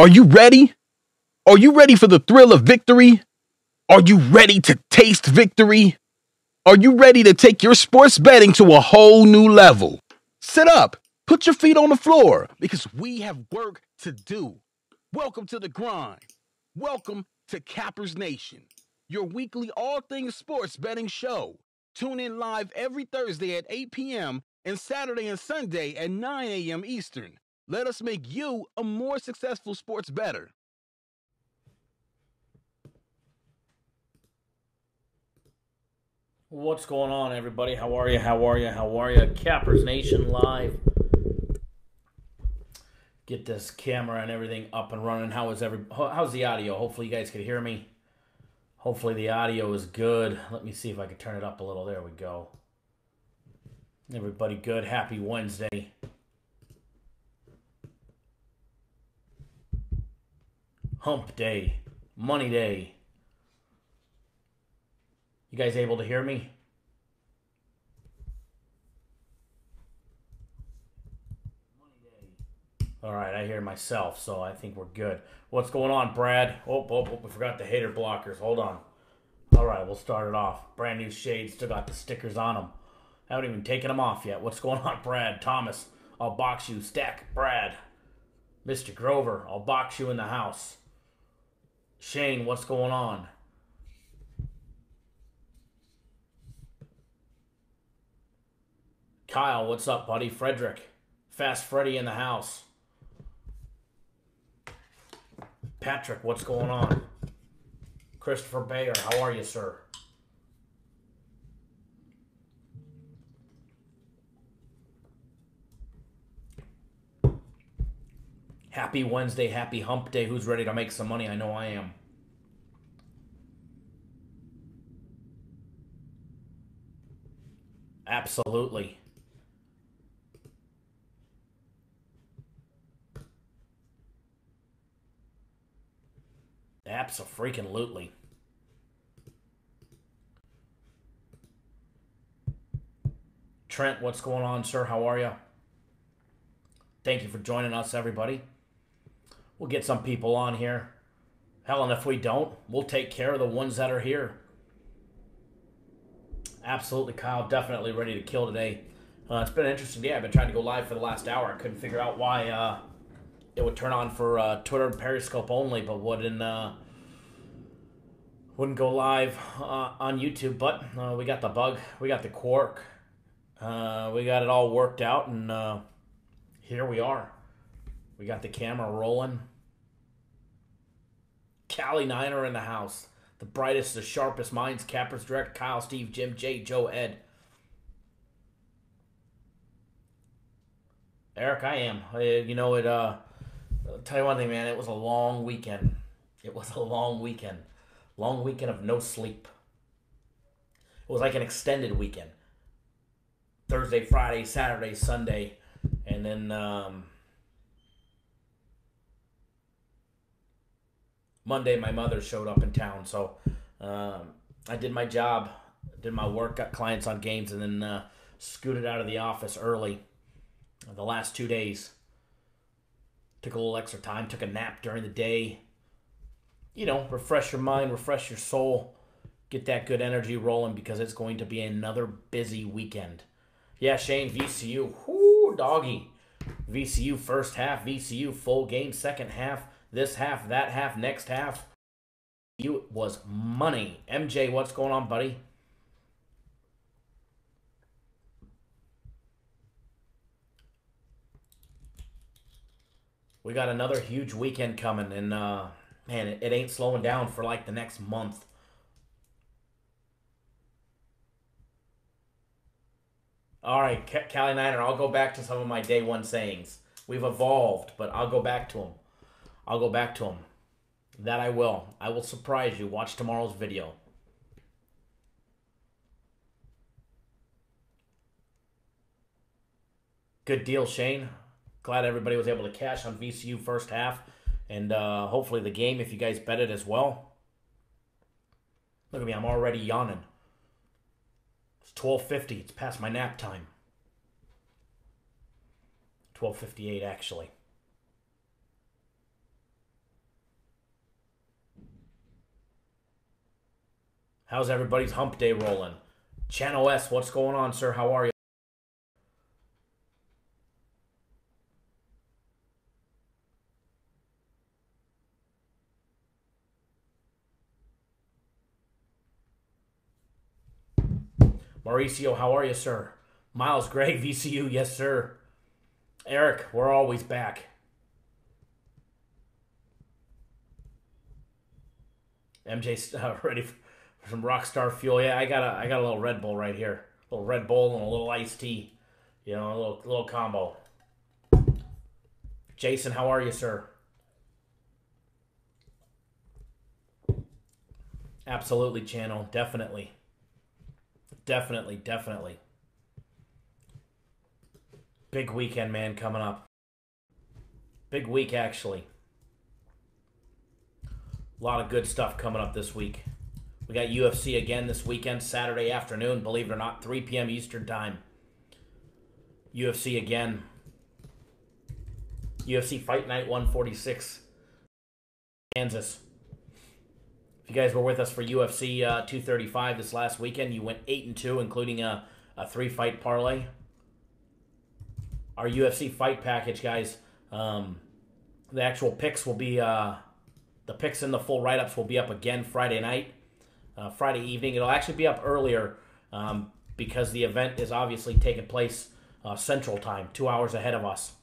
Are you ready? Are you ready for the thrill of victory? Are you ready to taste victory? Are you ready to take your sports betting to a whole new level? Sit up, put your feet on the floor, because we have work to do. Welcome to the grind. Welcome to Cappers Nation, your weekly all things sports betting show. Tune in live every Thursday at 8 p.m. and Saturday and Sunday at 9 a.m. Eastern. Let us make you a more successful sports bettor. What's going on, everybody? How are you? How are you? How are you? Cappers Nation live. Get this camera and everything up and running. How's the audio? Hopefully you guys can hear me. Hopefully the audio is good. Let me see if I can turn it up a little. There we go. Everybody good? Happy Wednesday. Hump day. Money day. You guys able to hear me? All right, I hear myself, so I think we're good. What's going on, Brad? Oh, we forgot the hater blockers. Hold on. All right, we'll start it off. Brand new shades, still got the stickers on them. Haven't even taken them off yet. What's going on, Brad? Thomas, I'll box you. Stack, Brad. Mr. Grover, I'll box you in the house. Shane, what's going on? Kyle, what's up, buddy? Frederick, Fast Freddy in the house. Patrick, what's going on? Christopher Bayer, how are you, sir? Happy Wednesday, happy hump day. Who's ready to make some money? I know I am. Absolutely. Abso-freaking-lutely. Trent, what's going on, sir? How are you? Thank you for joining us, everybody. We'll get some people on here. Hell, and if we don't, we'll take care of the ones that are here. Absolutely, Kyle. Definitely ready to kill today. It's been an interesting day. I've been trying to go live for the last hour. I couldn't figure out why it would turn on for Twitter and Periscope only, but wouldn't go live on YouTube. But we got the bug. We got the quark. We got it all worked out, and here we are. We got the camera rolling. Cali Niner in the house. The brightest, the sharpest minds. Cappers Direct. Kyle, Steve, Jim, Jay, Joe, Ed. Eric, I am. I'll tell you one thing, man. It was a long weekend. It was a long weekend. Long weekend of no sleep. It was like an extended weekend. Thursday, Friday, Saturday, Sunday. And then Monday, my mother showed up in town. So I did my job, did my work, got clients on games, and then scooted out of the office early the last 2 days. Took a little extra time, took a nap during the day. You know, refresh your mind, refresh your soul, get that good energy rolling because it's going to be another busy weekend. Yeah, Shane, VCU, whoo, doggy. VCU first half, VCU full game, second half, this half, that half, next half. It was money. MJ, what's going on, buddy? We got another huge weekend coming, and man, it ain't slowing down for like the next month. All right, Cali Niner, I'll go back to some of my day one sayings. We've evolved, but I'll go back to them. I'll go back to them. That I will. I will surprise you. Watch tomorrow's video. Good deal, Shane. Glad everybody was able to cash on VCU first half. And hopefully the game, if you guys bet it as well. Look at me, I'm already yawning. It's 12:50. It's past my nap time. 12:58 actually. How's everybody's hump day rolling? Channel S, what's going on, sir? How are you? Mauricio, how are you, sir? Miles Gray, VCU, yes, sir. Eric, we're always back. MJ, ready for some Rockstar Fuel? Yeah, I got a little Red Bull right here. A little Red Bull and a little iced tea. You know, a little combo. Jason, how are you, sir? Absolutely, channel. Definitely. Definitely. Big weekend, man, coming up. Big week, actually. A lot of good stuff coming up this week. We got UFC again this weekend, Saturday afternoon, believe it or not, 3 p.m. Eastern Time. UFC again. UFC Fight Night 146, Kansas. If you guys were with us for UFC 235 this last weekend, you went 8-2, including a 3-fight parlay. Our UFC fight package, guys, the actual picks will be, the picks and the full write-ups will be up again Friday night, Friday evening. It'll actually be up earlier because the event is obviously taking place Central Time, 2 hours ahead of us.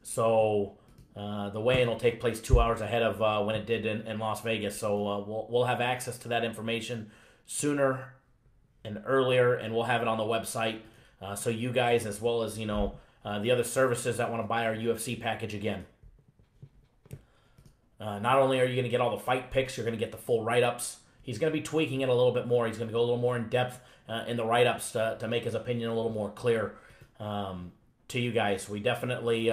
So the weigh-in will take place 2 hours ahead of when it did in Las Vegas. So we'll have access to that information sooner and earlier, and we'll have it on the website. So you guys, as well as the other services that want to buy our UFC package again. Not only are you going to get all the fight picks, you're going to get the full write-ups. He's going to be tweaking it a little bit more. He's going to go a little more in depth in the write-ups to make his opinion a little more clear to you guys. We definitely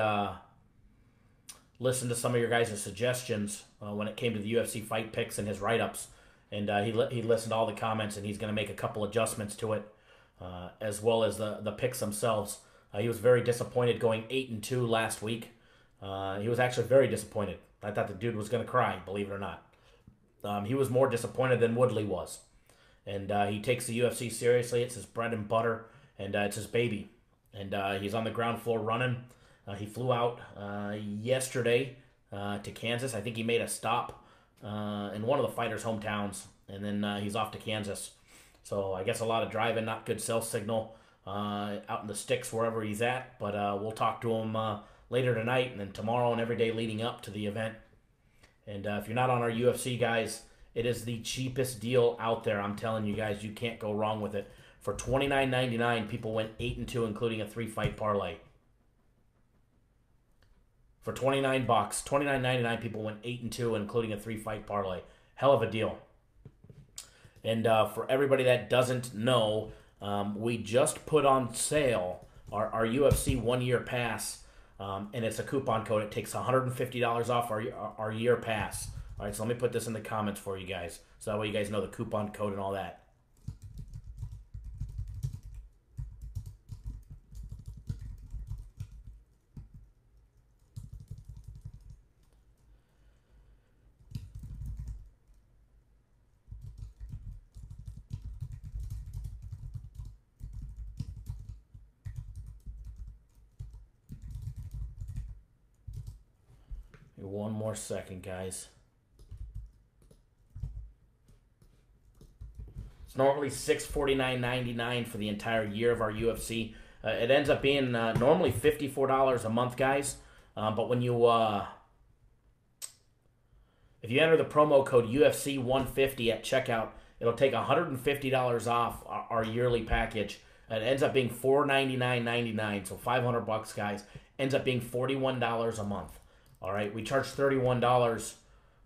listened to some of your guys' suggestions when it came to the UFC fight picks and his write-ups. And he listened to all the comments, and he's going to make a couple adjustments to it, as well as the picks themselves. He was very disappointed going 8-2 last week. He was actually very disappointed. I thought the dude was going to cry, believe it or not. He was more disappointed than Woodley was. And he takes the UFC seriously. It's his bread and butter, and it's his baby. And he's on the ground floor running. He flew out yesterday to Kansas. I think he made a stop in one of the fighters' hometowns, and then he's off to Kansas. So I guess a lot of driving, not good cell signal out in the sticks wherever he's at. But we'll talk to him later tonight and then tomorrow and every day leading up to the event. And if you're not on our UFC, guys, it is the cheapest deal out there. I'm telling you guys, you can't go wrong with it. For $29.99, people went 8-2, including a 3-fight parlay. For $29, $29.99, people went 8-2, including a 3-fight parlay. Hell of a deal. And for everybody that doesn't know, we just put on sale our UFC 1-year pass. And it's a coupon code. It takes $150 off our year pass. All right, so let me put this in the comments for you guys, so that way you guys know the coupon code and all that. One more second, guys. It's normally $649.99 for the entire year of our UFC. It ends up being normally $54 a month, guys. But when you if you enter the promo code UFC150 at checkout, it'll take $150 off our yearly package. It ends up being $499.99, so $500, guys. Ends up being $41 a month. All right, we charge $31,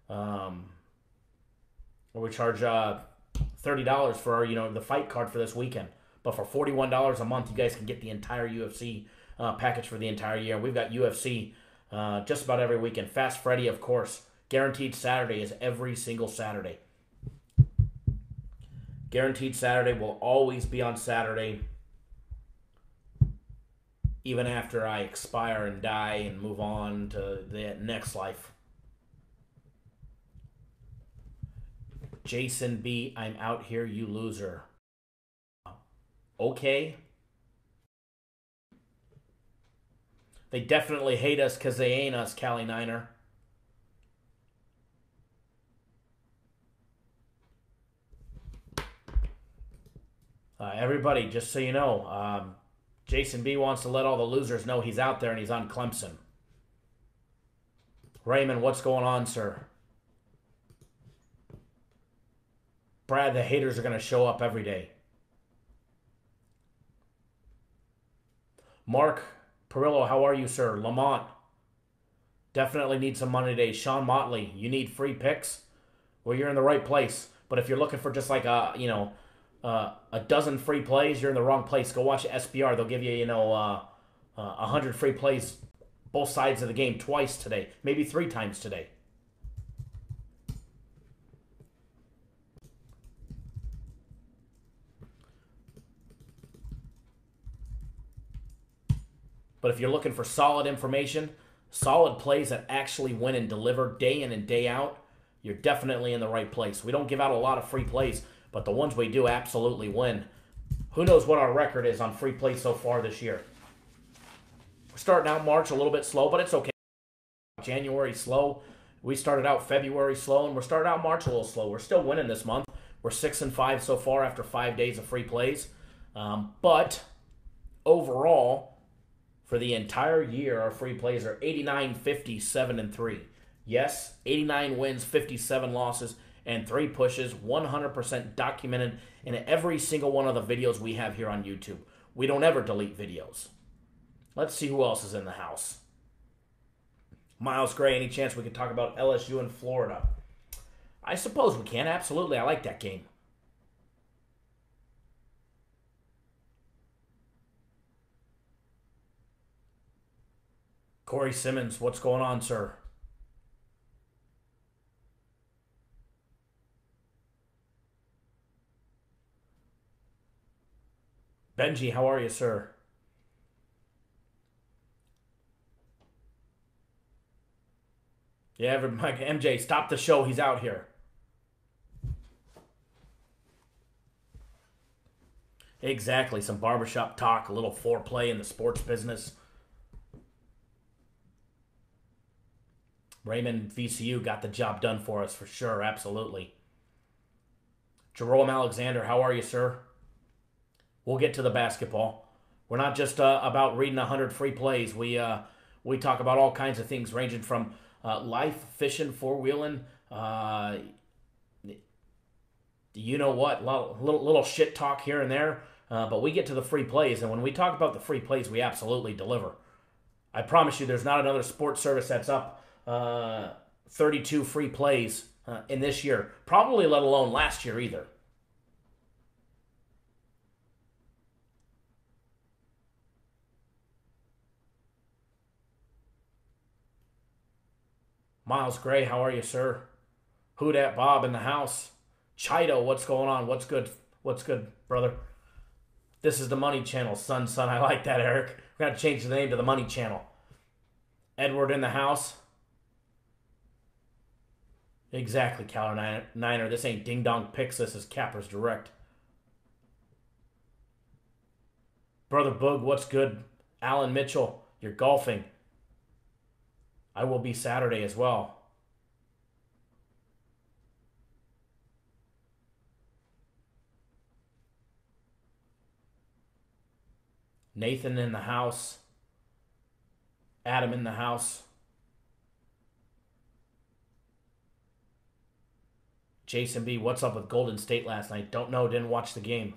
or we charge $30 for our, the fight card for this weekend. But for $41 a month, you guys can get the entire UFC package for the entire year. We've got UFC just about every weekend. Fast Freddy, of course. Guaranteed Saturday is every single Saturday. Guaranteed Saturday will always be on Saturday, even after I expire and die and move on to the next life. Jason B, I'm out here, you loser. Okay. They definitely hate us because they ain't us, Cali Niner. Everybody, just so you know, Jason B wants to let all the losers know he's out there and he's on Clemson. Raymond, what's going on, sir? Brad, the haters are going to show up every day. Mark Perillo, how are you, sir? Lamont, definitely need some money today. Sean Motley, you need free picks? Well, you're in the right place. But if you're looking for just like a dozen free plays, you're in the wrong place. Go watch SBR. They'll give you, 100 free plays both sides of the game twice today, maybe 3 times today. But if you're looking for solid information, solid plays that actually win and deliver day in and day out, you're definitely in the right place. We don't give out a lot of free plays, but the ones we do absolutely win. Who knows what our record is on free plays so far this year? We're starting out March a little bit slow, but it's okay. January slow. We started out February slow, and we're starting out March a little slow. We're still winning this month. We're 6-5 so far after 5 days of free plays. But overall, for the entire year, our free plays are 89, 50, 7-3. Yes, 89 wins, 57 losses, and 3 pushes, 100% documented in every single one of the videos we have here on YouTube. We don't ever delete videos. Let's see who else is in the house. Miles Gray, any chance we could talk about LSU in Florida? I suppose we can, absolutely. I like that game. Corey Simmons, what's going on, sir? Benji, how are you, sir? Yeah, MJ, stop the show. He's out here. Exactly. Some barbershop talk, a little foreplay in the sports business. Raymond VCU got the job done for us for sure. Absolutely. Jerome Alexander, how are you, sir? We'll get to the basketball. We're not just about reading 100 free plays. We talk about all kinds of things ranging from life, fishing, four-wheeling, you know what, little shit talk here and there. But we get to the free plays, and when we talk about the free plays, we absolutely deliver. I promise you there's not another sports service that's up 32 free plays in this year. Probably let alone last year either. Miles Gray, how are you, sir? Who dat Bob in the house? Chido, what's going on? What's good? What's good, brother? This is the Money Channel, son. I like that, Eric. We're going to change the name to the Money Channel. Edward in the house. Exactly, Caller Niner. This ain't Ding Dong Picks. This is Cappers Direct. Brother Boog, what's good? Alan Mitchell, you're golfing. I will be Saturday as well. Nathan in the house. Adam in the house. Jason B, what's up with Golden State last night? Don't know, didn't watch the game.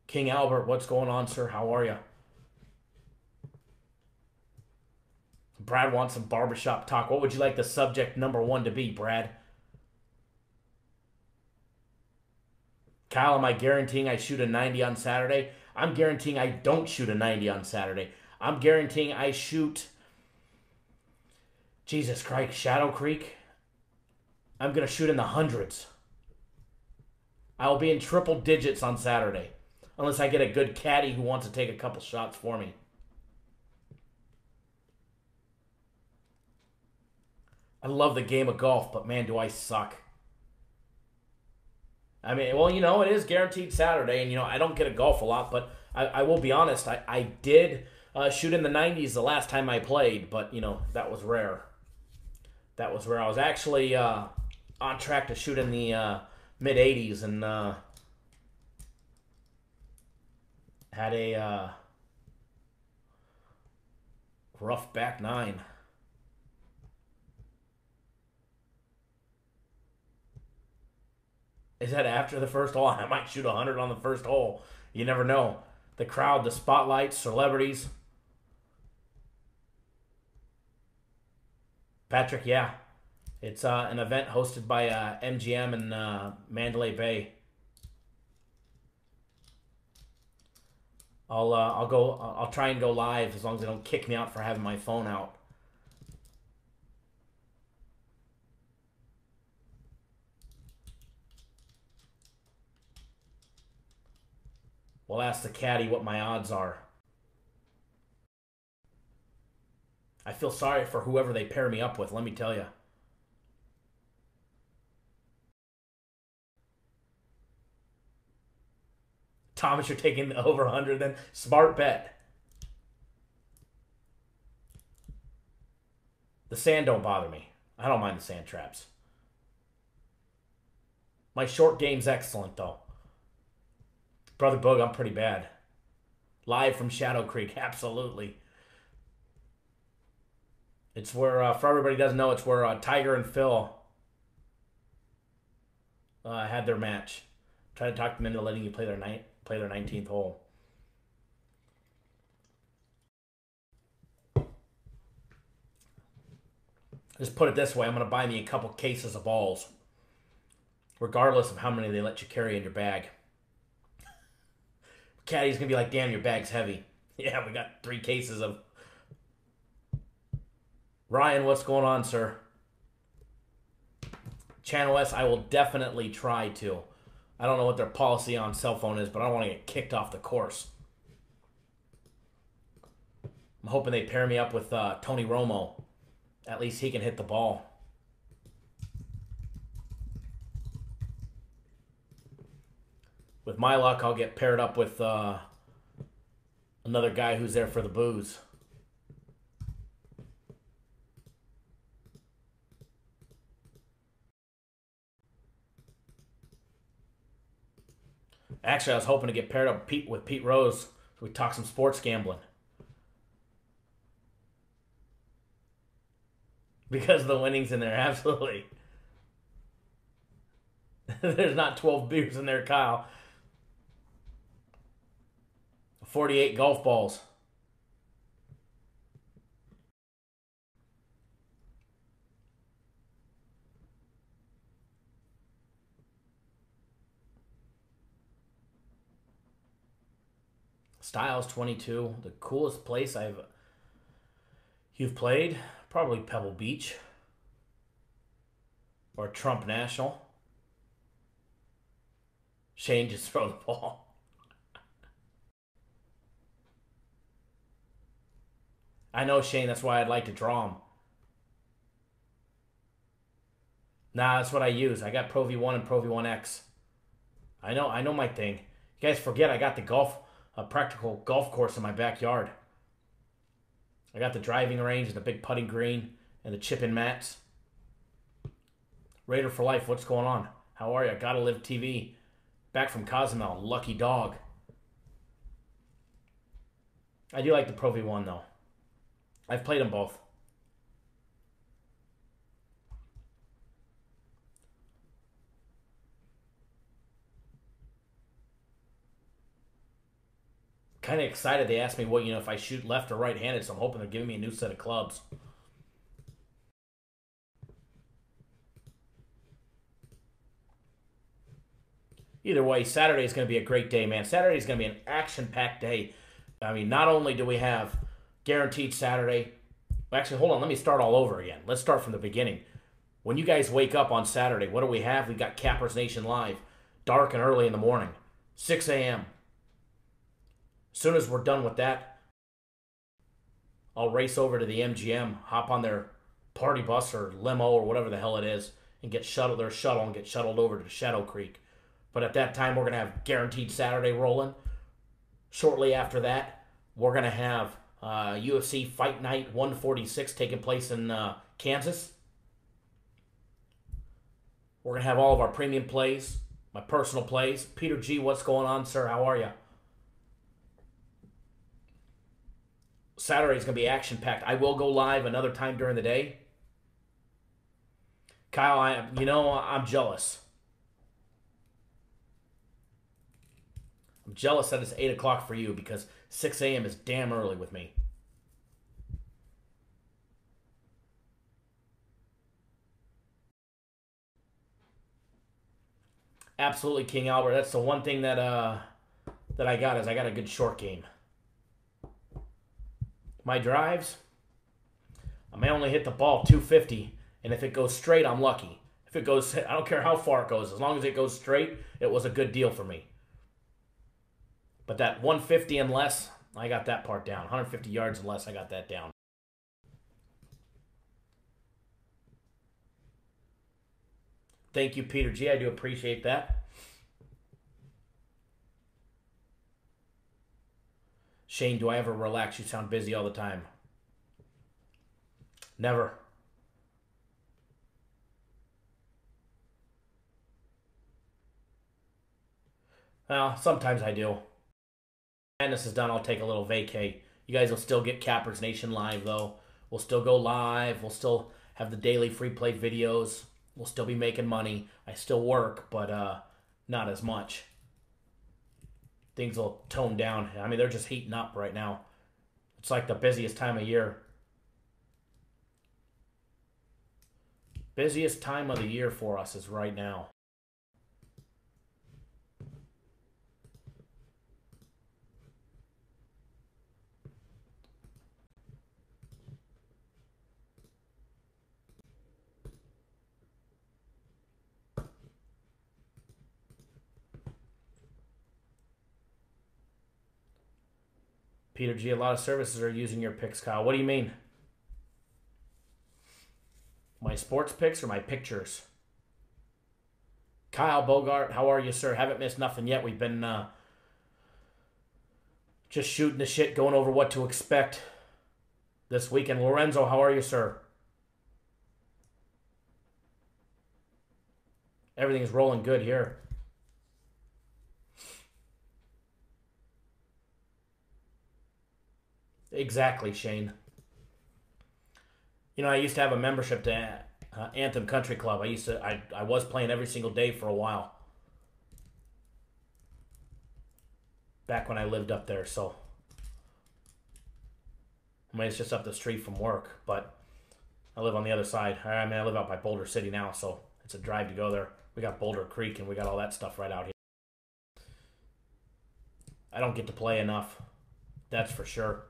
King Albert, what's going on, sir? How are you? Brad wants some barbershop talk. What would you like the subject number 1 to be, Brad? Kyle, am I guaranteeing I shoot a 90 on Saturday? I'm guaranteeing I don't shoot a 90 on Saturday. I'm guaranteeing I shoot... Jesus Christ, Shadow Creek. I'm going to shoot in the hundreds. I will be in triple digits on Saturday. Unless I get a good caddy who wants to take a couple shots for me. I love the game of golf, but man, do I suck. I mean, well, it is guaranteed Saturday, and, I don't get to golf a lot, but I will be honest, I did shoot in the 90s the last time I played, but, that was rare. That was rare. I was actually on track to shoot in the mid-80s and had a rough back nine. Is that after the first hole? I might shoot 100 on the first hole. You never know. The crowd, the spotlights, celebrities. Patrick, yeah. It's an event hosted by MGM in Mandalay Bay. I'll try and go live as long as they don't kick me out for having my phone out. We'll ask the caddy what my odds are. I feel sorry for whoever they pair me up with, let me tell you. Thomas, you're taking the over 100 then? Smart bet. The sand don't bother me. I don't mind the sand traps. My short game's excellent, though. Brother Boog, I'm pretty bad. Live from Shadow Creek, absolutely. It's where, for everybody who doesn't know, it's where Tiger and Phil had their match. Try to talk them into letting you play their 19th hole. Just put it this way, I'm going to buy me a couple cases of balls, regardless of how many they let you carry in your bag. Caddy's going to be like, damn, your bag's heavy. Yeah, we got 3 cases of... Ryan, what's going on, sir? Channel S, I will definitely try to. I don't know what their policy on cell phone is, but I don't want to get kicked off the course. I'm hoping they pair me up with Tony Romo. At least he can hit the ball. With my luck, I'll get paired up with another guy who's there for the booze. Actually, I was hoping to get paired up with Pete Rose so we talk some sports gambling. Because of the winnings in there, absolutely. There's not 12 beers in there, Kyle. 48 golf balls. Styles 22. The coolest place you've played? Probably Pebble Beach. Or Trump National. Shane, just throw the ball. I know, Shane, that's why I'd like to draw him. Nah, that's what I use. I got Pro V1 and Pro V1X. I know my thing. You guys forget I got a practical golf course in my backyard. I got the driving range and the big putting green and the chip-in mats. Raider for life, what's going on? How are you? Gotta Live TV. Back from Cozumel, lucky dog. I do like the Pro V1 though. I've played them both. Kind of excited. They asked me what, if I shoot left or right-handed, so I'm hoping they're giving me a new set of clubs. Either way, Saturday is going to be a great day, man. Saturday is going to be an action-packed day. I mean, not only do we have guaranteed Saturday. Actually, hold on. Let me start all over again. Let's start from the beginning. When you guys wake up on Saturday, what do we have? We got Cappers Nation Live, dark and early in the morning, 6 a.m. As soon as we're done with that, I'll race over to the MGM, hop on their party bus or limo or whatever the hell it is and get shuttled their shuttle and get shuttled over to Shadow Creek. But at that time, we're going to have Guaranteed Saturday rolling. Shortly after that, we're going to have UFC Fight Night 146 taking place in Kansas. We're going to have all of our premium plays, my personal plays. Peter G., what's going on, sir? How are you? Saturday is going to be action-packed. I will go live another time during the day. Kyle, I'm jealous. I'm jealous that it's 8 o'clock for you because 6 a.m. is damn early with me. Absolutely, King Albert. That's the one thing that I got is I got a good short game. My drives, I may only hit the ball 250, and if it goes straight, I'm lucky. If it goes, I don't care how far it goes. As long as it goes straight, it was a good deal for me. But that 150 and less, I got that part down. 150 yards and less, I got that down. Thank you, Peter G. I do appreciate that. Shane, do I ever relax? You sound busy all the time. Never. Well, sometimes I do. Madness is done, I'll take a little vacay. You guys will still get Cappers Nation live, though. We'll still go live. We'll still have the daily free play videos. We'll still be making money. I still work, but not as much. Things will tone down. I mean, they're just heating up right now. It's like the busiest time of year. Busiest time of the year for us is right now. Peter G., a lot of services are using your picks, Kyle. What do you mean? My sports picks or my pictures? Kyle Bogart, how are you, sir? Haven't missed nothing yet. We've been just shooting the shit, going over what to expect this weekend. Lorenzo, how are you, sir? Everything's rolling good here. Exactly, Shane. You know, I used to have a membership to Anthem Country Club. I was playing every single day for a while. Back when I lived up there, so. I mean, it's just up the street from work, but I live on the other side. I mean, I live out by Boulder City now, so it's a drive to go there. We got Boulder Creek, and we got all that stuff right out here. I don't get to play enough. That's for sure.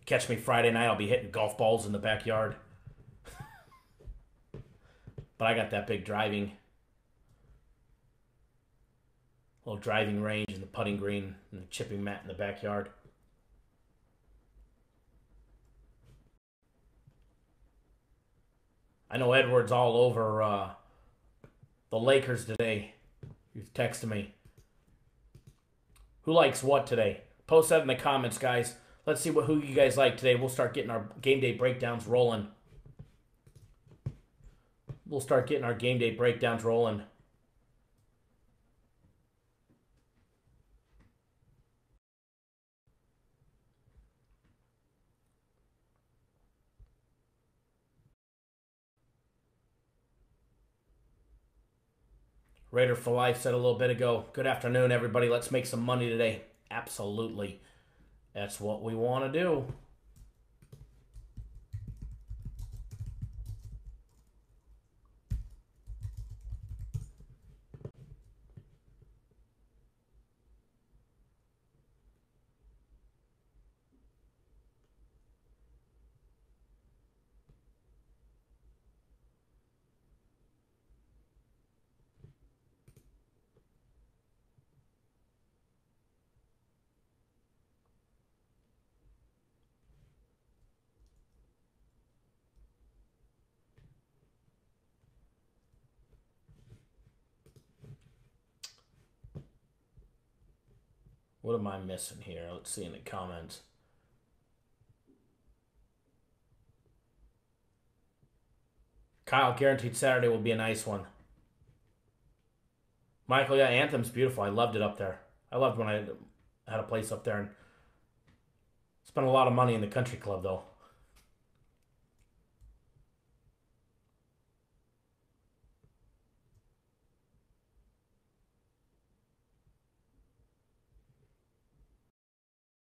Catch me Friday night, I'll be hitting golf balls in the backyard. But I got that big little driving range and the putting green and the chipping mat in the backyard. I know Edward's all over the Lakers today. He's texting me. Who likes what today? Post that in the comments, guys. Let's see who you guys like today. We'll start getting our game day breakdowns rolling. Raider for Life said a little bit ago, good afternoon, everybody. Let's make some money today. Absolutely. That's what we want to do. What am I missing here? Let's see in the comments. Kyle, guaranteed Saturday will be a nice one. Michael, yeah, Anthem's beautiful. I loved it up there. I loved when I had a place up there and spent a lot of money in the country club, though.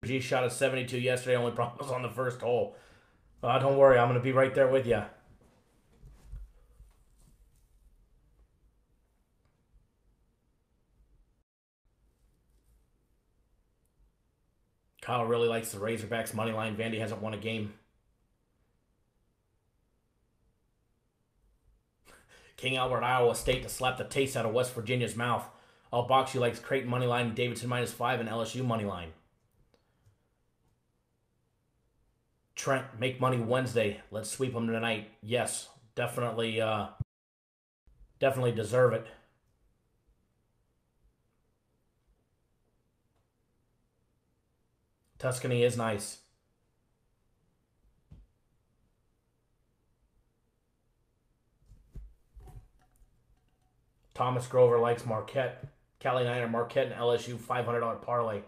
G shot a 72 yesterday. Only problem was on the first hole. Don't worry, I'm going to be right there with you. Kyle really likes the Razorbacks money line. Vandy hasn't won a game. King Albert, Iowa State to slap the taste out of West Virginia's mouth. I'll box you likes Creighton money line, Davidson -5, and LSU money line. Trent, make money Wednesday. Let's sweep them tonight. Yes, definitely deserve it. Tuscany is nice. Thomas Grover likes Marquette. Cali Niner, Marquette, and LSU $500 parlay.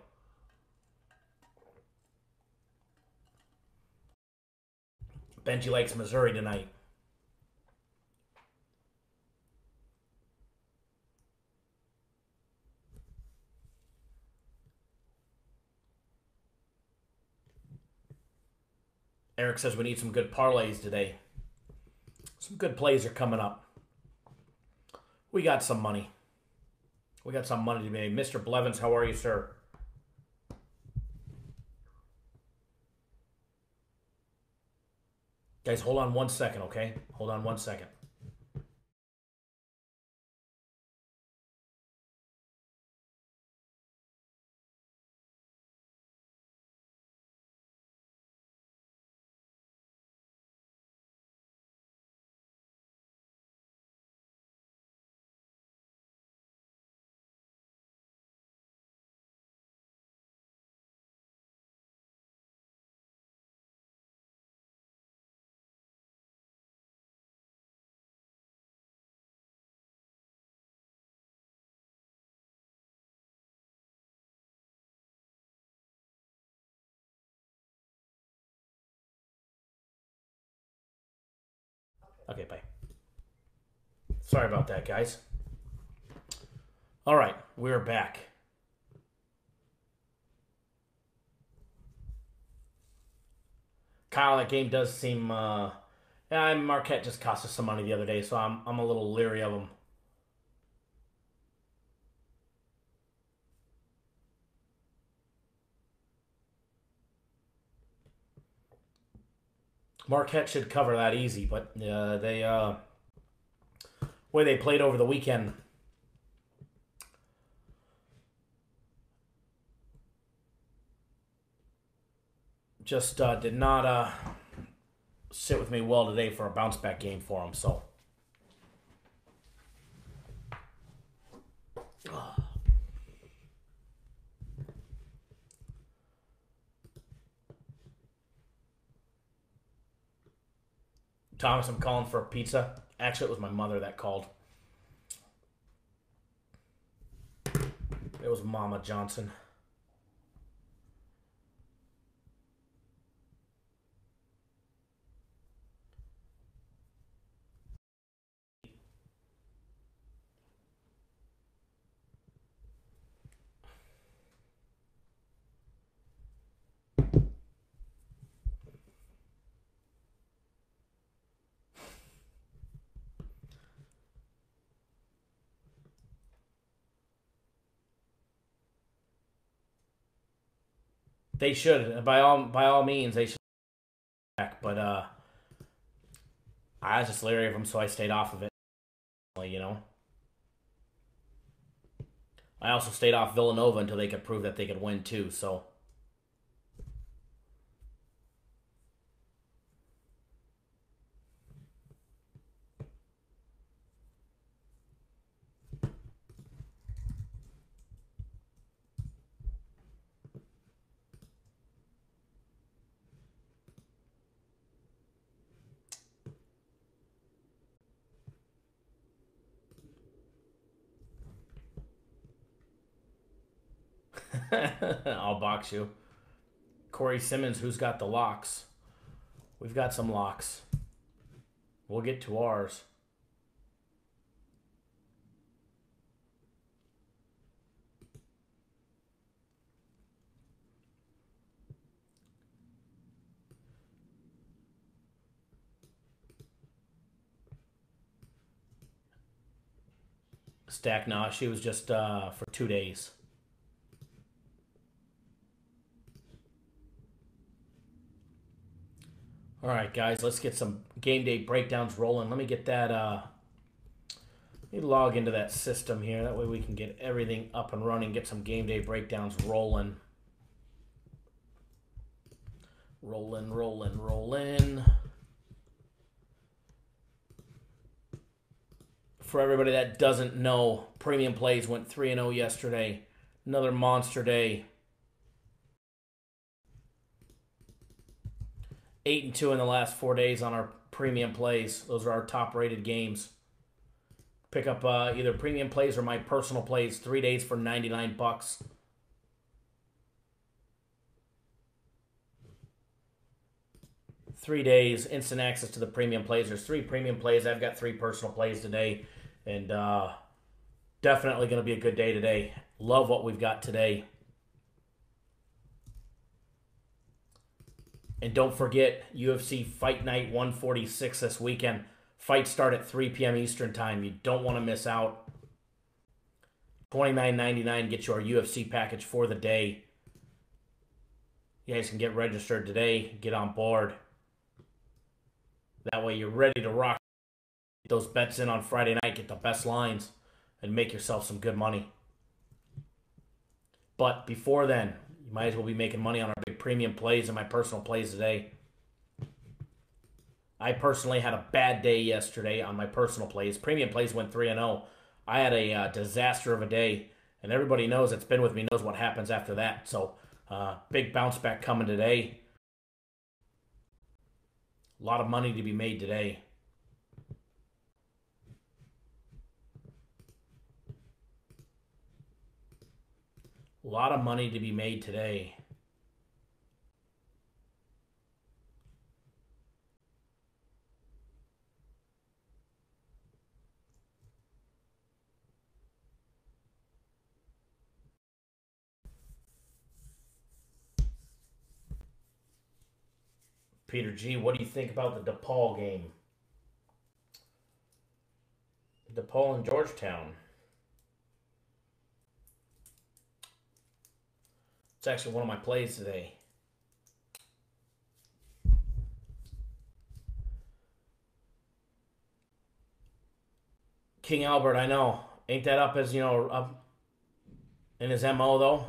Benji likes Missouri tonight. Eric says we need some good parlays today. Some good plays are coming up. We got some money. We got some money to be made. Mr. Blevins, how are you, sir? Guys, hold on 1 second, okay? Hold on 1 second. Okay, bye. Sorry about that, guys. All right, we're back. Kyle, that game does seem... yeah, Marquette just cost us some money the other day, so I'm a little leery of them. Marquette should cover that easy, but way they played over the weekend, just did not sit with me well today for a bounce back game for them. So. Thomas, I'm calling for a pizza. Actually, it was my mother that called. It was Mama Johnson. They should, by all means, they should back. But I was just leery of them, so I stayed off of it. You know, I also stayed off Villanova until they could prove that they could win too. So. I'll box you. Corey Simmons, who's got the locks? We've got some locks. We'll get to ours. Stack, nah, she was just for 2 days. All right, guys, let's get some game day breakdowns rolling. Let me get that, let me log into that system here. That way we can get everything up and running, get some game day breakdowns rolling. Rolling. For everybody that doesn't know, Premium Plays went 3-0 yesterday. Another monster day. 8-2 in the last 4 days on our Premium Plays. Those are our top-rated games. Pick up either Premium Plays or my personal plays. 3 days for $99. $3 instant access to the Premium Plays. There's 3 Premium Plays. I've got 3 personal plays today. And definitely going to be a good day today. Love what we've got today. And don't forget, UFC Fight Night 146 this weekend. Fights start at 3 p.m. Eastern Time. You don't want to miss out. $29.99 gets you our UFC package for the day. You guys can get registered today. Get on board. That way you're ready to rock. Get those bets in on Friday night. Get the best lines. And make yourself some good money. But before then, you might as well be making money on our big Premium Plays and my personal plays today. I personally had a bad day yesterday on my personal plays. Premium Plays went 3-0. I had a disaster of a day. And everybody knows that's been with me knows what happens after that. So, big bounce back coming today. A lot of money to be made today. A lot of money to be made today. Peter G., what do you think about the DePaul game? DePaul and Georgetown. It's actually one of my plays today. King Albert, I know. Ain't that up as, up in his MO, though?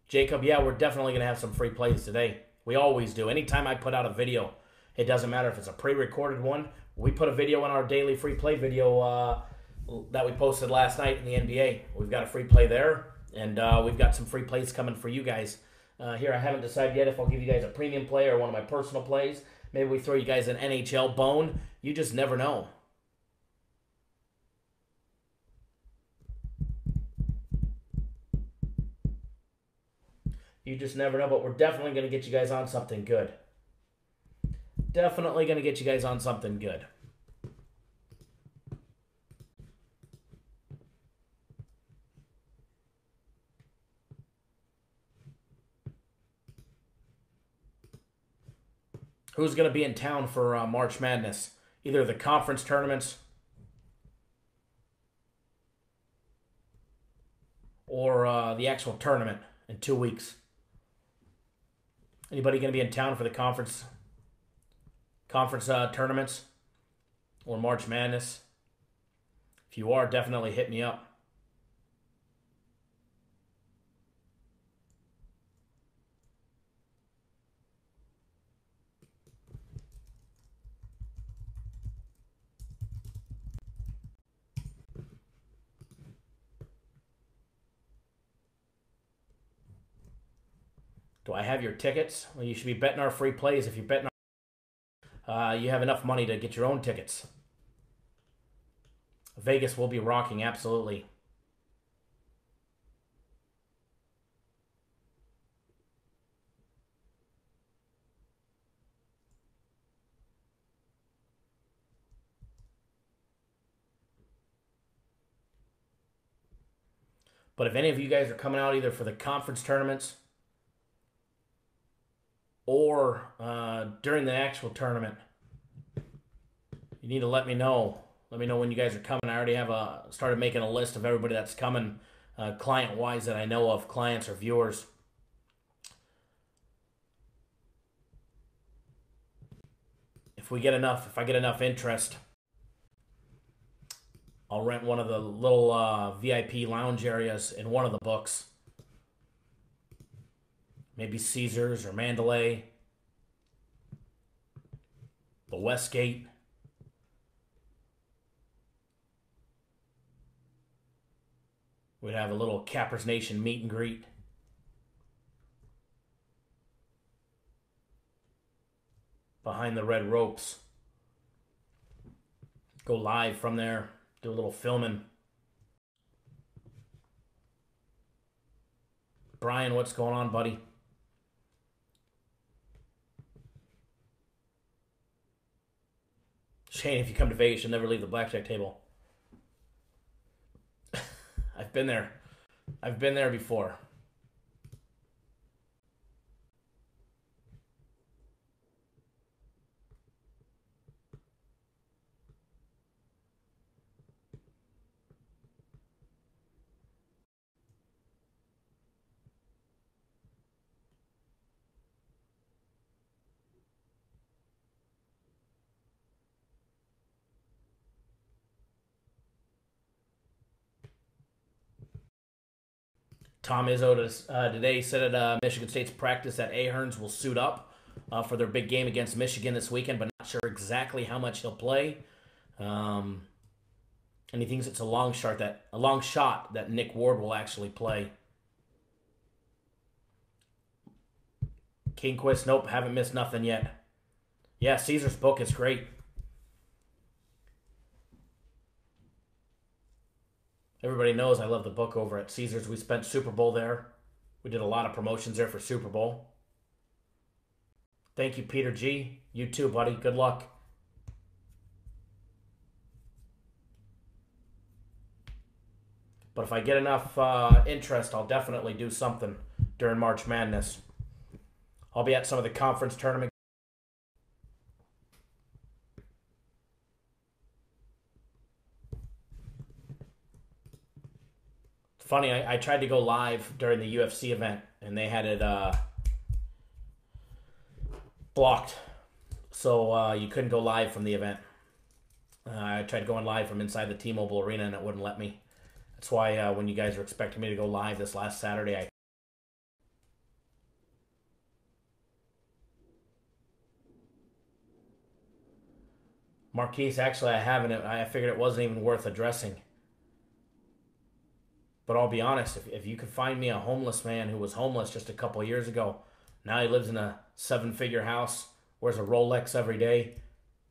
Jacob, yeah, we're definitely going to have some free plays today. We always do. Anytime I put out a video, it doesn't matter if it's a pre-recorded one. We put a video in our daily free play video that we posted last night in the NBA. We've got a free play there, and we've got some free plays coming for you guys. Here, I haven't decided yet if I'll give you guys a premium play or one of my personal plays. Maybe we throw you guys an NHL bone. You just never know. You just never know, but we're definitely going to get you guys on something good. Definitely going to get you guys on something good. Who's going to be in town for March Madness? Either the conference tournaments or the actual tournament in 2 weeks. Anybody going to be in town for the conference tournaments or March Madness? If you are, definitely hit me up. Do I have your tickets? Well, you should be betting our free plays. If you're betting you have enough money to get your own tickets. Vegas will be rocking, absolutely. But if any of you guys are coming out either for the conference tournaments or during the actual tournament, you need to let me know. Let me know when you guys are coming. I already have started making a list of everybody that's coming, client-wise, that I know of, clients or viewers. If I get enough interest, I'll rent one of the little VIP lounge areas in one of the books. Maybe Caesars or Mandalay, the Westgate. We'd have a little Cappers Nation meet and greet. Behind the red ropes. Go live from there. Do a little filming. Brian, what's going on, buddy? Shane, if you come to Vegas, you'll never leave the blackjack table. I've been there. I've been there before. Tom Izzo today said at Michigan State's practice that Aherns will suit up for their big game against Michigan this weekend, but not sure exactly how much he'll play. And he thinks it's a long shot that Nick Ward will actually play. Kingquist, nope, haven't missed nothing yet. Yeah, Caesar's book is great. Everybody knows I love the book over at Caesars. We spent Super Bowl there. We did a lot of promotions there for Super Bowl. Thank you, Peter G. You too, buddy. Good luck. But if I get enough interest, I'll definitely do something during March Madness. I'll be at some of the conference tournament. Funny, I tried to go live during the UFC event, and they had it blocked. So you couldn't go live from the event. I tried going live from inside the T-Mobile Arena, and it wouldn't let me. That's why when you guys were expecting me to go live this last Saturday, Marquise, actually, I haven't. I figured it wasn't even worth addressing. But I'll be honest, if you could find me a homeless man who was homeless just a couple of years ago, now he lives in a 7-figure house, wears a Rolex every day,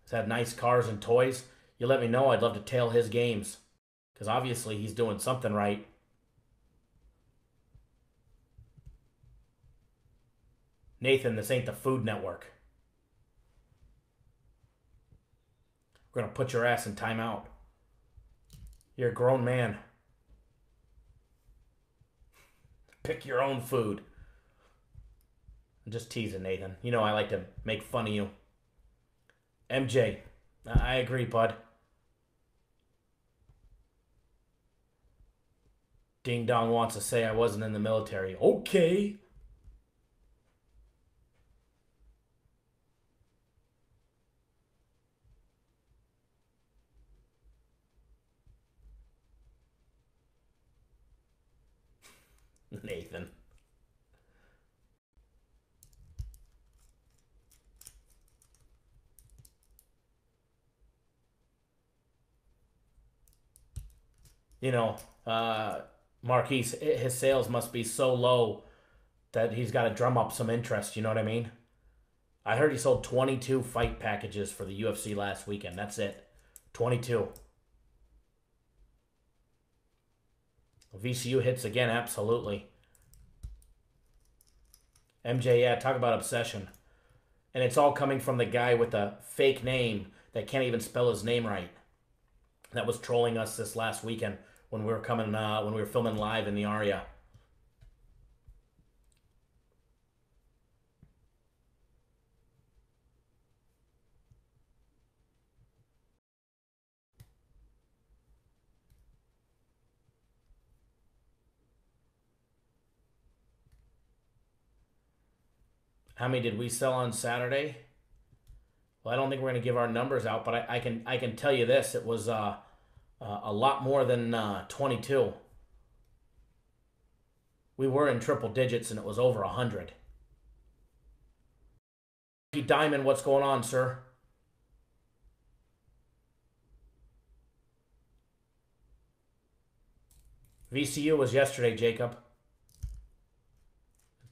has had nice cars and toys, you let me know, I'd love to tail his games. Because obviously he's doing something right. Nathan, this ain't the Food Network. We're going to put your ass in timeout. You're a grown man. Pick your own food. I'm just teasing, Nathan. You know I like to make fun of you. MJ, I agree, bud. Ding Dong wants to say I wasn't in the military. Okay. Nathan. You know, Marquise, his sales must be so low that he's got to drum up some interest, you know what I mean? I heard he sold 22 fight packages for the UFC last weekend. That's it. 22. VCU hits again, absolutely. MJ, yeah, talk about obsession. And it's all coming from the guy with the fake name that can't even spell his name right. That was trolling us this last weekend when we were when we were filming live in the Aria. How many did we sell on Saturday? Well, I don't think we're going to give our numbers out, but I can tell you this: it was a lot more than 22. We were in triple digits, and it was over 100. Diamond, what's going on, sir? VCU was yesterday, Jacob.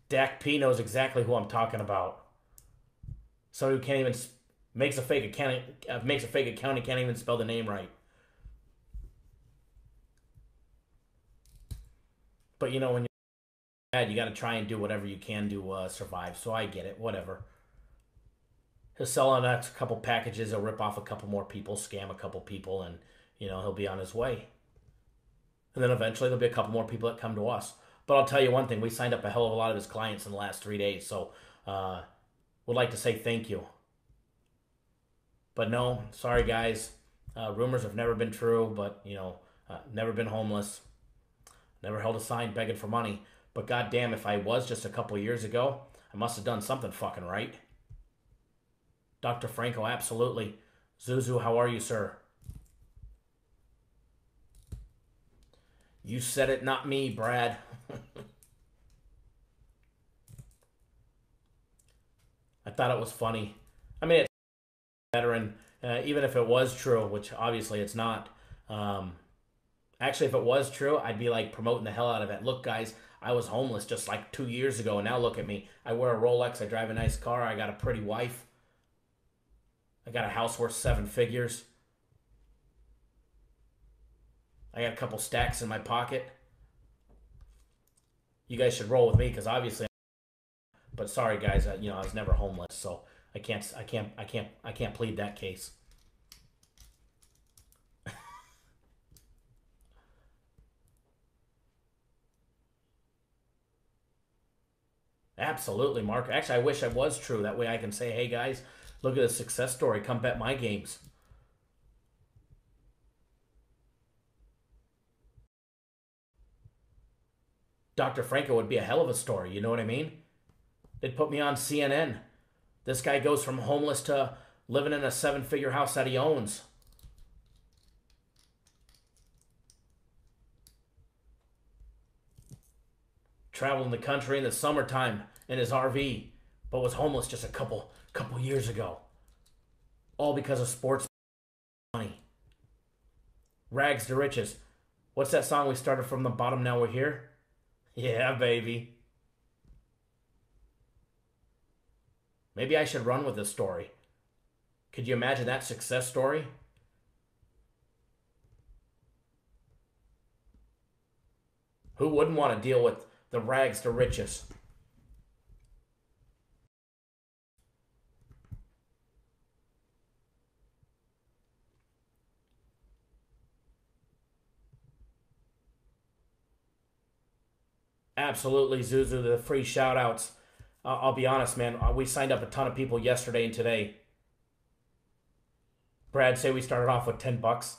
Dak P knows exactly who I'm talking about. Somebody who can't even makes a fake account and can't even spell the name right. But you know, when you're bad, you got to try and do whatever you can to survive. So I get it. Whatever. He'll sell on a couple packages. He'll rip off a couple more people, scam a couple people, and he'll be on his way. And then eventually there'll be a couple more people that come to us. But I'll tell you one thing: we signed up a hell of a lot of his clients in the last 3 days. So would like to say thank you. But no, sorry guys. Rumors have never been true, but never been homeless. Never held a sign begging for money. But goddamn, if I was just a couple years ago, I must have done something fucking right. Dr. Franco, absolutely. Zuzu, how are you, sir? You said it, not me, Brad. I thought it was funny. I mean, it's veteran, even if it was true, which obviously it's not. Actually, if it was true, I'd be like promoting the hell out of it. Look, guys, I was homeless just like 2 years ago, and now look at me. I wear a Rolex, I drive a nice car, I got a pretty wife. I got a house worth 7 figures. I got a couple stacks in my pocket. You guys should roll with me because obviously, but sorry guys, I was never homeless, so I can't plead that case. Absolutely, Mark. Actually, I wish I was true. That way I can say, hey guys, look at a success story. Come bet my games. Dr. Franco would be a hell of a story, you know what I mean? They'd put me on CNN. This guy goes from homeless to living in a 7-figure house that he owns. Traveling the country in the summertime in his RV, but was homeless just a couple years ago. All because of sports money. Rags to riches. What's that song we started from the bottom, now we're here? Yeah, baby. Maybe I should run with this story. Could you imagine that success story? Who wouldn't want to deal with the rags to riches? Absolutely, Zuzu, the free shout-outs. I'll be honest, man. We signed up a ton of people yesterday and today. Brad, say we started off with $10.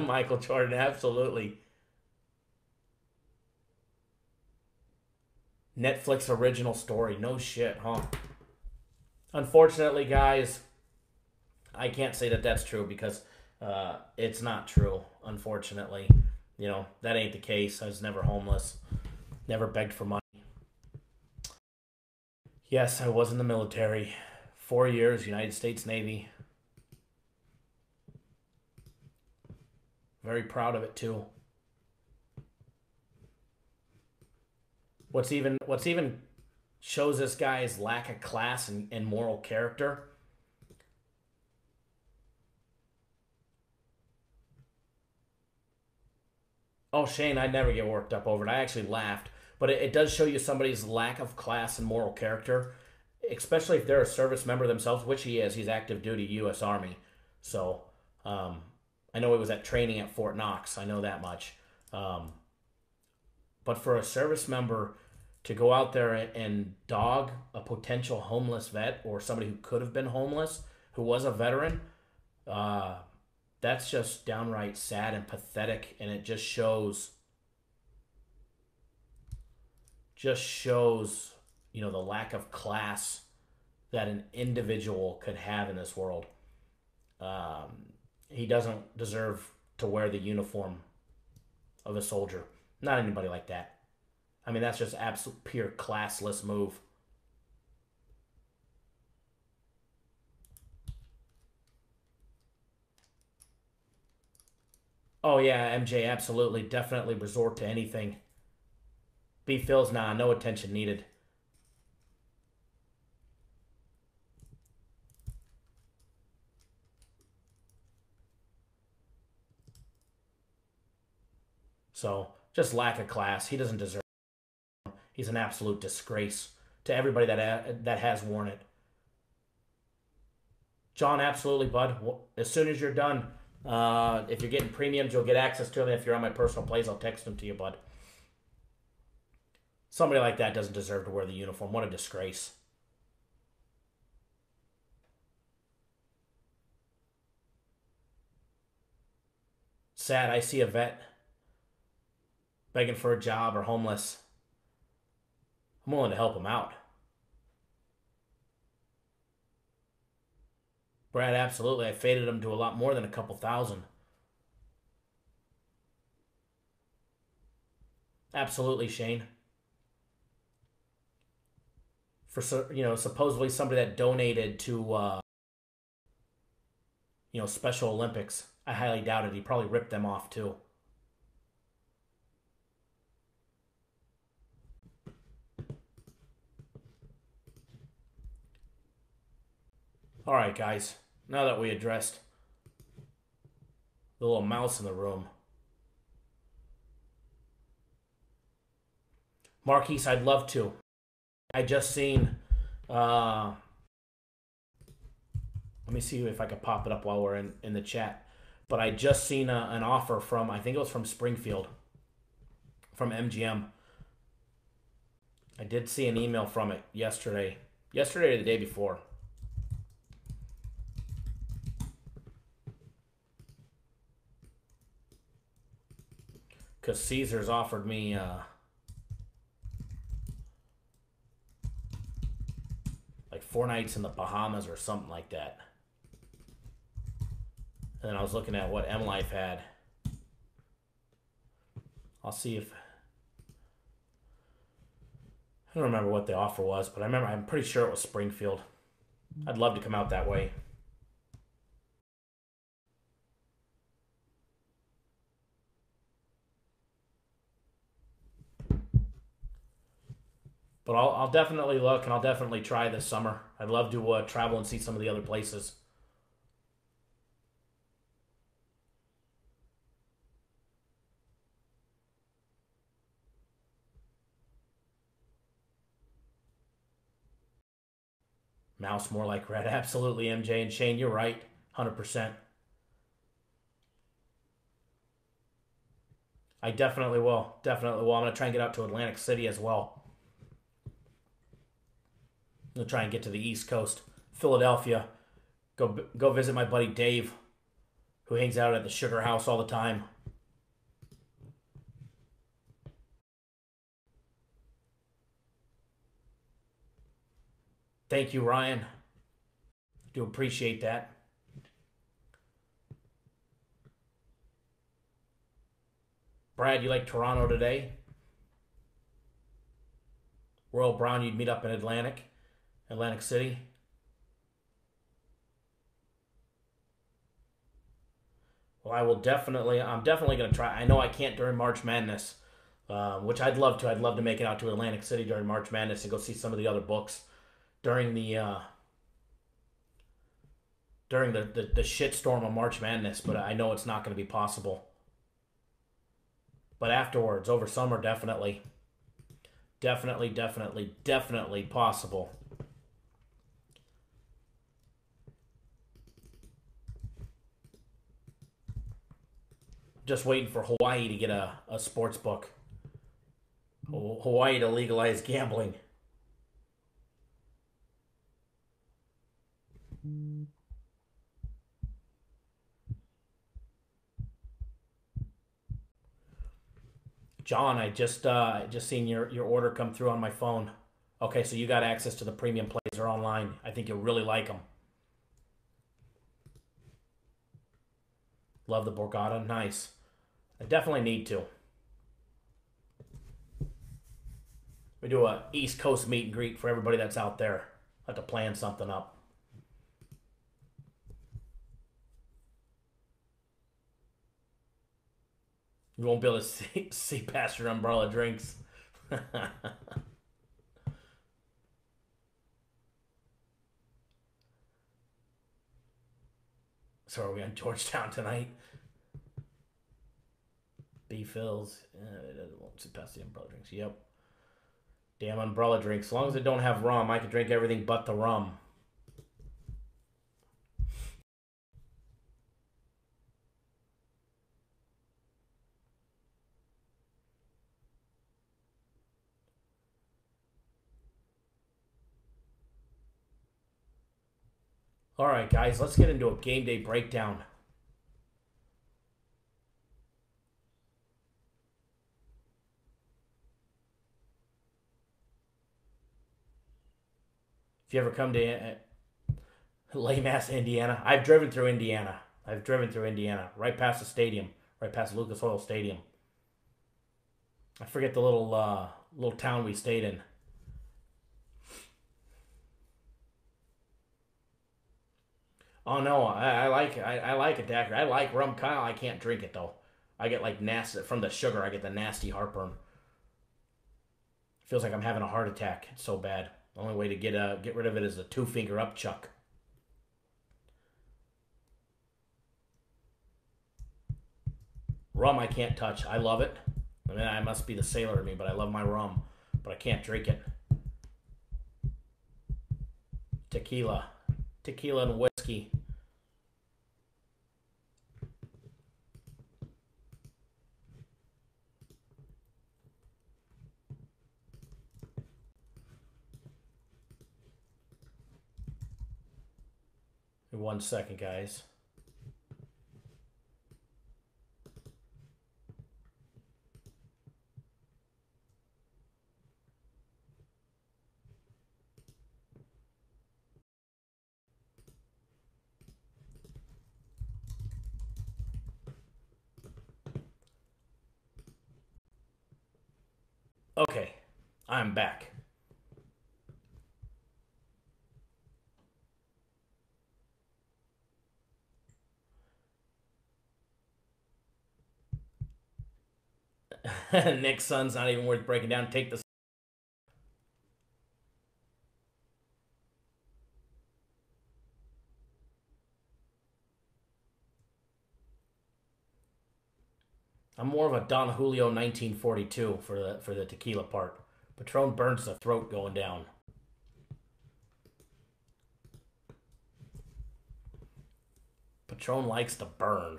Michael Jordan, absolutely. Netflix original story. No shit, huh? Unfortunately, guys, I can't say that that's true because it's not true, unfortunately. That ain't the case. I was never homeless. Never begged for money. Yes, I was in the military. 4 years, United States Navy. Very proud of it, too. What's even shows this guy's lack of class and moral character. Oh, Shane, I'd never get worked up over it. I actually laughed. But it does show you somebody's lack of class and moral character. especially if they're a service member themselves, which he is. He's active duty U.S. Army. So I know he was at training at Fort Knox. I know that much. But for a service member to go out there and dog a potential homeless vet or somebody who could have been homeless, who was a veteran, that's just downright sad and pathetic, and it just shows, the lack of class that an individual could have in this world. He doesn't deserve to wear the uniform of a soldier. Not anybody like that. I mean, that's just absolute pure classless move. Oh yeah, MJ, absolutely, definitely resort to anything. B. Phil's, nah, no attention needed. So, just lack of class. He doesn't deserve it. He's an absolute disgrace to everybody that has worn it. John, absolutely, bud. As soon as you're done, if you're getting premiums, you'll get access to them. If you're on my personal plays, I'll text them to you, bud. Somebody like that doesn't deserve to wear the uniform. What a disgrace. Sad, I see a vet begging for a job or homeless. I'm willing to help him out. Brad, absolutely. I faded him to a lot more than a couple thousand. Absolutely, Shane. For supposedly somebody that donated to Special Olympics. I highly doubt it. He probably ripped them off too. All right, guys. Now that we addressed the little mouse in the room, Marquise, I'd love to. I just seen. Let me see if I can pop it up while we're in the chat. But I just seen an offer from, I think it was from Springfield, from MGM. I did see an email from it yesterday. Yesterday or the day before. Because Caesars offered me like 4 nights in the Bahamas or something like that. And then I was looking at what M Life had. I'll see if I don't remember what the offer was, but I'm pretty sure it was Springfield. I'd love to come out that way. But I'll definitely look, and I'll definitely try this summer. I'd love to travel and see some of the other places. Mouse more like red. Absolutely, MJ. And Shane, you're right. 100%. I definitely will. Definitely will. I'm going to try and get out to Atlantic City as well. I'm going to try and get to the East Coast. Philadelphia. Go visit my buddy Dave, who hangs out at the Sugar House all the time. Thank you, Ryan. Do appreciate that. Brad, you like Toronto today? Royal Brown, you'd meet up in Atlantic City. Well, I'm definitely going to try. I know I can't during March Madness, which I'd love to. I'd love to make it out to Atlantic City during March Madness and go see some of the other books during the shitstorm of March Madness, but I know it's not going to be possible. But afterwards, over summer, definitely possible. Just waiting for Hawaii to get a sports book. Hawaii to legalize gambling. John, I just seen your order come through on my phone. Okay, so you got access to the premium plays. They're online. I think you'll really like them. Love the Borgata. Nice. I definitely need to. We do a East Coast meet and greet for everybody that's out there. I have to plan something up. You won't be able to see past your umbrella drinks. So are we on Georgetown tonight? B fills. It won't see past the umbrella drinks. Yep. Damn umbrella drinks. As long as it don't have rum, I can drink everything but the rum. All right, guys, let's get into a game day breakdown. If you ever come to Lame-ass Indiana, I've driven through Indiana. Right past the stadium, right past Lucas Oil Stadium. I forget the little town we stayed in. Oh no, I like it, Dacre. I like rum Kyle. I can't drink it though. I get like nasty from the sugar. I get the nasty heartburn. Feels like I'm having a heart attack. It's so bad. The only way to get rid of it is a 2-finger up chuck. Rum I can't touch. I love it. I mean, I must be the sailor in me, but I love my rum. But I can't drink it. Tequila and whiskey. One second, guys. Okay, I'm back. Nick's son's not even worth breaking down. Take the. I'm more of a Don Julio 1942 for the tequila part. Patron burns the throat going down. Patron likes to burn.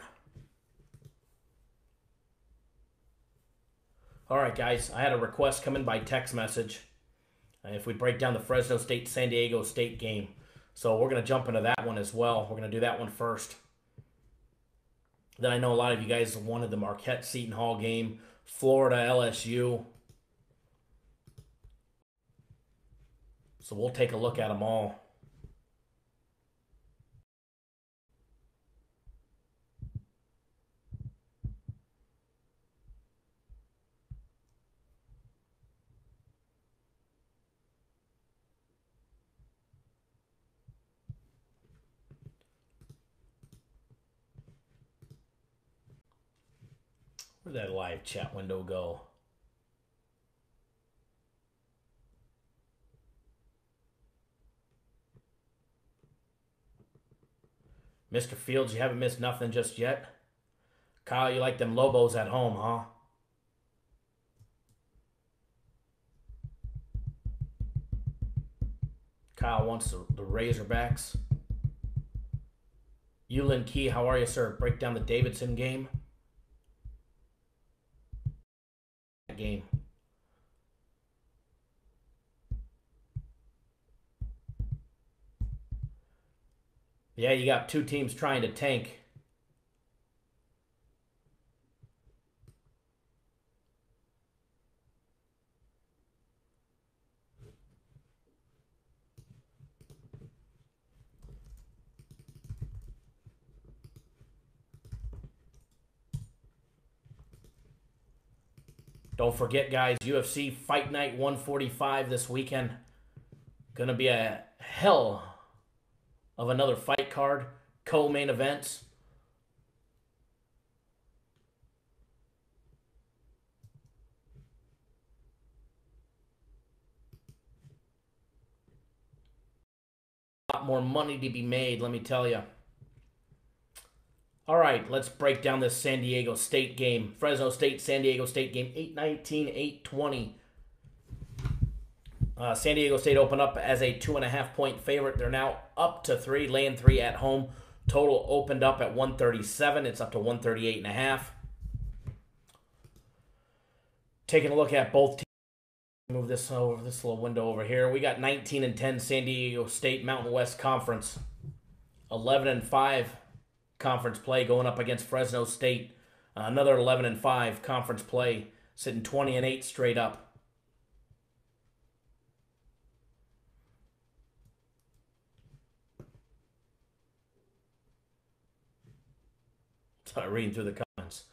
All right, guys. I had a request come in by text message. If we break down the Fresno State San Diego State game, so we're gonna jump into that one as well. We're gonna do that one first. Then I know a lot of you guys wanted the Marquette Seton Hall game, Florida LSU. So we'll take a look at them all. Where'd that live chat window go? Mr. Fields, you haven't missed nothing just yet. Kyle, you like them Lobos at home, huh? Kyle wants the Razorbacks. Yulin Key, how are you, sir? Break down the Davidson game. game. Yeah, you got two teams trying to tank. Don't forget, guys, UFC Fight Night 145 this weekend. Gonna be a hell of another fight card. Co-main events. A lot more money to be made, let me tell you. All right, let's break down this San Diego State game. Fresno State, San Diego State game, 8-19, 8-20. San Diego State opened up as a 2.5-point favorite. They're now up to 3, laying 3 at home. Total opened up at 137. It's up to 138.5. Taking a look at both teams. Move this over, this little window over here. We got 19-10 San Diego State Mountain West Conference. 11-5 conference play going up against Fresno State. Another 11-5 conference play, sitting 20-8 straight up. Reading through the comments.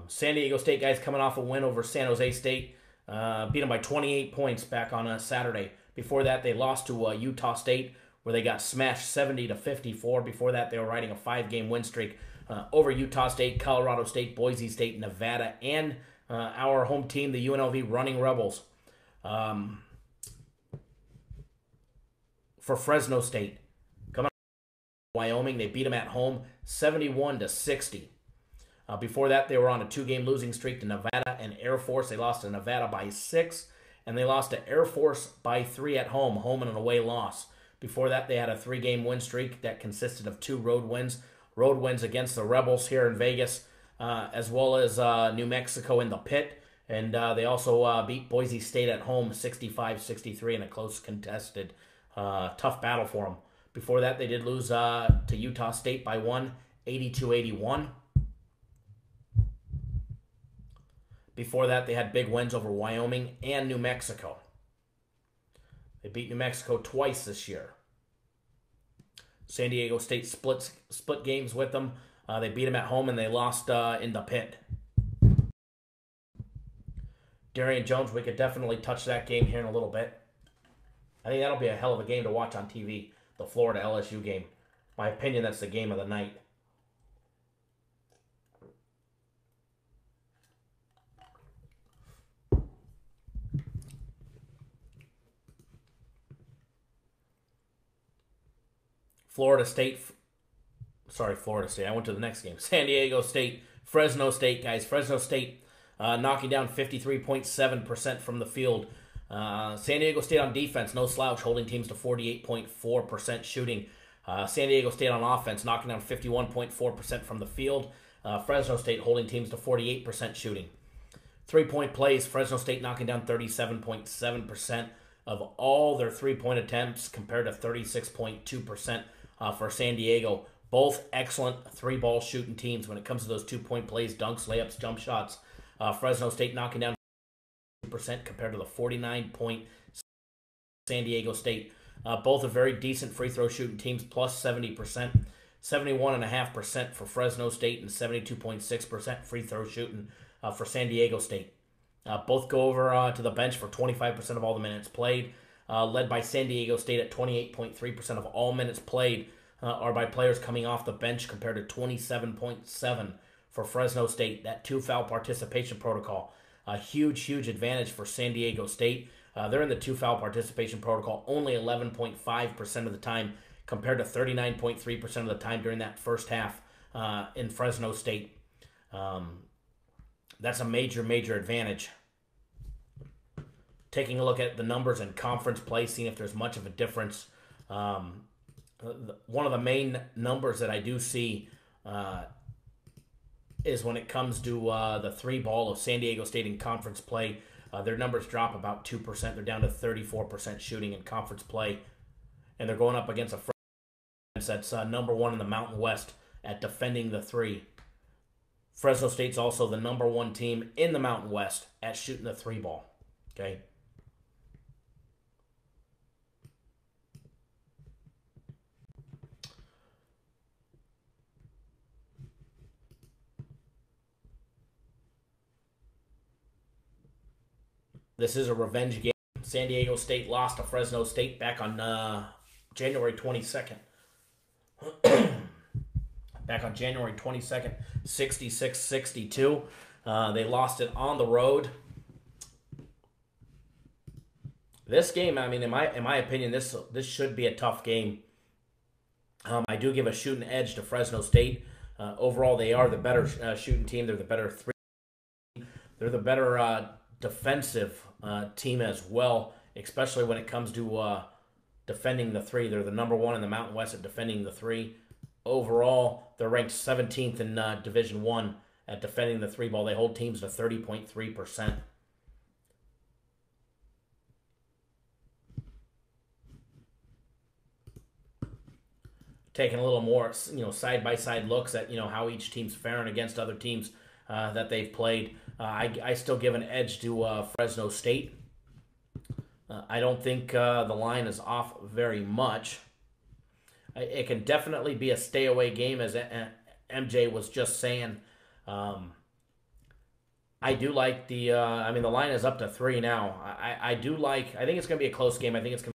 San Diego State guys coming off a win over San Jose State. Beat them by 28 points back on Saturday. Before that, they lost to Utah State, where they got smashed 70-54. Before that, they were riding a 5-game win streak over Utah State, Colorado State, Boise State, Nevada, and our home team, the UNLV Running Rebels. For Fresno State, coming out of Wyoming, they beat them at home 71-60. Before that, they were on a 2-game losing streak to Nevada and Air Force. They lost to Nevada by 6, and they lost to Air Force by 3 at home and an away loss. Before that, they had a 3-game win streak that consisted of 2 road wins. Road wins against the Rebels here in Vegas, as well as New Mexico in the Pit. And they also beat Boise State at home 65-63 in a close contested, tough battle for them. Before that, they did lose to Utah State by 1, 82-81. Before that, they had big wins over Wyoming and New Mexico. They beat New Mexico twice this year. San Diego State split games with them. They beat them at home and they lost in the Pit. Darian Jones, we could definitely touch that game here in a little bit. I think that'll be a hell of a game to watch on TV, the Florida LSU game. My opinion, that's the game of the night. Florida State. I went to the next game. San Diego State, Fresno State, guys. Fresno State knocking down 53.7% from the field. San Diego State on defense, no slouch, holding teams to 48.4% shooting. San Diego State on offense, knocking down 51.4% from the field. Fresno State holding teams to 48% shooting. 3-point plays, Fresno State knocking down 37.7% of all their 3-point attempts compared to 36.2% for San Diego. Both excellent 3-ball shooting teams when it comes to those 2-point plays, dunks, layups, jump shots. Fresno State knocking down 2% compared to the 49% San Diego State. Both are very decent free throw shooting teams, plus 70%. 71.5% for Fresno State and 72.6% free throw shooting for San Diego State. Both go over to the bench for 25% of all the minutes played, led by San Diego State at 28.3% of all minutes played are by players coming off the bench compared to 27.7% for Fresno State. That 2-foul participation protocol, a huge advantage for San Diego State. They're in the 2-foul participation protocol only 11.5% of the time compared to 39.3% of the time during that first half in Fresno State. That's a major advantage. Taking a look at the numbers in conference play, seeing if there's much of a difference. One of the main numbers that I do see is when it comes to the three ball of San Diego State in conference play. Their numbers drop about 2%. They're down to 34% shooting in conference play. And they're going up against a defense that's number one in the Mountain West at defending the three. Fresno State's also the number one team in the Mountain West at shooting the three ball. Okay? This is a revenge game. San Diego State lost to Fresno State back on January 22nd. Back on January 22nd, 66-62. They lost it on the road. This game, I mean, in my opinion, this should be a tough game. I do give a shooting edge to Fresno State. Overall, they are the better shooting team. They're the better three. They're the better defensive team as well, especially when it comes to defending the three. They're the number one in the Mountain West at defending the three. Overall, they're ranked 17th in Division I at defending the three ball. They hold teams to 30.3%. Taking a little more, side-by-side looks at, how each team's faring against other teams that they've played. I still give an edge to Fresno State. I don't think the line is off very much. It can definitely be a stay-away game, as MJ was just saying. I do like the line is up to 3 now. I think it's going to be a close game. I think it's going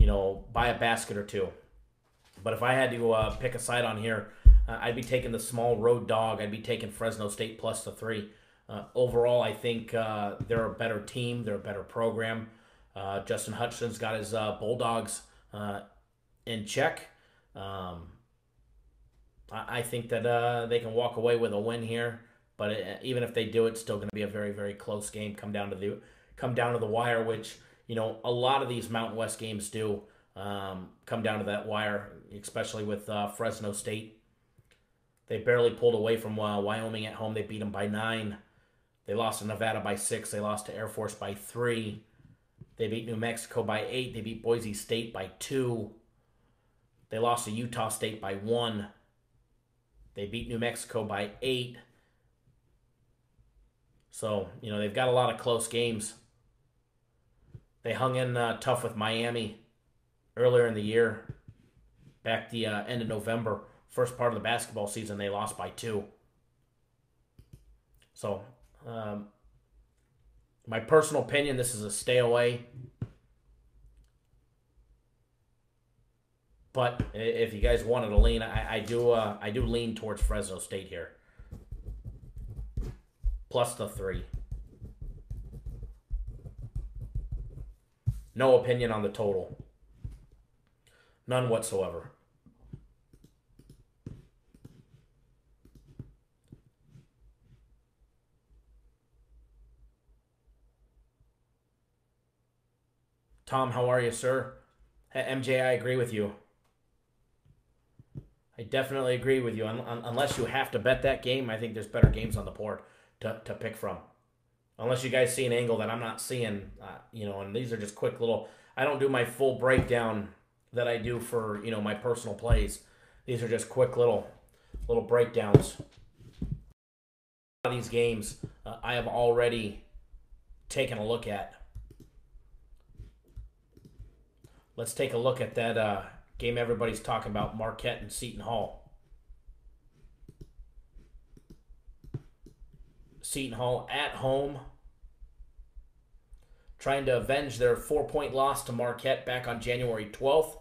to, by a basket or two. But if I had to pick a side on here, I'd be taking the small road dog. I'd be taking Fresno State plus the 3. Overall, I think they're a better team. They're a better program. Justin Hutchinson's got his Bulldogs in check. I think that they can walk away with a win here. But even if they do, it's still going to be a very, very close game. Come down to the wire, which a lot of these Mountain West games do. Come down to that wire, especially with Fresno State. They barely pulled away from Wyoming at home. They beat them by 9. They lost to Nevada by 6. They lost to Air Force by 3. They beat New Mexico by 8. They beat Boise State by 2. They lost to Utah State by 1. They beat New Mexico by 8. So, they've got a lot of close games. They hung in tough with Miami earlier in the year. Back the end of November, first part of the basketball season, they lost by 2. So, my personal opinion, this is a stay away. But if you guys wanted to lean, I do lean towards Fresno State here. Plus the 3. No opinion on the total. None whatsoever. Tom, how are you, sir? MJ, I agree with you. I definitely agree with you. Unless you have to bet that game, I think there's better games on the board to pick from. Unless you guys see an angle that I'm not seeing, and these are just quick little... I don't do my full breakdown that I do for, my personal plays. These are just quick little breakdowns. A lot of these games I have already taken a look at. Let's take a look at that game everybody's talking about, Marquette and Seton Hall. Seton Hall at home, trying to avenge their 4-point loss to Marquette back on January 12th.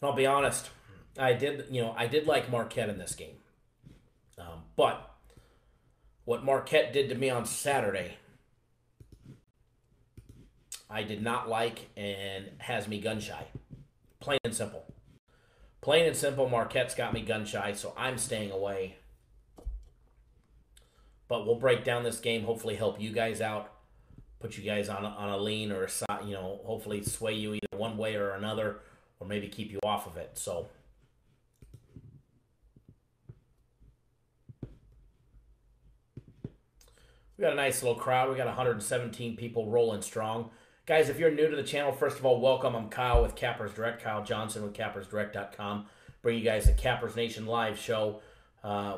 I'll be honest, I did like Marquette in this game. But what Marquette did to me on Saturday, I did not like and has me gun shy. Plain and simple. Plain and simple, Marquette's got me gun shy, so I'm staying away. But we'll break down this game, hopefully help you guys out. put you guys on a lean or a side, hopefully sway you either one way or another, or maybe keep you off of it. So we got a nice little crowd. We got 117 people rolling strong. Guys, if you're new to the channel, first of all, welcome. I'm Kyle with Cappers Direct, Kyle Johnson with CappersDirect.com. Bring you guys the Cappers Nation live show.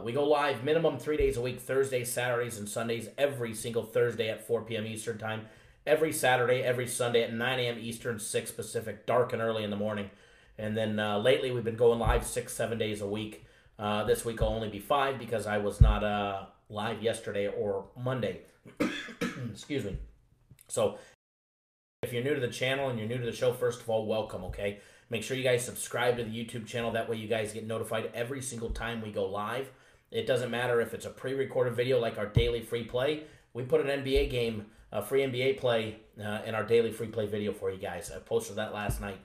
We go live minimum 3 days a week, Thursdays, Saturdays, and Sundays, every single Thursday at 4 p.m. Eastern Time, every Saturday, every Sunday at 9 a.m. Eastern, 6 Pacific, dark and early in the morning. And then lately we've been going live 6-7 days a week. This week will only be 5 because I was not live yesterday or Monday. Excuse me. So if you're new to the channel and you're new to the show, first of all, welcome, okay? Make sure you guys subscribe to the YouTube channel. That way you guys get notified every single time we go live. It doesn't matter if it's a pre-recorded video like our daily free play. We put an NBA game, a free NBA play in our daily free play video for you guys. I posted that last night,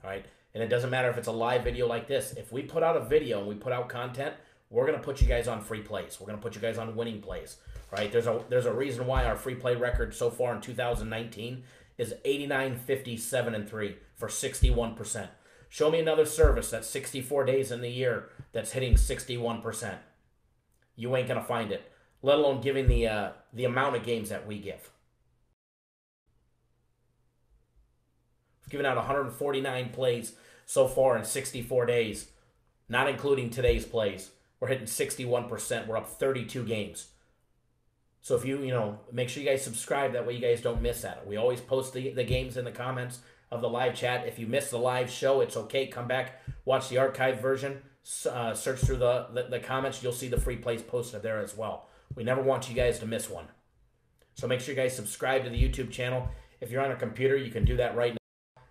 all right? And it doesn't matter if it's a live video like this. If we put out a video and we put out content, we're going to put you guys on free plays. We're going to put you guys on winning plays, right? There's a reason why our free play record so far in 2019 is 89, 57, and 3 for 61%. Show me another service that's 64 days in the year that's hitting 61%. You ain't going to find it, let alone giving the amount of games that we give. We've given out 149 plays so far in 64 days, not including today's plays. We're hitting 61%. We're up 32 games. So if you make sure you guys subscribe. That way you guys don't miss that. We always post the games in the comments of the live chat. If you missed the live show, it's okay. Come back, watch the archived version. Search through the comments. You'll see the free plays posted there as well. We never want you guys to miss one. So make sure you guys subscribe to the YouTube channel. If you're on a computer, you can do that right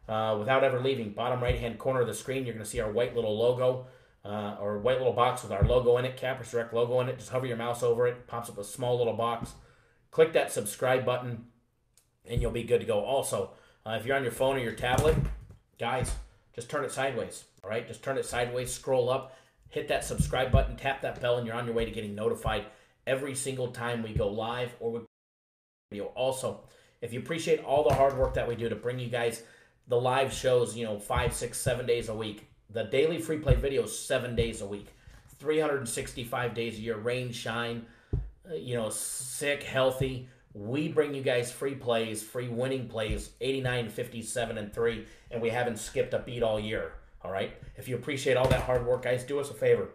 now without ever leaving. Bottom right-hand corner of the screen, you're going to see our white little logo. Or white little box with our logo in it, Cappers Direct logo in it. Just hover your mouse over it, pops up a small little box. Click that subscribe button, and you'll be good to go. Also, if you're on your phone or your tablet, guys, just turn it sideways, all right? Just turn it sideways, scroll up, hit that subscribe button, tap that bell, and you're on your way to getting notified every single time we go live or we video. Also, if you appreciate all the hard work that we do to bring you guys the live shows, 5, 6, 7 days a week, the daily free play videos 7 days a week, 365 days a year, rain, shine, sick, healthy. We bring you guys free plays, free winning plays, 89, 57, and 3, and we haven't skipped a beat all year, all right? If you appreciate all that hard work, guys, do us a favor.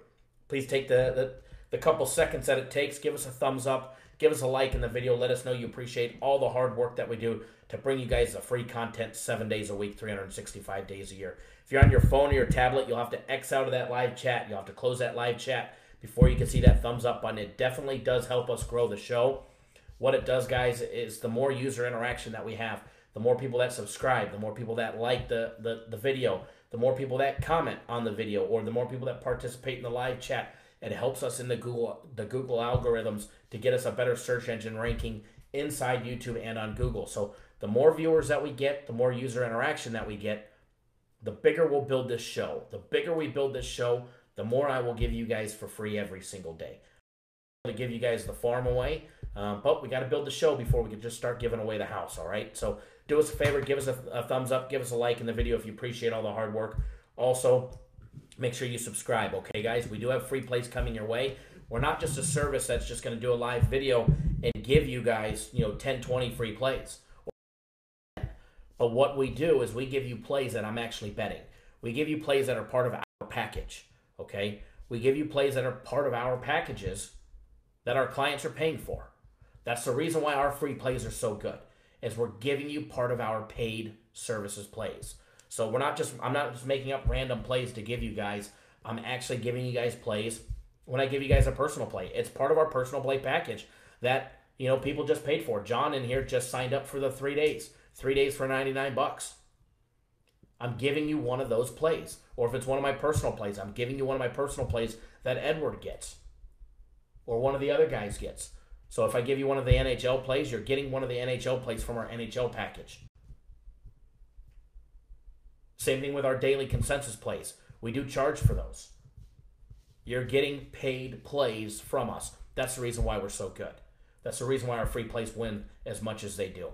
Please take the couple seconds that it takes, give us a thumbs up, give us a like in the video, let us know you appreciate all the hard work that we do to bring you guys the free content 7 days a week, 365 days a year. If you're on your phone or your tablet, you'll have to X out of that live chat. You'll have to close that live chat before you can see that thumbs up button. It definitely does help us grow the show. What it does, guys, is the more user interaction that we have, the more people that subscribe, the more people that like the video, the more people that comment on the video, or the more people that participate in the live chat. It helps us in the Google algorithms to get us a better search engine ranking inside YouTube and on Google. So the more viewers that we get, the more user interaction that we get, the bigger we'll build this show. The bigger we build this show, the more I will give you guys for free every single day. I'm going to give you guys the farm away, but we got to build the show before we can just start giving away the house, all right? So do us a favor, give us a thumbs up, give us a like in the video if you appreciate all the hard work. Also, make sure you subscribe, okay, guys? We do have free plays coming your way. We're not just a service that's just going to do a live video and give you guys, 10, 20 free plays. But what we do is we give you plays that I'm actually betting. We give you plays that are part of our package, okay? We give you plays that are part of our packages that our clients are paying for. That's the reason why our free plays are so good, is we're giving you part of our paid services plays. So I'm not just making up random plays to give you guys. I'm actually giving you guys plays when I give you guys a personal play. It's part of our personal play package that, people just paid for. John in here just signed up for the 3 days. 3 days for $99. I'm giving you one of those plays. Or if it's one of my personal plays, I'm giving you one of my personal plays that Edward gets. Or one of the other guys gets. So if I give you one of the NHL plays, you're getting one of the NHL plays from our NHL package. Same thing with our daily consensus plays. We do charge for those. You're getting paid plays from us. That's the reason why we're so good. That's the reason why our free plays win as much as they do.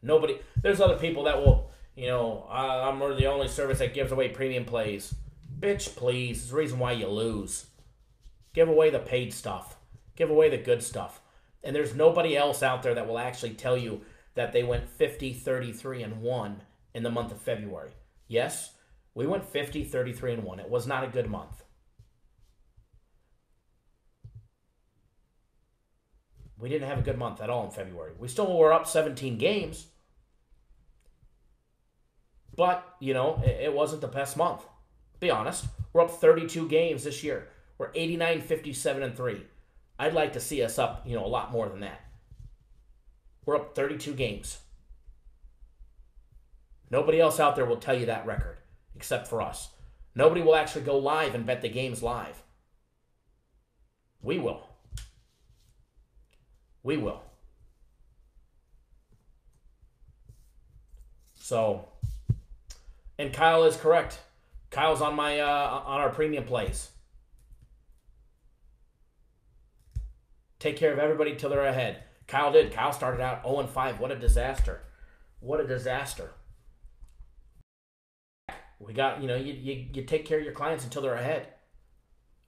Nobody. There's other people that will, I'm the only service that gives away premium plays. Bitch, please. There's a reason why you lose. Give away the paid stuff. Give away the good stuff. And there's nobody else out there that will actually tell you that they went 50, 33, and 1 in the month of February. Yes, we went 50, 33, and 1. It was not a good month. We didn't have a good month at all in February. We still were up 17 games. But, it wasn't the best month. Be honest. We're up 32 games this year. We're 89, 57, and 3. I'd like to see us up, a lot more than that. We're up 32 games. Nobody else out there will tell you that record, except for us. Nobody will actually go live and bet the games live. We will. We will. So, and Kyle is correct. Kyle's on our premium plays. Take care of everybody till they're ahead. Kyle did. Kyle started out 0-5. What a disaster. What a disaster. We got, you take care of your clients until they're ahead.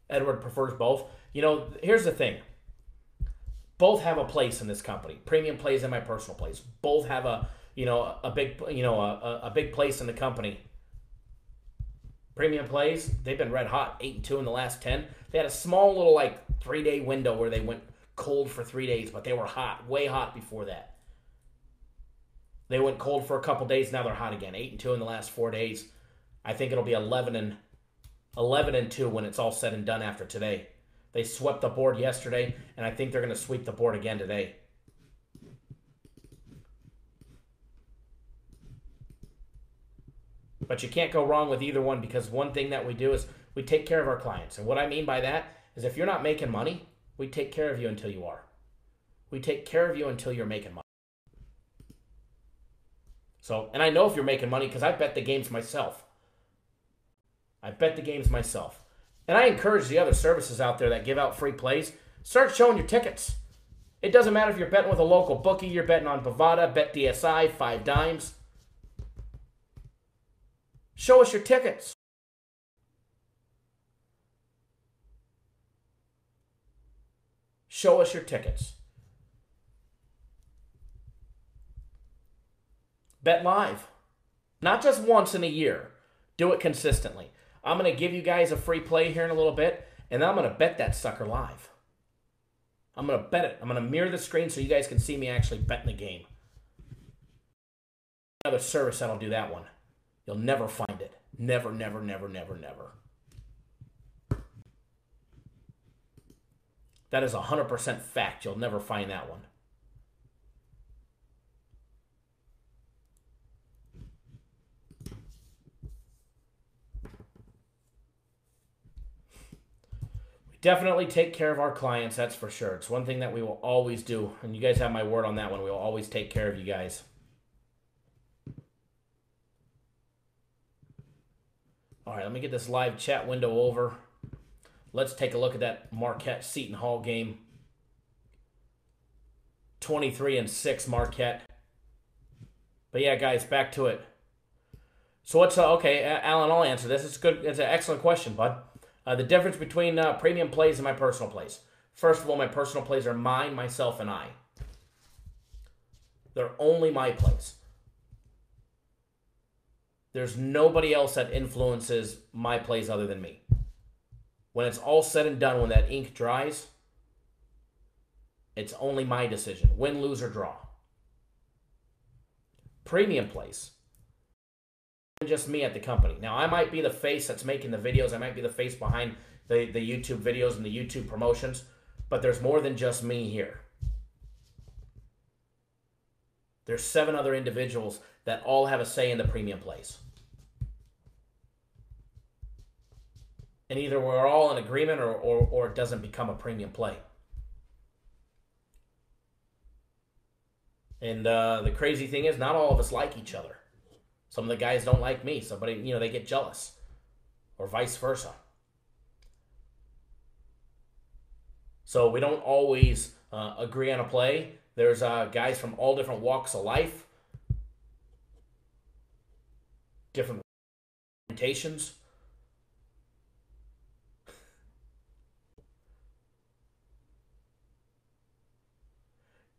Edward prefers both. Here's the thing. Both have a place in this company. Premium plays and my personal plays. Both have a big place in the company. Premium plays, they've been red hot, 8-2 in the last 10. They had a small little 3-day window where they went cold for 3 days, but they were hot, way hot before that. They went cold for a couple days, now they're hot again. 8-2 in the last 4 days. I think it'll be 11-2 when it's all said and done after today. They swept the board yesterday, and I think they're going to sweep the board again today. But you can't go wrong with either one, because one thing that we do is we take care of our clients. And what I mean by that is if you're not making money, we take care of you until you are. We take care of you until you're making money. So, and I know if you're making money because I bet the games myself. I bet the games myself. And I encourage the other services out there that give out free plays, start showing your tickets. It doesn't matter if you're betting with a local bookie, you're betting on Bovada, BetDSI, 5 Dimes. Show us your tickets. Show us your tickets. Bet live. Not just once in a year. Do it consistently. I'm going to give you guys a free play here in a little bit, and then I'm going to bet that sucker live. I'm going to bet it. I'm going to mirror the screen so you guys can see me actually betting the game. Another service that'll do that one. You'll never find it. Never, never, never, never, never. That is 100% fact. You'll never find that one. We definitely take care of our clients, that's for sure. It's one thing that we will always do. And you guys have my word on that one. We will always take care of you guys. All right, let me get this live chat window over. Let's take a look at that Marquette-Seton Hall game. 23-6 Marquette. But yeah, guys, back to it. So what's okay, Alan? I'll answer this. It's good. It's an excellent question, bud. The difference between premium plays and my personal plays. First of all, my personal plays are mine, myself, and I. They're only my plays. There's nobody else that influences my plays other than me. When it's all said and done, when that ink dries, it's only my decision. Win, lose, or draw. Premium plays. Just me at the company. Now, I might be the face that's making the videos. I might be the face behind the YouTube videos and the YouTube promotions. But there's more than just me here. There's 7 other individuals that all have a say in the premium plays. And either we're all in agreement or it doesn't become a premium play. And the crazy thing is, not all of us like each other. Some of the guys don't like me. Somebody, they get jealous. Or vice versa. So we don't always agree on a play. There's guys from all different walks of life. different orientations.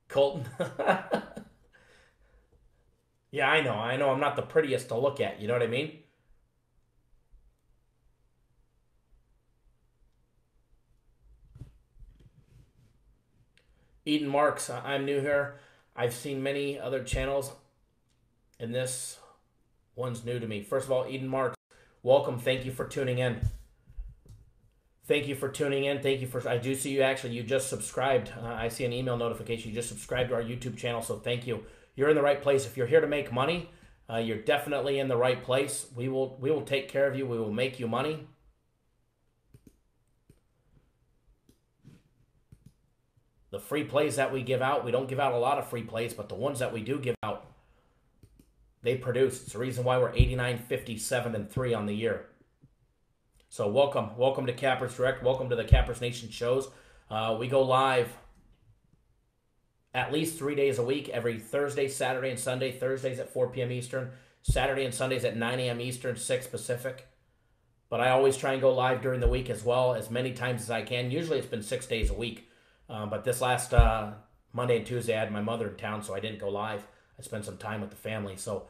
Colton. Yeah, I know. I'm not the prettiest to look at. You know what I mean? Eden Marks, I'm new here. I've seen many other channels, and this one's new to me. First of all, Eden Marks, welcome. Thank you for tuning in. Thank you for tuning in. Thank you for, I do see you actually, you just subscribed. I see an email notification. You just subscribed to our YouTube channel, so thank you. You're in the right place. If you're here to make money, you're definitely in the right place. We will take care of you. We will make you money. The free plays that we give out, we don't give out a lot of free plays, but the ones that we do give out, they produce. It's the reason why we're 89, 57, and 3 on the year. So welcome to Cappers Direct. Welcome to the Cappers Nation shows. We go live at least 3 days a week, every Thursday, Saturday, and Sunday. Thursdays at 4 p.m. Eastern, Saturday and Sundays at 9 a.m. Eastern, 6 Pacific. But I always try and go live during the week as well, as many times as I can. Usually it's been 6 days a week. But this last Monday and Tuesday, I had my mother in town, so I didn't go live. I spent some time with the family. So,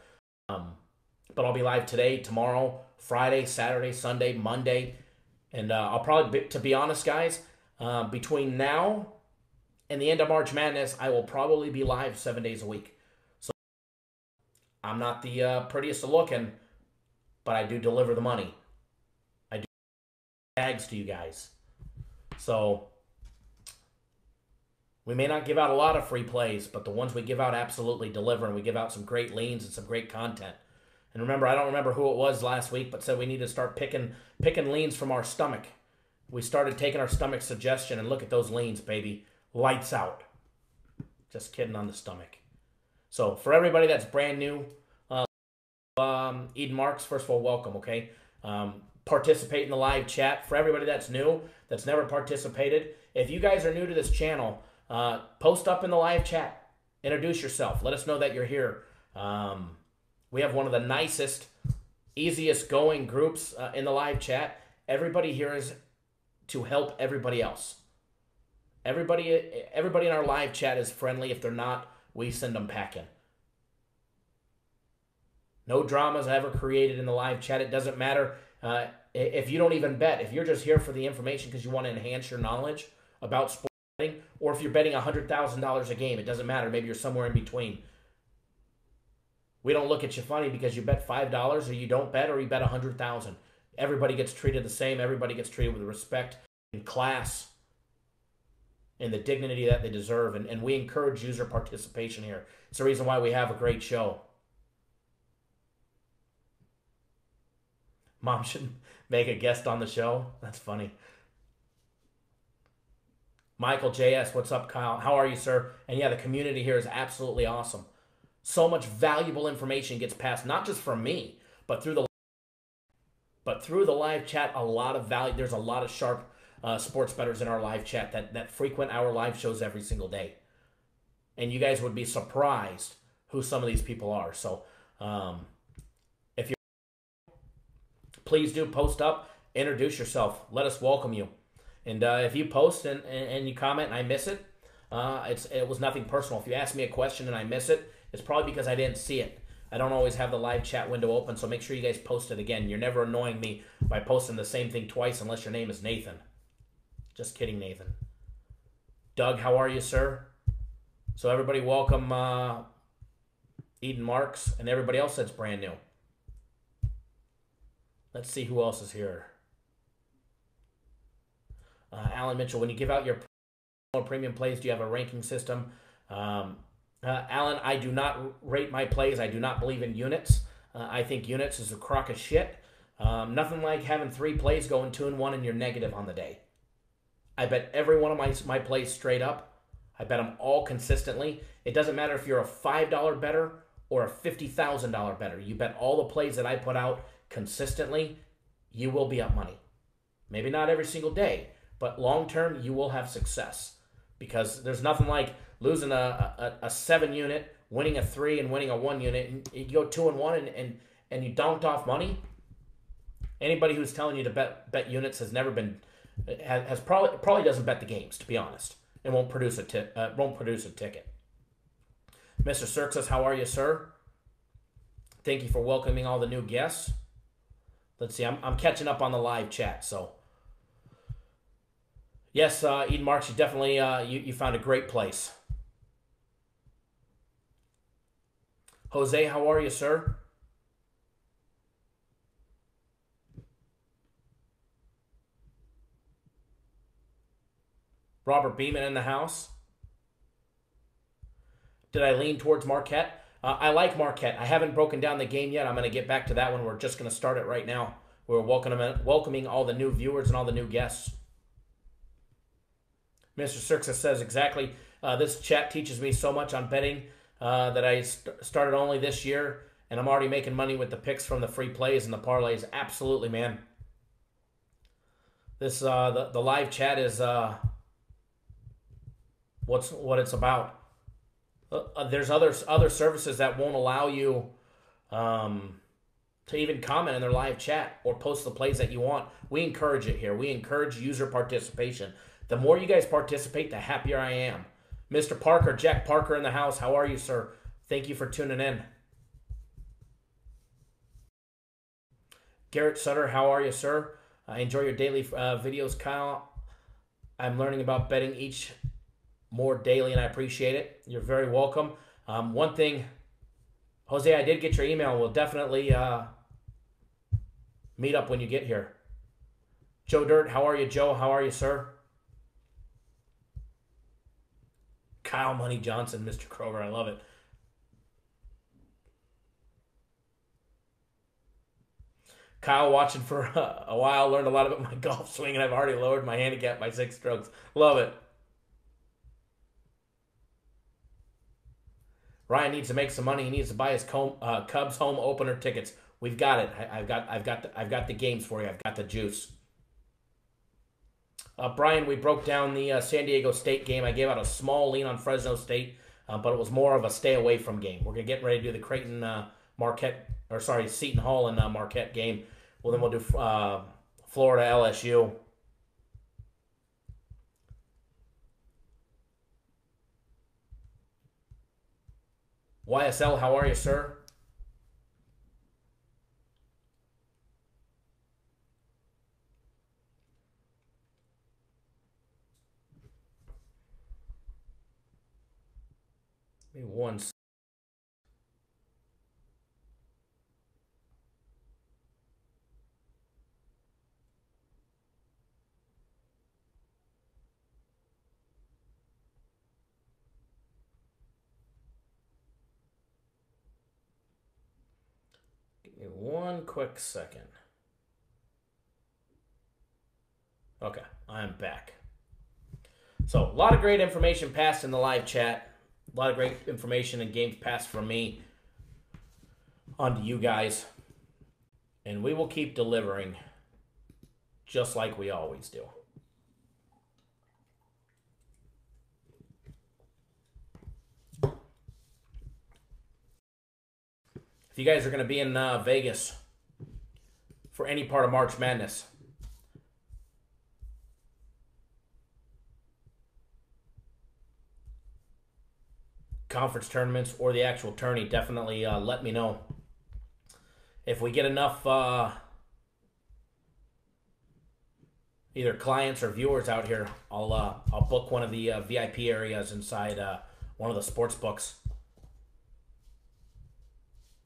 but I'll be live today, tomorrow, Friday, Saturday, Sunday, Monday. And I'll probably, to be honest, guys, between now and the end of March Madness, I will probably be live 7 days a week. So I'm not the prettiest to looking, but I do deliver the money. I do bags to you guys. So we may not give out a lot of free plays, but the ones we give out absolutely deliver, and we give out some great leans and some great content. And remember, I don't remember who it was last week, but said we need to start picking leans from our stomach. We started taking our stomach suggestion, and look at those leans, baby. Lights out. Just kidding on the stomach. So for everybody that's brand new, Eden Marks, first of all, welcome, okay? Participate in the live chat. For everybody that's new, that's never participated, if you guys are new to this channel, post up in the live chat. Introduce yourself. Let us know that you're here. We have one of the nicest, easiest going groups in the live chat. Everybody here is to help everybody else. Everybody in our live chat is friendly. If they're not, we send them packing. No dramas ever created in the live chat. It doesn't matter if you don't even bet. If you're just here for the information because you want to enhance your knowledge about sports betting, or if you're betting $100,000 a game, it doesn't matter. Maybe you're somewhere in between. We don't look at you funny because you bet $5 or you don't bet, or you bet $100,000. Everybody gets treated the same. Everybody gets treated with respect and class and the dignity that they deserve. And we encourage user participation here. It's the reason why we have a great show. Mom should make a guest on the show. That's funny. Michael JS, what's up, Kyle? How are you, sir? And yeah, the community here is absolutely awesome. So much valuable information gets passed, not just from me, but through the live chat. A lot of value. There's a lot of sharp sports bettors in our live chat that frequent our live shows every single day. And you guys would be surprised who some of these people are. So if you're, please do post up, introduce yourself. Let us welcome you. And if you post and you comment and I miss it, it was nothing personal. If you ask me a question and I miss it, it's probably because I didn't see it. I don't always have the live chat window open, so make sure you guys post it again. You're never annoying me by posting the same thing twice unless your name is Nathan. Just kidding, Nathan. Doug, how are you, sir? So everybody welcome Eden Marks and everybody else that's brand new. Let's see who else is here. Alan Mitchell, when you give out your premium plays, do you have a ranking system? Alan, I do not rate my plays. I do not believe in units. I think units is a crock of shit. Nothing like having 3 plays going 2-1 and you're negative on the day. I bet every one of my plays straight up. I bet them all consistently. It doesn't matter if you're a $5 bettor or a $50,000 bettor. You bet all the plays that I put out consistently, you will be up money. Maybe not every single day, but long term, you will have success. Because there's nothing like losing a 7 unit, winning a 3, and winning a 1 unit. And you go 2-1, and you donked off money, anybody who's telling you to bet units has never been has probably doesn't bet the games, to be honest, and won't produce a ticket. Mr. Cirxus, how are you, sir? Thank you for welcoming all the new guests. Let's see, I'm catching up on the live chat, so yes, Eden Marks, you definitely you found a great place. Jose, how are you, sir? Robert Beeman in the house. Did I lean towards Marquette? I like Marquette. I haven't broken down the game yet. I'm going to get back to that one. We're just going to start it right now. We're welcoming all the new viewers and all the new guests. Mr. Cirxus says exactly. This chat teaches me so much on betting that I started only this year, and I'm already making money with the picks from the free plays and the parlays. Absolutely, man. This the live chat is what it's about. There's other services that won't allow you to even comment in their live chat or post the plays that you want. We encourage it here. We encourage user participation. The more you guys participate, the happier I am. Mr. Parker, Jack Parker in the house. How are you, sir? Thank you for tuning in. Garrett Sutter, how are you, sir? I enjoy your daily videos, Kyle. I'm learning about betting each more daily, and I appreciate it. You're very welcome. One thing, Jose, I did get your email. We'll definitely meet up when you get here. Joe Dirt, how are you, Joe? How are you, sir? Kyle Money Johnson, Mr. Kroger, I love it. Kyle watching for a while, learned a lot about my golf swing, and I've already lowered my handicap by 6 strokes. Love it. Ryan needs to make some money. He needs to buy his Cubs home opener tickets. We've got it. I've got the games for you. I've got the juice. Brian, we broke down the San Diego State game. I gave out a small lean on Fresno State, but it was more of a stay away from game. We're gonna get ready to do the Creighton Seton Hall and Marquette game. Well, then we'll do Florida LSU. YSL, how are you, sir? Maybe one. Give me one quick second. Okay, I'm back. So, a lot of great information passed in the live chat. A lot of great information and games passed from me onto you guys. And we will keep delivering just like we always do. If you guys are going to be in Vegas for any part of March Madness, conference tournaments or the actual tourney, definitely let me know. If we get enough either clients or viewers out here, I'll book one of the VIP areas inside one of the sports books.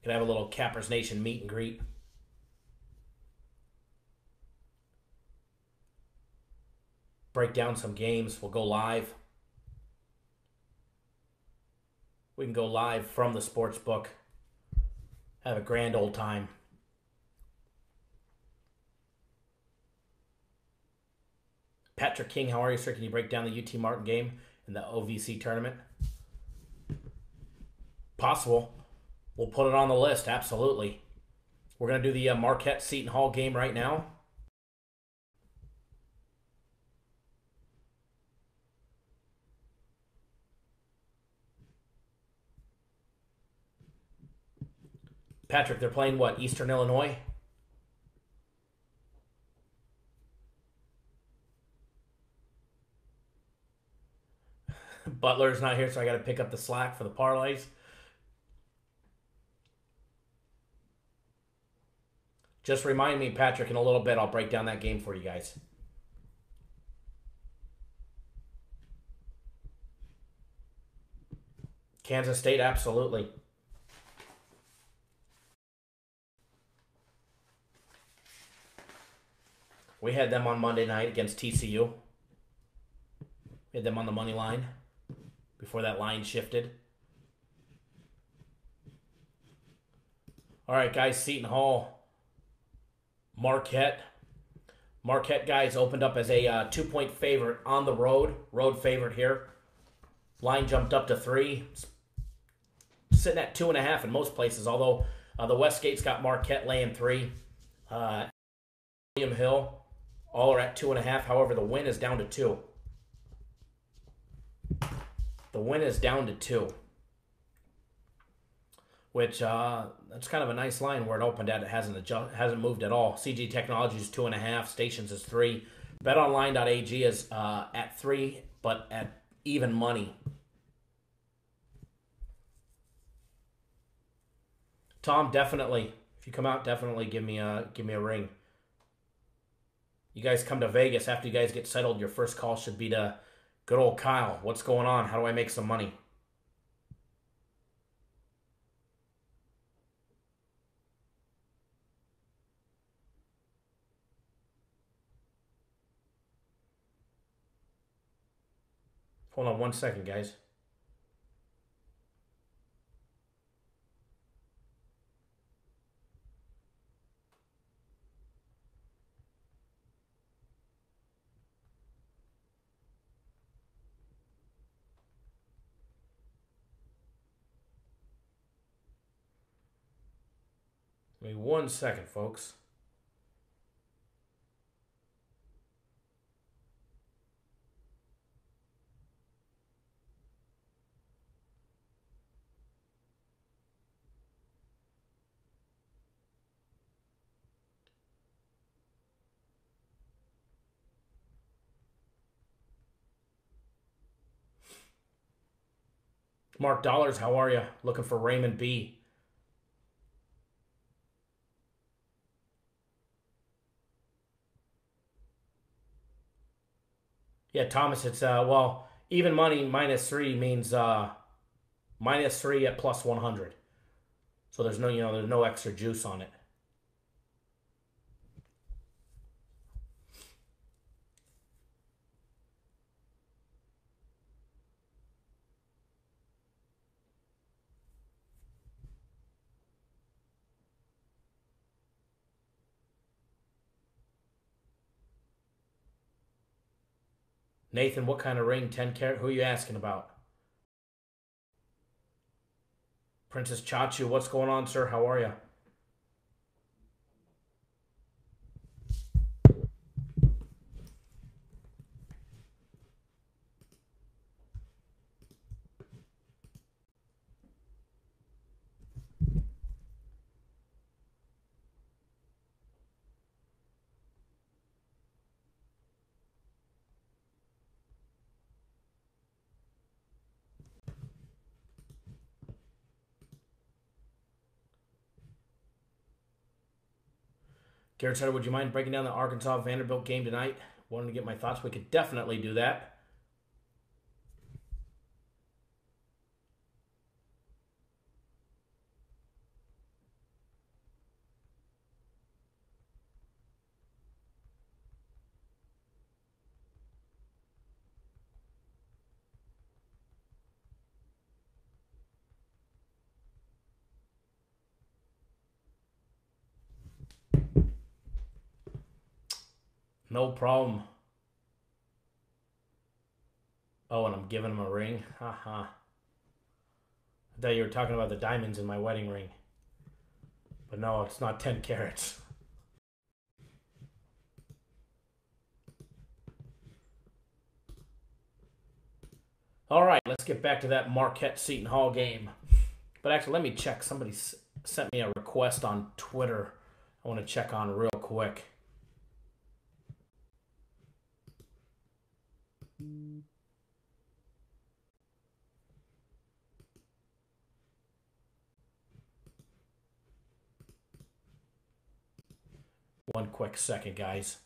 Could have a little Cappers Nation meet and greet. Break down some games. We'll go live. We can go live from the sports book. Have a grand old time. Patrick King, how are you, sir? Can you break down the UT Martin game in the OVC tournament? Possible. We'll put it on the list, absolutely. We're going to do the Marquette Seton Hall game right now. Patrick, they're playing what? Eastern Illinois? Butler's not here, so I got to pick up the slack for the parlays. Just remind me, Patrick, in a little bit, I'll break down that game for you guys. Kansas State, absolutely. We had them on Monday night against TCU. We had them on the money line before that line shifted. All right, guys, Seton Hall. Marquette. Marquette, guys, opened up as a 2-point favorite on the road. Road favorite here. Line jumped up to 3. Sitting at 2.5 in most places, although the Westgate's got Marquette laying 3. William Hill, all are at 2.5. However, the win is down to 2. The win is down to 2. Which, that's kind of a nice line where it opened at. It hasn't moved at all. CG Technologies is 2.5. Stations is 3. BetOnline.ag is at 3, but at even money. Tom, definitely. If you come out, definitely give me a ring. You guys come to Vegas after you guys get settled. Your first call should be to good old Kyle. What's going on? How do I make some money? Hold on 1 second, guys. Give me 1 second, folks. Mark Dollars, how are you? Looking for Raymond B. Yeah, Thomas, it's, well, even money -3 means -3 at plus 100. So there's no extra juice on it. Nathan, what kind of ring? 10 carat? Who are you asking about? Princess Chachu, what's going on, sir? How are you? Garrett said, would you mind breaking down the Arkansas-Vanderbilt game tonight? Wanted to get my thoughts. We could definitely do that. No problem. Oh, and I'm giving him a ring? Haha. I thought you were talking about the diamonds in my wedding ring. But no, it's not 10 carats. All right, let's get back to that Marquette-Seton Hall game. But actually, let me check. Somebody's sent me a request on Twitter I want to check on real quick. One quick second, guys.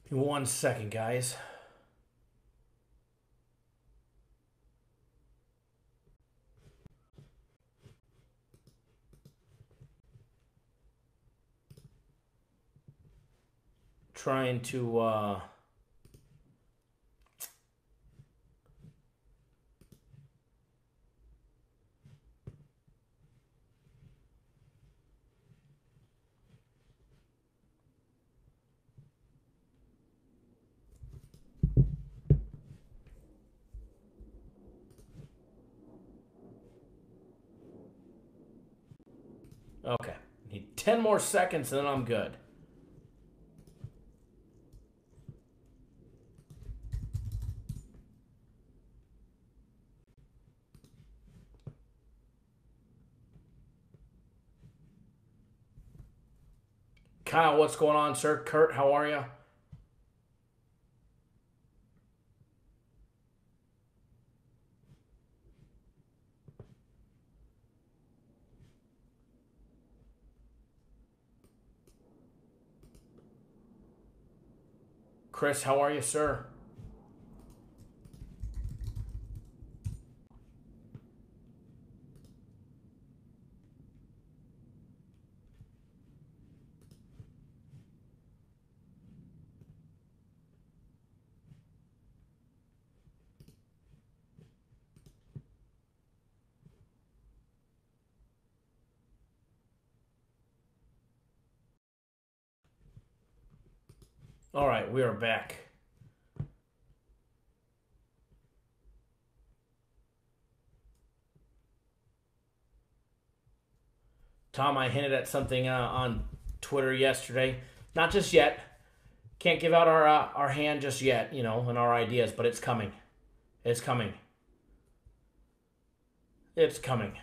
One second, guys. Trying to okay. Need 10 more seconds and then I'm good. Kyle, what's going on, sir? Kurt, how are you? Chris, how are you, sir? All right, we are back. Tom, I hinted at something on Twitter yesterday. Not just yet. Can't give out our hand just yet, you know, and our ideas, but it's coming. It's coming. It's coming.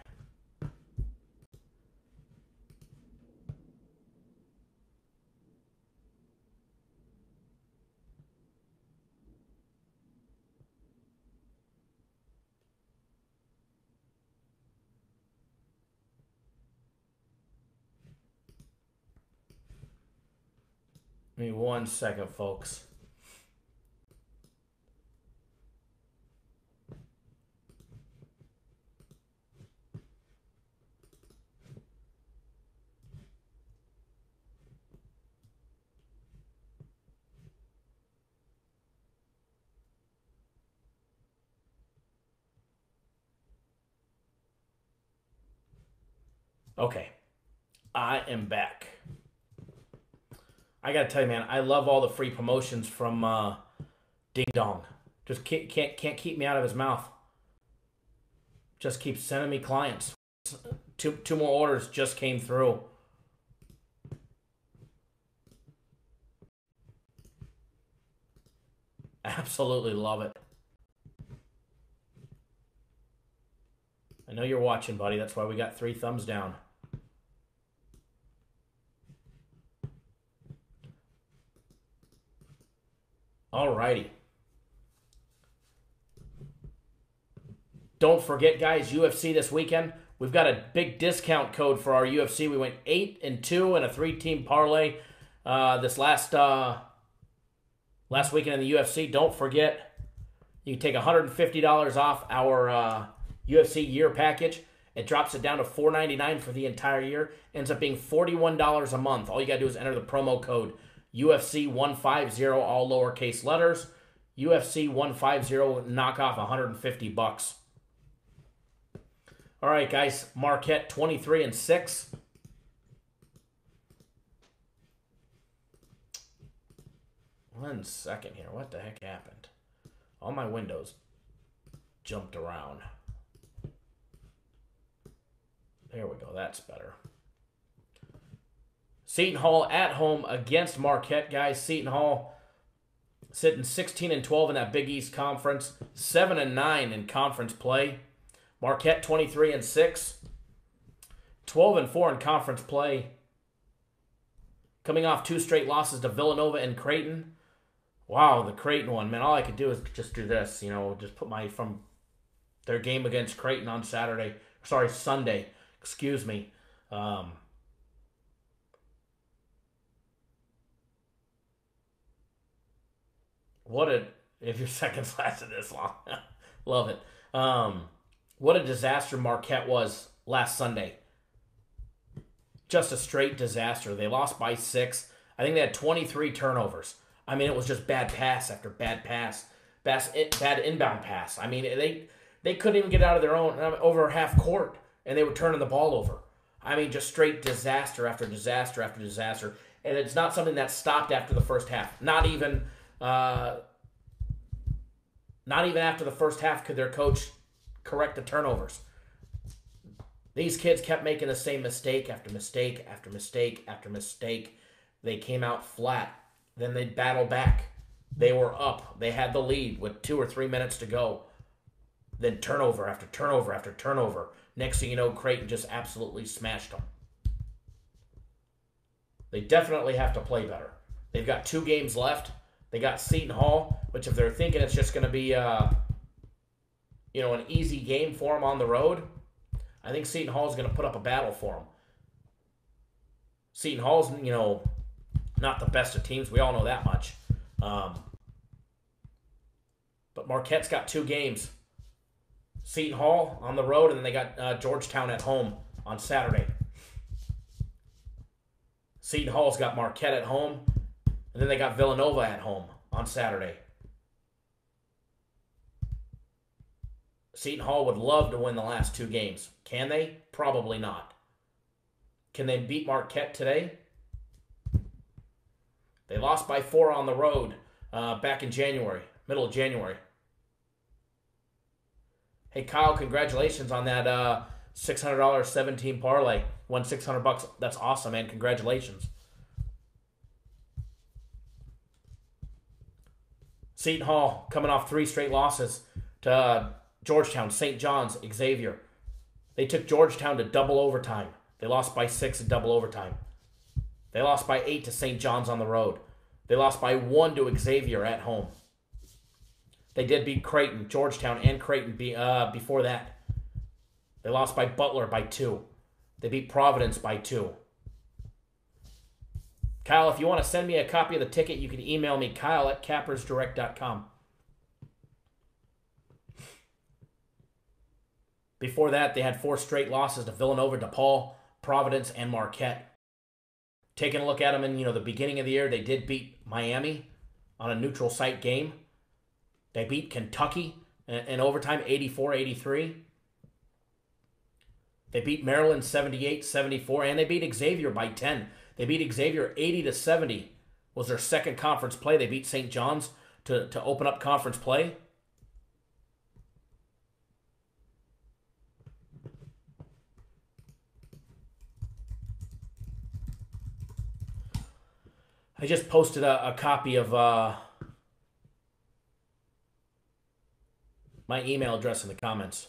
Give me 1 second, folks. Okay, I am back. I gotta tell you, man, I love all the free promotions from Ding Dong. Just can't keep me out of his mouth. Just keeps sending me clients. Two more orders just came through. Absolutely love it. I know you're watching, buddy. That's why we got 3 thumbs down. Alrighty. Don't forget, guys, UFC this weekend. We've got a big discount code for our UFC. We went 8-2 in a 3-team parlay this last weekend in the UFC. Don't forget, you can take $150 off our UFC year package. It drops it down to $4.99 for the entire year. Ends up being $41 a month. All you got to do is enter the promo code UFC150, all lowercase letters. UFC150, knock off $150. All right, guys. Marquette 23-6. One second here. What the heck happened? All my windows jumped around. There we go. That's better. Seton Hall at home against Marquette, guys. Seton Hall sitting 16-12 in that Big East Conference, 7-9 in conference play. Marquette 23-6, 12-4 in conference play. Coming off 2 straight losses to Villanova and Creighton. Wow, the Creighton one, man. All I could do is just do this, just put from their game against Creighton on Sunday. Excuse me. If your seconds lasted this long. Love it. What a disaster Marquette was last Sunday. Just a straight disaster. They lost by 6. I think they had 23 turnovers. I mean, it was just bad pass after bad pass. Bad inbound pass. I mean, they couldn't even get out of their own over half court, and they were turning the ball over. I mean, just straight disaster after disaster after disaster. And it's not something that stopped after the first half. Not even after the first half could their coach correct the turnovers. These kids kept making the same mistake after mistake after mistake after mistake. They came out flat. Then they'd battle back. They were up. They had the lead with 2 or 3 minutes to go. Then turnover after turnover after turnover. Next thing you know, Creighton just absolutely smashed them. They definitely have to play better. They've got 2 games left. They got Seton Hall, which if they're thinking it's just going to be, an easy game for them on the road, I think Seton Hall is going to put up a battle for them. Seton Hall's, not the best of teams. We all know that much. But Marquette's got 2 games. Seton Hall on the road, and then they got Georgetown at home on Saturday. Seton Hall's got Marquette at home, and then they got Villanova at home on Saturday. Seton Hall would love to win the last 2 games. Can they? Probably not. Can they beat Marquette today? They lost by 4 on the road back in January, middle of January. Hey, Kyle, congratulations on that $600 17 parlay. Won $600. That's awesome, man. Congratulations. Seton Hall coming off 3 straight losses to Georgetown, St. John's, Xavier. They took Georgetown to double overtime. They lost by 6 in double overtime. They lost by 8 to St. John's on the road. They lost by 1 to Xavier at home. They did beat Creighton, Georgetown, and Creighton before that. They lost by Butler by 2. They beat Providence by 2. Kyle, if you want to send me a copy of the ticket, you can email me, kyle@cappersdirect.com. Before that, they had 4 straight losses to Villanova, DePaul, Providence, and Marquette. Taking a look at them in the beginning of the year, they did beat Miami on a neutral site game. They beat Kentucky in overtime, 84-83. They beat Maryland 78-74, and they beat Xavier by 10. They beat Xavier 80-70. Was their second conference play. They beat St. John's to open up conference play. I just posted a copy of my email address in the comments.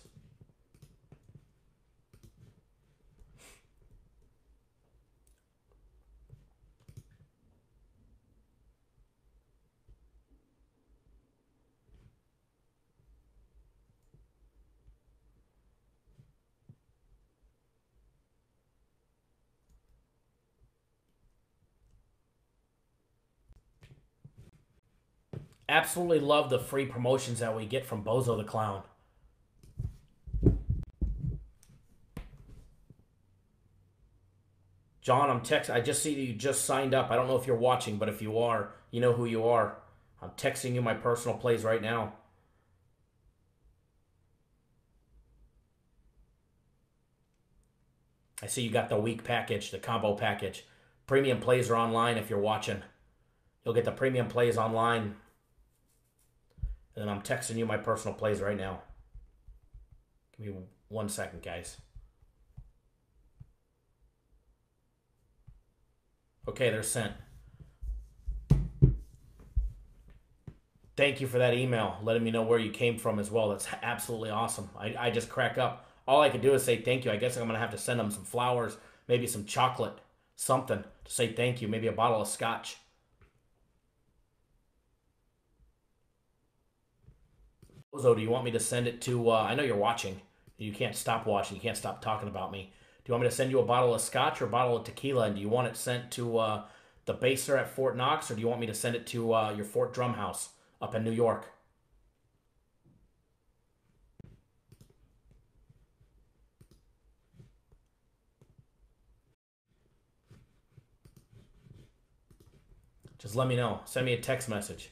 Absolutely love the free promotions that we get from Bozo the Clown. John, I'm texting. I just see that you just signed up. I don't know if you're watching, but if you are, you know who you are. I'm texting you my personal plays right now. I see you got the week package, the combo package. Premium plays are online if you're watching. You'll get the premium plays online. And then I'm texting you my personal plays right now. Give me 1 second, guys. Okay, they're sent. Thank you for that email, letting me know where you came from as well. That's absolutely awesome. I just crack up. All I could do is say thank you. I guess I'm going to have to send them some flowers, maybe some chocolate, something to say thank you, maybe a bottle of scotch. Bozo, do you want me to send it to, I know you're watching. You can't stop watching. You can't stop talking about me. Do you want me to send you a bottle of scotch or a bottle of tequila? And do you want it sent to the baser at Fort Knox, or do you want me to send it to your Fort Drum house up in New York? Just let me know. Send me a text message.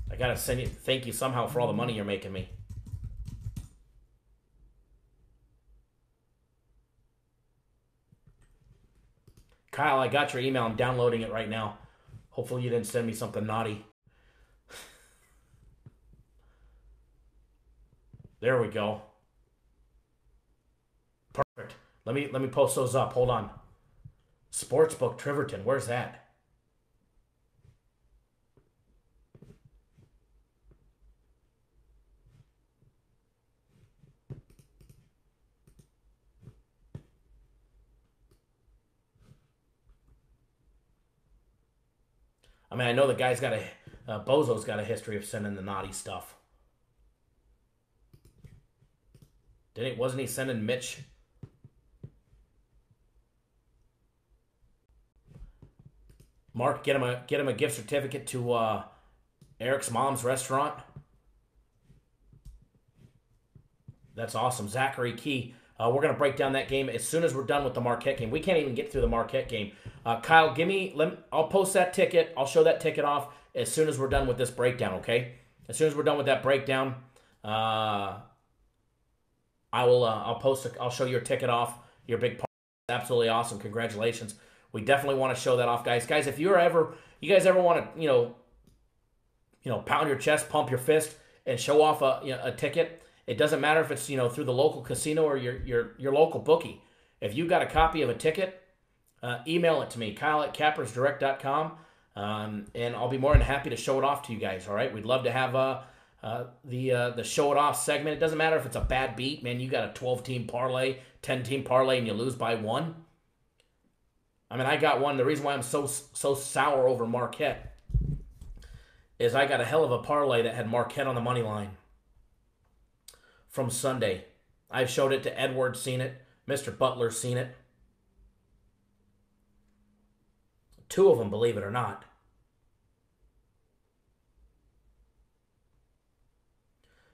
I gotta send you, thank you somehow for all the money you're making me. Kyle, I got your email. I'm downloading it right now. Hopefully you didn't send me something naughty. There we go. Perfect. Let me post those up. Hold on. Sportsbook Triverton. Where's that? I mean, I know the guy's got Bozo's got a history of sending the naughty stuff. Wasn't he sending Mitch? Mark, get him a gift certificate to Eric's mom's restaurant. That's awesome. Zachary Key. We're going to break down that game as soon as we're done with the Marquette game. We can't even get through the Marquette game. Kyle, I'll post that ticket. I'll show that ticket off as soon as we're done with this breakdown, okay? As soon as we're done with that breakdown, I'll show your ticket off. Your big part. Absolutely awesome. Congratulations. We definitely want to show that off, guys. Guys, if you guys ever want to, pound your chest, pump your fist, and show off a ticket, it doesn't matter if it's through the local casino or your local bookie. If you got a copy of a ticket, email it to me, Kyle@cappersdirect.com, and I'll be more than happy to show it off to you guys. All right, we'd love to have the show it off segment. It doesn't matter if it's a bad beat, man. You got a 12-team parlay, 10-team parlay, and you lose by one. I mean, I got one. The reason why I'm so sour over Marquette is I got a hell of a parlay that had Marquette on the money line from Sunday. I've showed it to Edward, seen it. Mr. Butler's seen it. Two of them, believe it or not.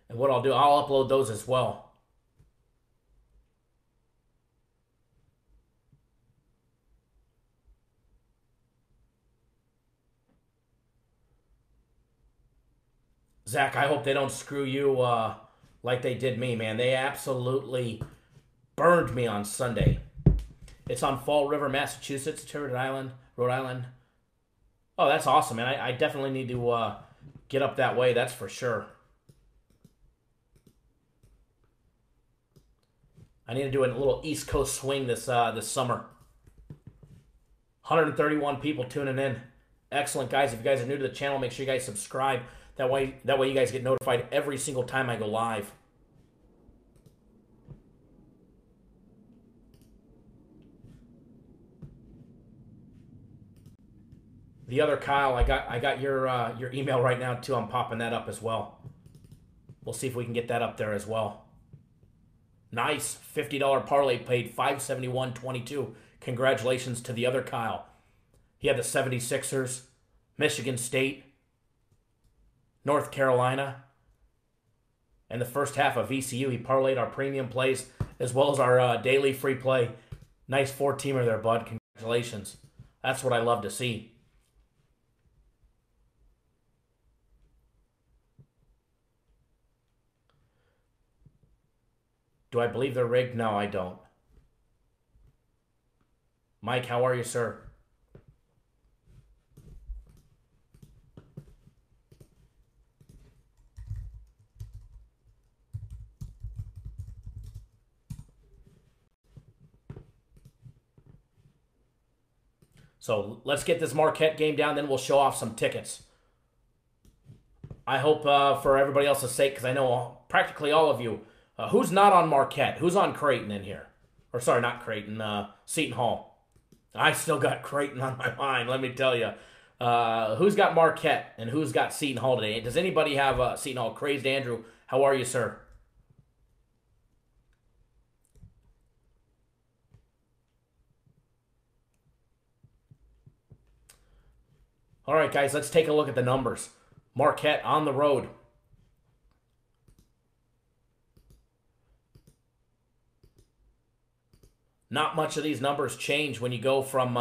And what I'll do, I'll upload those as well. Zach, I hope they don't screw you like they did me, man. They absolutely burned me on Sunday. It's on Fall River, Massachusetts, Rhode Island. Oh, that's awesome, man. I definitely need to get up that way, that's for sure. I need to do a little East Coast swing this summer. 131 people tuning in. Excellent, guys. If you guys are new to the channel, make sure you guys subscribe. That way you guys get notified every single time I go live. The other Kyle, I got your email right now too. I'm popping that up as well. We'll see if we can get that up there as well. Nice. $50 parlay paid $571.22. Congratulations to the other Kyle. He had the 76ers, Michigan State, North Carolina, and the first half of VCU. He parlayed our premium plays as well as our daily free play. Nice 4-teamer there, bud. Congratulations. That's what I love to see. Do I believe they're rigged? No, I don't. Mike, how are you, sir? So let's get this Marquette game down, then we'll show off some tickets. I hope for everybody else's sake, because I know practically all of you, who's not on Marquette? Who's on Creighton in here? Or sorry, not Creighton, Seton Hall. I still got Creighton on my mind, let me tell you. Who's got Marquette and who's got Seton Hall today? Does anybody have Seton Hall? Crazed Andrew, how are you, sir? All right, guys, let's take a look at the numbers. Marquette on the road. Not much of these numbers change when you go from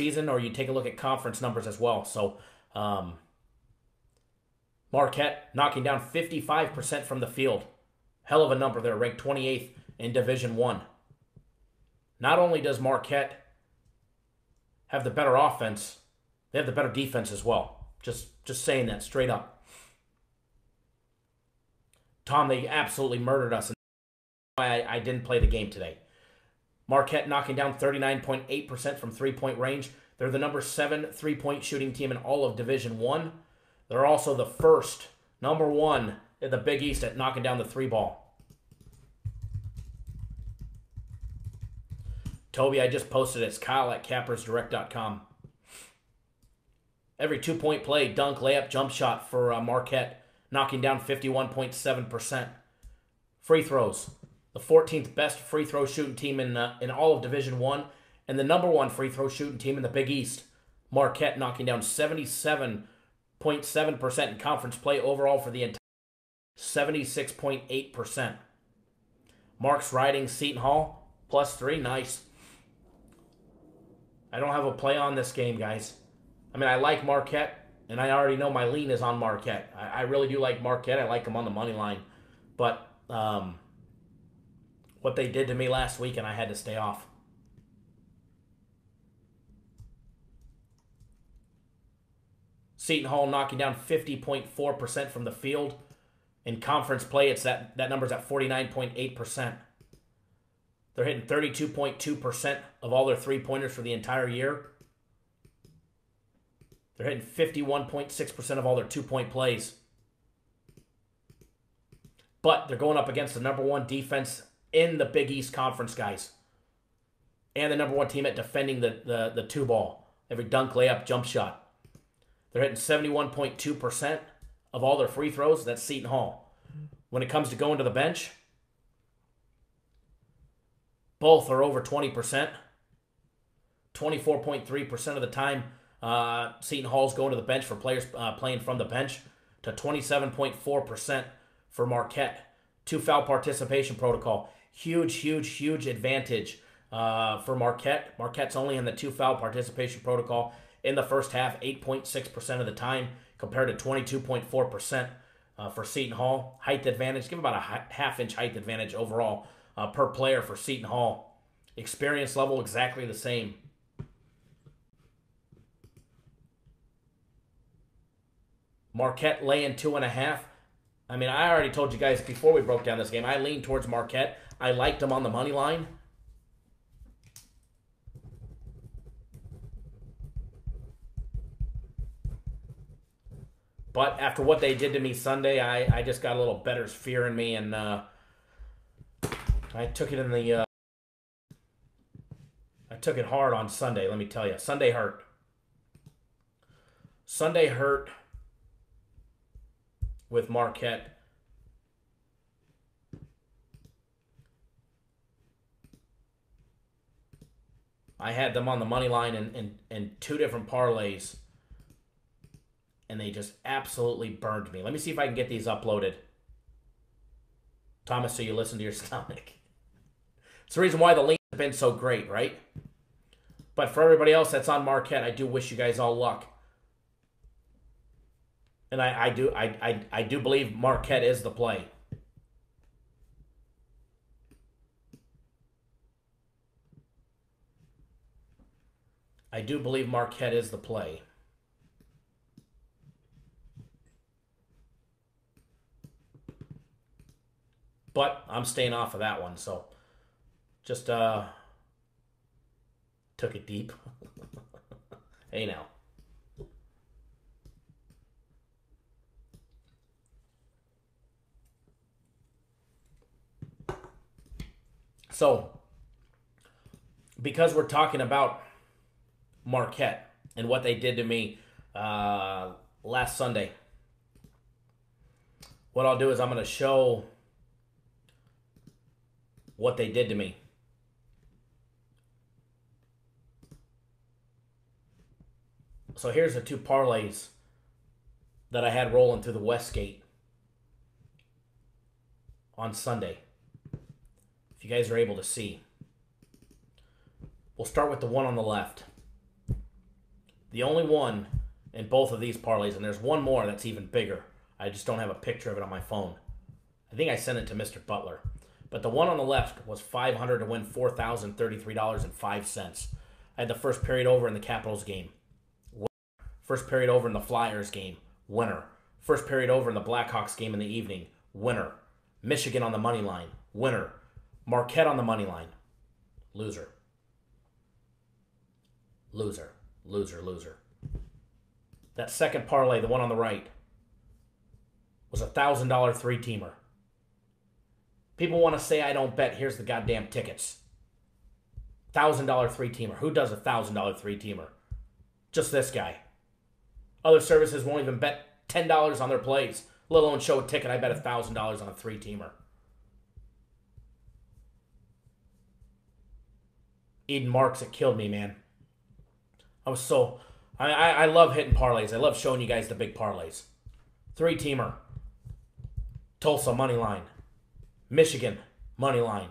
season, or you take a look at conference numbers as well. So Marquette knocking down 55% from the field. Hell of a number there, ranked 28th in Division I. Not only does Marquette have the better offense, they have the better defense as well. Just saying that straight up. Tom, they absolutely murdered us. And that's why I didn't play the game today. Marquette knocking down 39.8% from three-point range. They're the number 7 three-point shooting team in all of Division I. They're also the first, number 1 in the Big East at knocking down the three ball. Toby, I just posted it. It's Kyle at cappersdirect.com. Every 2-point play, dunk, layup, jump shot for Marquette, knocking down 51.7%. Free throws, the 14th best free throw shooting team in all of Division I, and the number 1 free throw shooting team in the Big East. Marquette knocking down 77.7% in conference play overall for the entire 76.8%. Mark's riding Seton Hall, +3, nice. I don't have a play on this game, guys. I mean, I like Marquette, and I already know my lean is on Marquette. I really do like Marquette. I like them on the money line. But what they did to me last week, and I had to stay off. Seton Hall knocking down 50.4% from the field. In conference play, it's that number's at 49.8%. They're hitting 32.2% of all their three-pointers for the entire year. They're hitting 51.6% of all their 2-point plays. But they're going up against the number 1 defense in the Big East Conference, guys. And the number 1 team at defending the 2-ball. Every dunk, layup, jump shot. They're hitting 71.2% of all their free throws. That's Seton Hall. When it comes to going to the bench, both are over 20%. 24.3% of the time, Seton Hall's going to the bench for players playing from the bench, to 27.4% for Marquette. 2 foul participation protocol. Huge advantage for Marquette. Marquette's only in the 2 foul participation protocol in the first half, 8.6% of the time, compared to 22.4% for Seton Hall. Height advantage, give about a half-inch height advantage overall per player for Seton Hall. Experience level exactly the same. Marquette laying 2.5. I mean, I already told you guys before we broke down this game, I leaned towards Marquette. I liked them on the money line. But after what they did to me Sunday, I just got a little better's fear in me, and I took it in the I took it hard on Sunday, let me tell you. Sunday hurt. Sunday hurt with Marquette. I had them on the money line in 2 different parlays. and they just absolutely burned me. Let me see if I can get these uploaded. Thomas, so you listen to your stomach. It's the reason why the links have been so great, right? But for everybody else that's on Marquette, I do wish you guys all luck. And I do believe Marquette is the play. I do believe Marquette is the play. But I'm staying off of that one, so just took it deep. Hey now. So, because we're talking about Marquette and what they did to me last Sunday, what I'll do is I'm going to show what they did to me. So here's the two parlays that I had rolling through the Westgate on Sunday. If you guys are able to see. We'll start with the one on the left. The only one in both of these parlays, and there's one more that's even bigger. I just don't have a picture of it on my phone. I think I sent it to Mr. Butler. But the one on the left was $500 to win $4,033.05. I had the first period over in the Capitals game. Winner. First period over in the Flyers game. Winner. First period over in the Blackhawks game in the evening. Winner. Michigan on the money line. Winner. Marquette on the money line. Loser. Loser. Loser. Loser. That second parlay, the one on the right, was a $1,000 three-teamer. People want to say I don't bet. Here's the goddamn tickets. $1,000 three-teamer. Who does a $1,000 three-teamer? Just this guy. Other services won't even bet $10 on their plays, let alone show a ticket. I bet $1,000 on a three-teamer. Eden Marks, it killed me, man. I love hitting parlays. I love showing you guys the big parlays. Three-teamer. Tulsa, money line. Michigan, money line.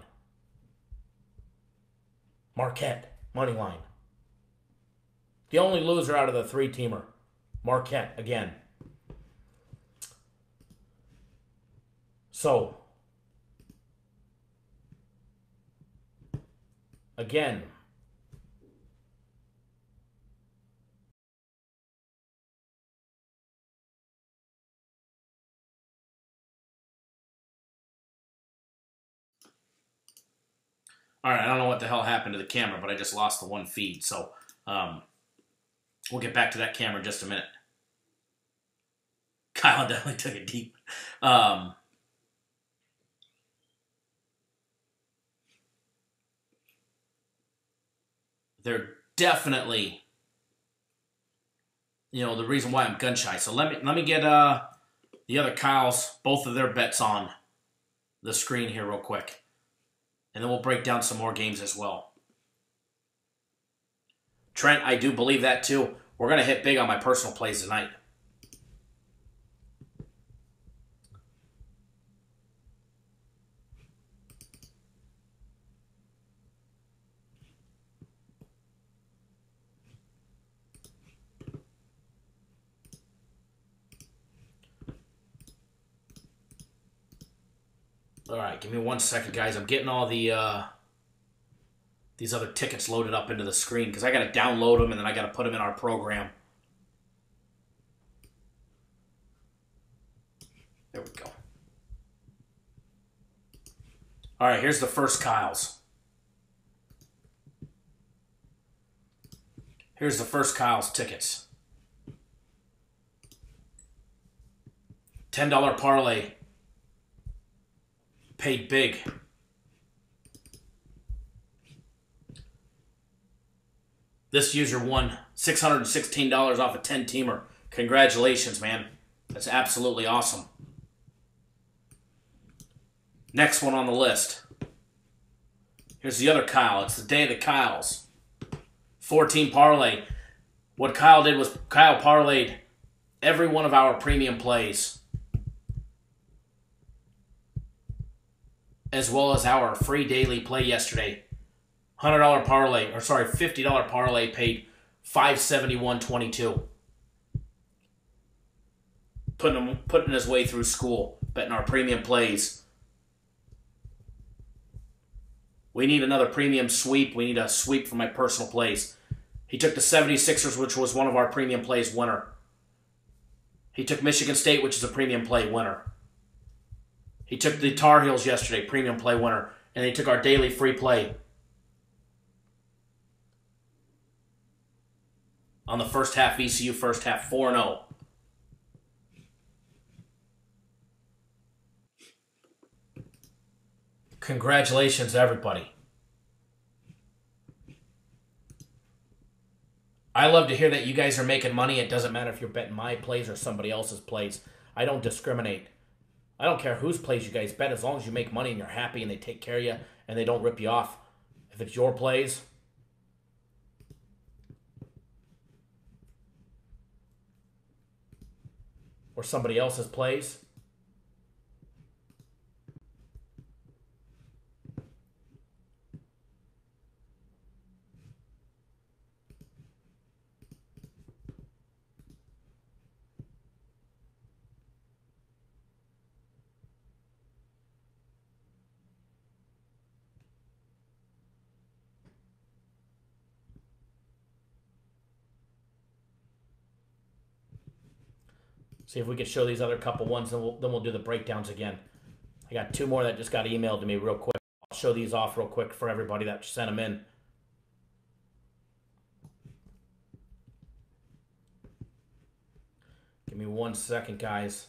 Marquette, money line. The only loser out of the three-teamer. Marquette, again. So, again, all right, I don't know what the hell happened to the camera, but I just lost the one feed. So we'll get back to that camera in just a minute. Kyle definitely took it deep. They're definitely, the reason why I'm gun shy. So let me get the other Kyle's, both of their bets on the screen here real quick. And then we'll break down some more games as well. Trent, I do believe that too. We're going to hit big on my personal plays tonight. All right, give me 1 second, guys. I'm getting all the these other tickets loaded up into the screen because I got to download them and then I got to put them in our program. There we go. All right, here's the first Kyle's. Here's the first Kyle's tickets. $10 parlay. Paid big. This user won $616 off a 10-teamer. Congratulations, man. That's absolutely awesome. Next one on the list. Here's the other Kyle. It's the day of the Kyles. 14 parlay. What Kyle did was Kyle parlayed every one of our premium plays, as well as our free daily play yesterday. $100 parlay, or sorry, $50 parlay paid $571.22. Putting his way through school, betting our premium plays. We need another premium sweep. We need a sweep for my personal plays. He took the 76ers, which was one of our premium plays, winner. He took Michigan State, which is a premium play, winner. He took the Tar Heels yesterday, premium play, winner. And he took our daily free play on the first half, VCU first half, 4-0. Congratulations, everybody. I love to hear that you guys are making money. It doesn't matter if you're betting my plays or somebody else's plays. I don't discriminate. I don't care whose plays you guys bet, as long as you make money and you're happy and they take care of you and they don't rip you off. If it's your plays, or somebody else's plays, see if we can show these other couple ones, then we'll do the breakdowns again. I got two more that just got emailed to me real quick. I'll show these off real quick for everybody that sent them in. Give me 1 second, guys.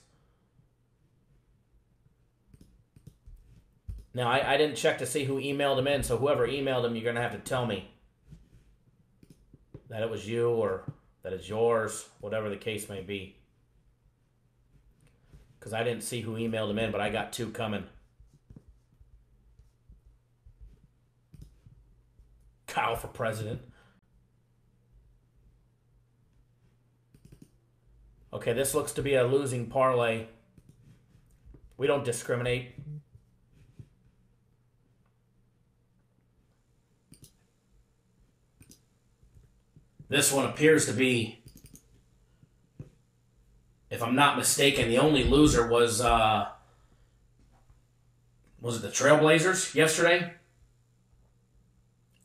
Now, I didn't check to see who emailed them in, so whoever emailed them, you're going to have to tell me that it was you or that it's yours, whatever the case may be. Because I didn't see who emailed them in, but I got two coming. Kyle for president. Okay, this looks to be a losing parlay. We don't discriminate. This one appears to be, if I'm not mistaken, the only loser was it the Trailblazers yesterday?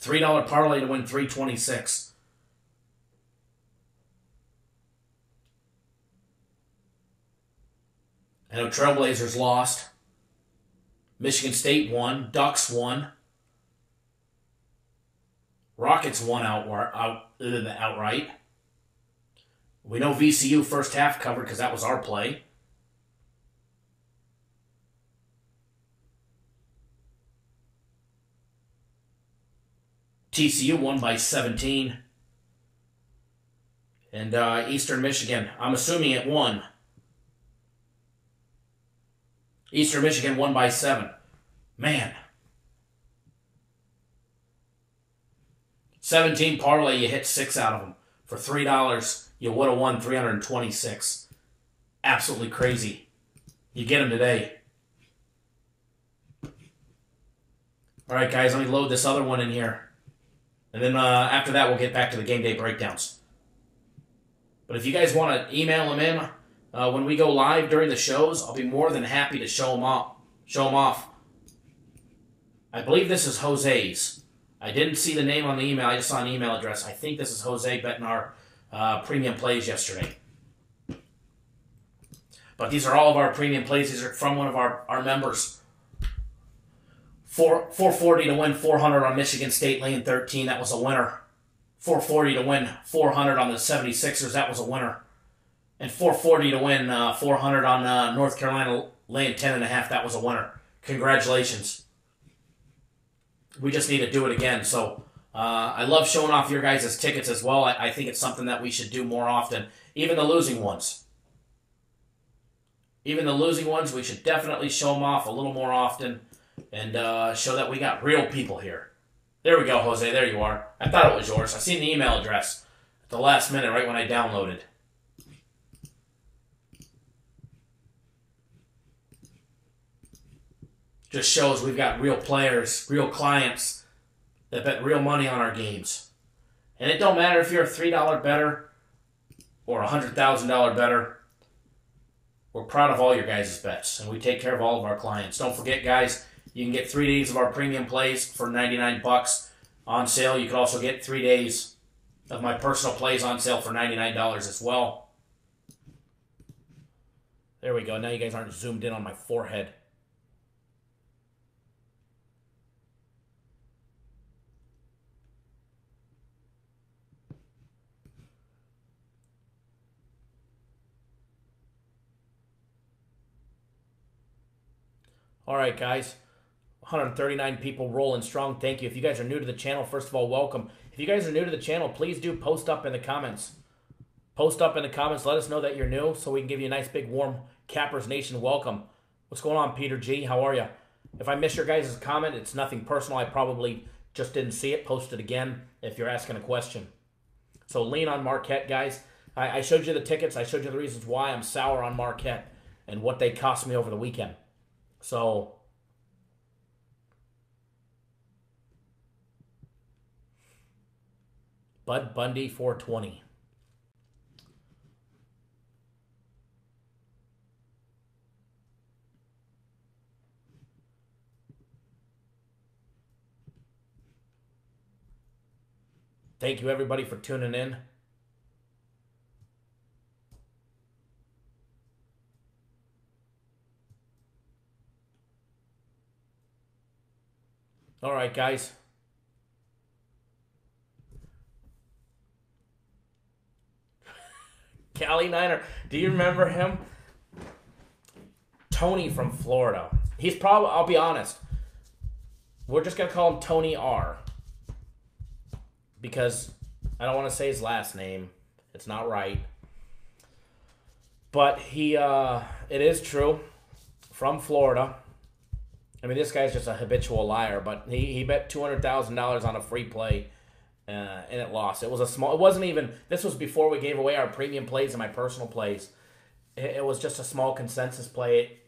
$3 parlay to win $326. I know Trailblazers lost. Michigan State won. Ducks won. Rockets won outright. We know VCU first half covered because that was our play. TCU won by 17. And Eastern Michigan, I'm assuming it won. Eastern Michigan won by 7. Man. 17 parlay, you hit 6 out of them. For $3, you would have won $326. Absolutely crazy. You get them today. All right, guys, let me load this other one in here. And then after that, we'll get back to the game day breakdowns. But if you guys want to email them in when we go live during the shows, I'll be more than happy to show them off. I believe this is Jose's. I didn't see the name on the email. I just saw an email address. I think this is Jose betting our premium plays yesterday. But these are all of our premium plays. These are from one of our members. 440 to win 400 on Michigan State laying 13. That was a winner. 440 to win 400 on the 76ers. That was a winner. And 440 to win 400 on North Carolina laying 10.5. That was a winner. Congratulations. We just need to do it again. So I love showing off your guys' tickets as well. I think it's something that we should do more often. Even the losing ones. Even the losing ones, we should definitely show them off a little more often and show that we got real people here. There we go, Jose. There you are. I thought it was yours. I seen the email address at the last minute right when I downloaded. Just shows we've got real players, real clients that bet real money on our games. And it don't matter if you're a $3 bettor or a $100,000 bettor. We're proud of all your guys' bets, and we take care of all of our clients. Don't forget, guys, you can get 3 days of our premium plays for $99 on sale. You can also get 3 days of my personal plays on sale for $99 as well. There we go. Now you guys aren't zoomed in on my forehead. All right, guys. 139 people rolling strong. Thank you. If you guys are new to the channel, first of all, welcome. If you guys are new to the channel, please do post up in the comments. Post up in the comments. Let us know that you're new so we can give you a nice big warm Cappers Nation welcome. What's going on, Peter G? How are you? If I miss your guys' comment, it's nothing personal. I probably just didn't see it. Post it again if you're asking a question. So lean on Marquette, guys. I showed you the tickets. I showed you the reasons why I'm sour on Marquette and what they cost me over the weekend. So, Bud Bundy 420. Thank you, everybody, for tuning in. All right, guys. Cali Niner. Do you remember him? Tony from Florida. He's probably, I'll be honest, we're just going to call him Tony R. Because I don't want to say his last name. It's not right. But it is true. From Florida. I mean, this guy's just a habitual liar, but he bet $200,000 on a free play, and it lost. It wasn't even, this was before we gave away our premium plays and my personal plays. It was just a small consensus play,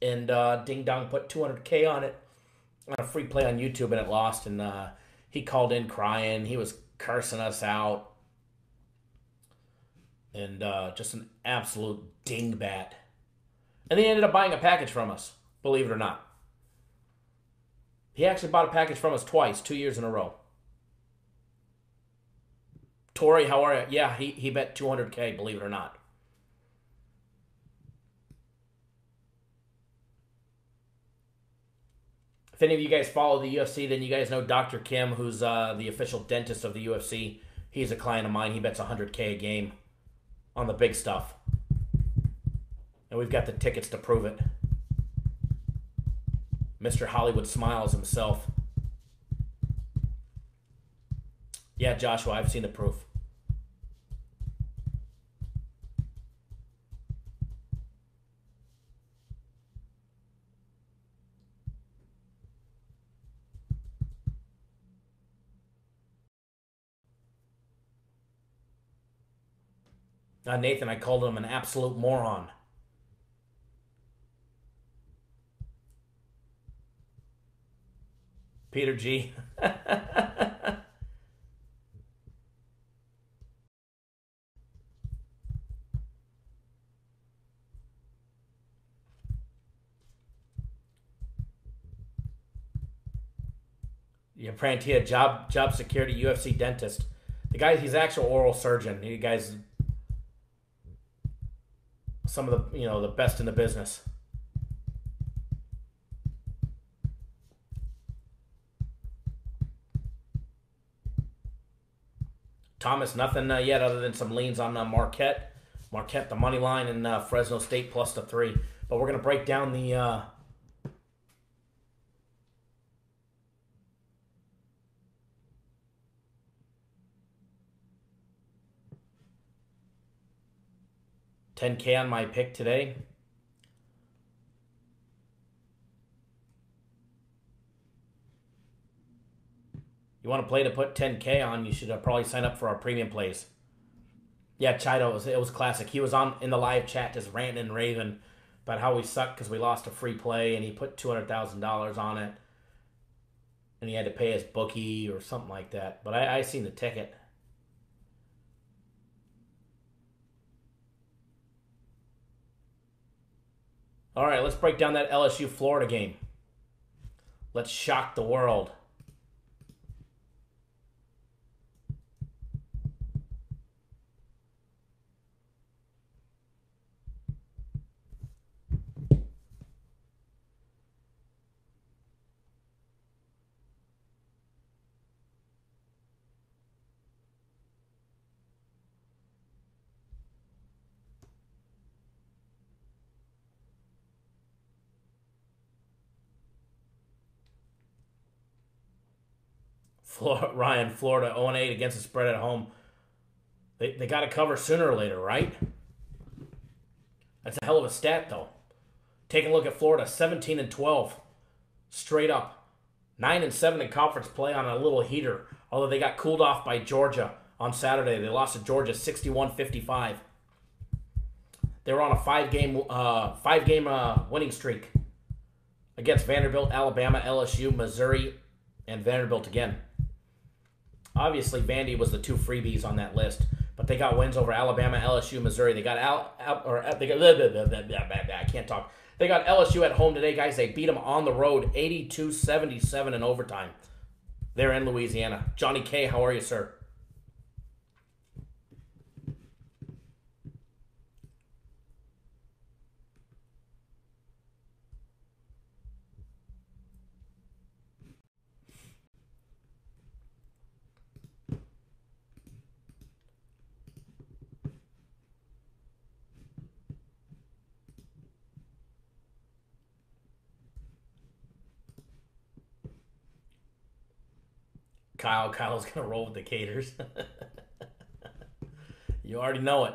and Ding Dong put $200K on it, on a free play on YouTube, and it lost, and he called in crying. He was cursing us out, and just an absolute dingbat. And he ended up buying a package from us, believe it or not. He actually bought a package from us twice, 2 years in a row. Tori, how are you? Yeah, he bet $200K, believe it or not. If any of you guys follow the UFC, then you guys know Dr. Kim, who's the official dentist of the UFC. He's a client of mine. He bets $100K a game on the big stuff. And we've got the tickets to prove it. Mr. Hollywood Smiles himself. Yeah, Joshua, I've seen the proof. Nathan, I called him an absolute moron. Peter G. Yeah, Prantia, job security, UFC dentist. The guy, he's an actual oral surgeon. You guys, some of the, the best in the business. Thomas, nothing yet other than some leans on Marquette. Marquette, the money line, and Fresno State plus the 3. But we're going to break down the... $10K on my pick today. You want to play to put $10K on, you should probably sign up for our premium plays. Yeah, Chido, it was classic. He was in the live chat just ranting and raving about how we sucked because we lost a free play, and he put $200,000 on it, and he had to pay his bookie or something like that. But I seen the ticket. All right, let's break down that LSU-Florida game. Let's shock the world. Ryan, Florida 0-8 against the spread at home. They got to cover sooner or later, right? That's a hell of a stat, though. Take a look at Florida, 17-12, straight up. 9-7 in conference play on a little heater. Although they got cooled off by Georgia on Saturday. They lost to Georgia 61-55. They were on a five-game winning streak against Vanderbilt, Alabama, LSU, Missouri, and Vanderbilt again. Obviously, Vandy was the two freebies on that list, but they got wins over Alabama, LSU, Missouri. They got I can't talk. They got LSU at home today, guys. They beat them on the road, 82-77 in overtime. They're in Louisiana. Johnny K, how are you, sir? Kyle's going to roll with the Gators. You already know it.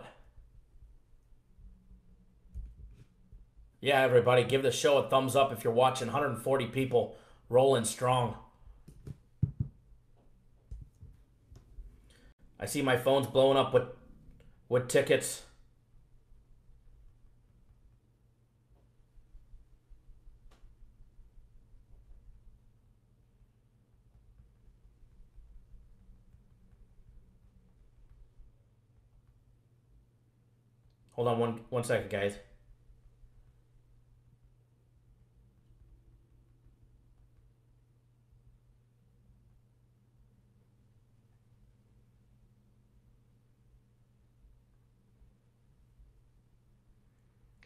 Yeah, everybody, give the show a thumbs up if you're watching. 140 people rolling strong. I see my phone's blowing up with tickets. Hold on one second, guys.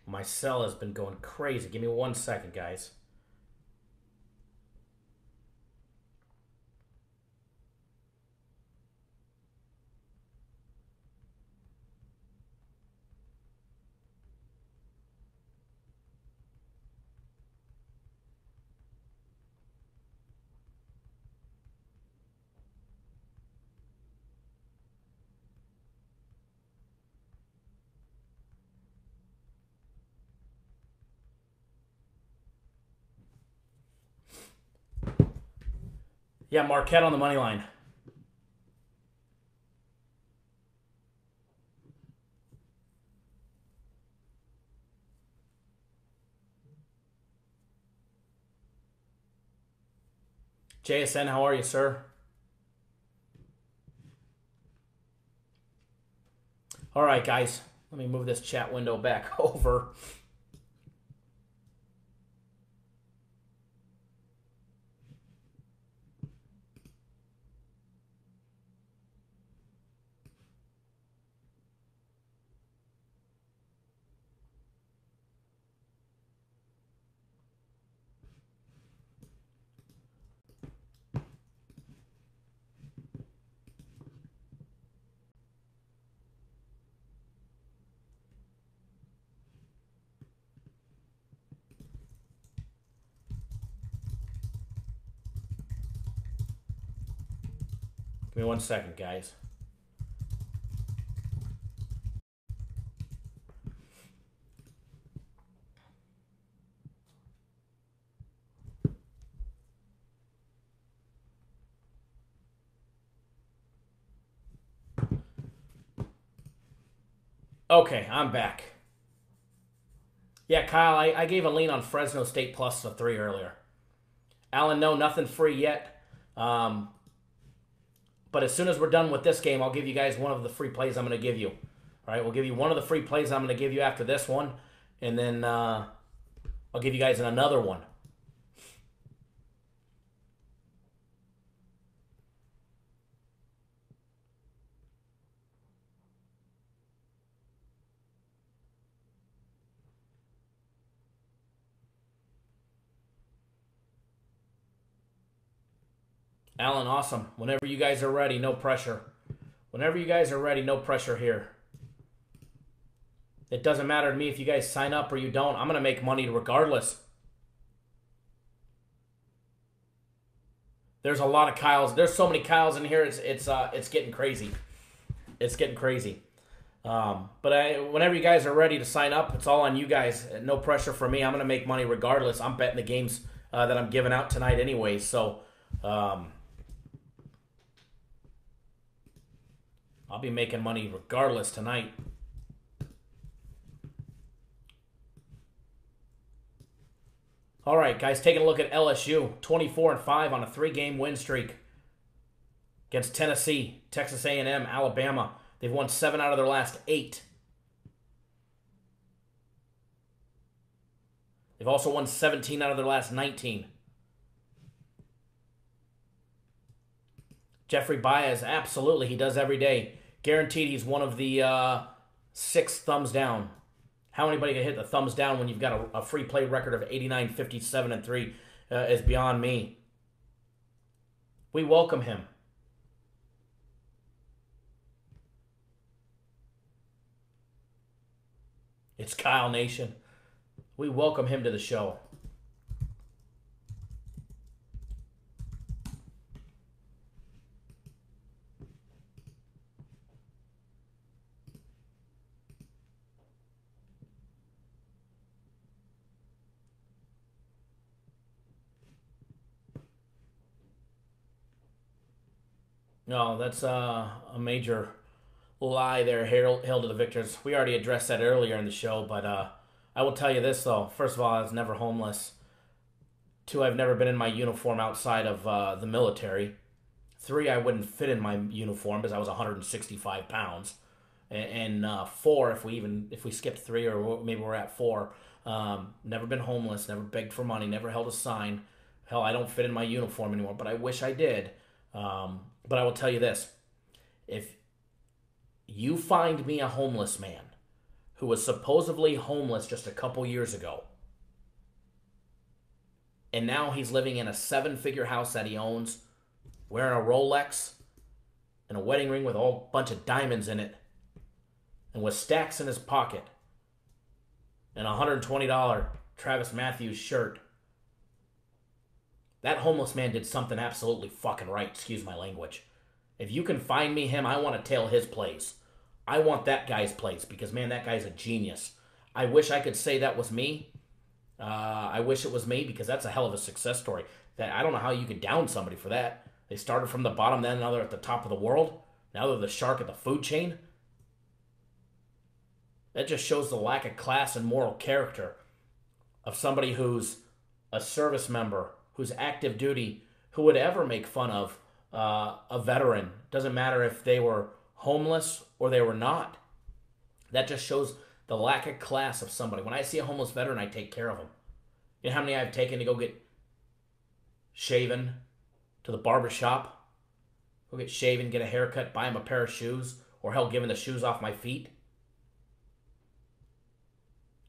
My cell has been going crazy. Give me 1 second, guys. Yeah, Marquette on the money line. JSN, how are you, sir? All right, guys. Let me move this chat window back over. Give me 1 second, guys. Okay, I'm back. Yeah, Kyle, I gave a lean on Fresno State plus a 3 earlier. Alan, no, nothing free yet. But as soon as we're done with this game, I'll give you guys one of the free plays I'm going to give you. All right, we'll give you one of the free plays I'm going to give you after this one. And then I'll give you guys another one. Alan, awesome. Whenever you guys are ready, no pressure. Whenever you guys are ready, no pressure here. It doesn't matter to me if you guys sign up or you don't. I'm going to make money regardless. There's a lot of Kyles. There's so many Kyles in here. It's getting crazy. It's getting crazy. Whenever you guys are ready to sign up, it's all on you guys. No pressure for me. I'm going to make money regardless. I'm betting the games that I'm giving out tonight anyway. So I'll be making money regardless tonight. All right, guys, taking a look at LSU, 24-5 on a 3-game win streak against Tennessee, Texas A&M, Alabama. They've won 7 out of their last 8. They've also won 17 out of their last 19. Jeffrey Baez, absolutely, he does every day. Guaranteed he's one of the 6 thumbs down. How anybody can hit the thumbs down when you've got a free play record of 89, 57, and 3 is beyond me. We welcome him. It's Kyle Nation. We welcome him to the show. No, that's a major lie there, hail to the victors. We already addressed that earlier in the show, but I will tell you this, though. First of all, I was never homeless. 2, I've never been in my uniform outside of the military. 3, I wouldn't fit in my uniform because I was 165 pounds. And 4, if we skipped 3 or maybe we're at 4, never been homeless, never begged for money, never held a sign. Hell, I don't fit in my uniform anymore, but I wish I did. But I will tell you this. If you find me a homeless man who was supposedly homeless just a couple years ago, and now he's living in a 7-figure house that he owns, wearing a Rolex and a wedding ring with a whole bunch of diamonds in it, and with stacks in his pocket, and a $120 Travis Matthews shirt, that homeless man did something absolutely fucking right, excuse my language. If you can find me him, I want to tail his plays. I want that guy's plays because, man, that guy's a genius. I wish I could say that was me. I wish it was me because that's a hell of a success story. That I don't know how you could down somebody for that. They started from the bottom, then now they're at the top of the world. Now they're the shark at the food chain. That just shows the lack of class and moral character of somebody who's a service member, who's active duty, who would ever make fun of a veteran. Doesn't matter if they were homeless or they were not. That just shows the lack of class of somebody. When I see a homeless veteran, I take care of them. You know how many I've taken to go get shaven to the barber shop? Go get shaven, get a haircut, buy him a pair of shoes, or hell, giving the shoes off my feet.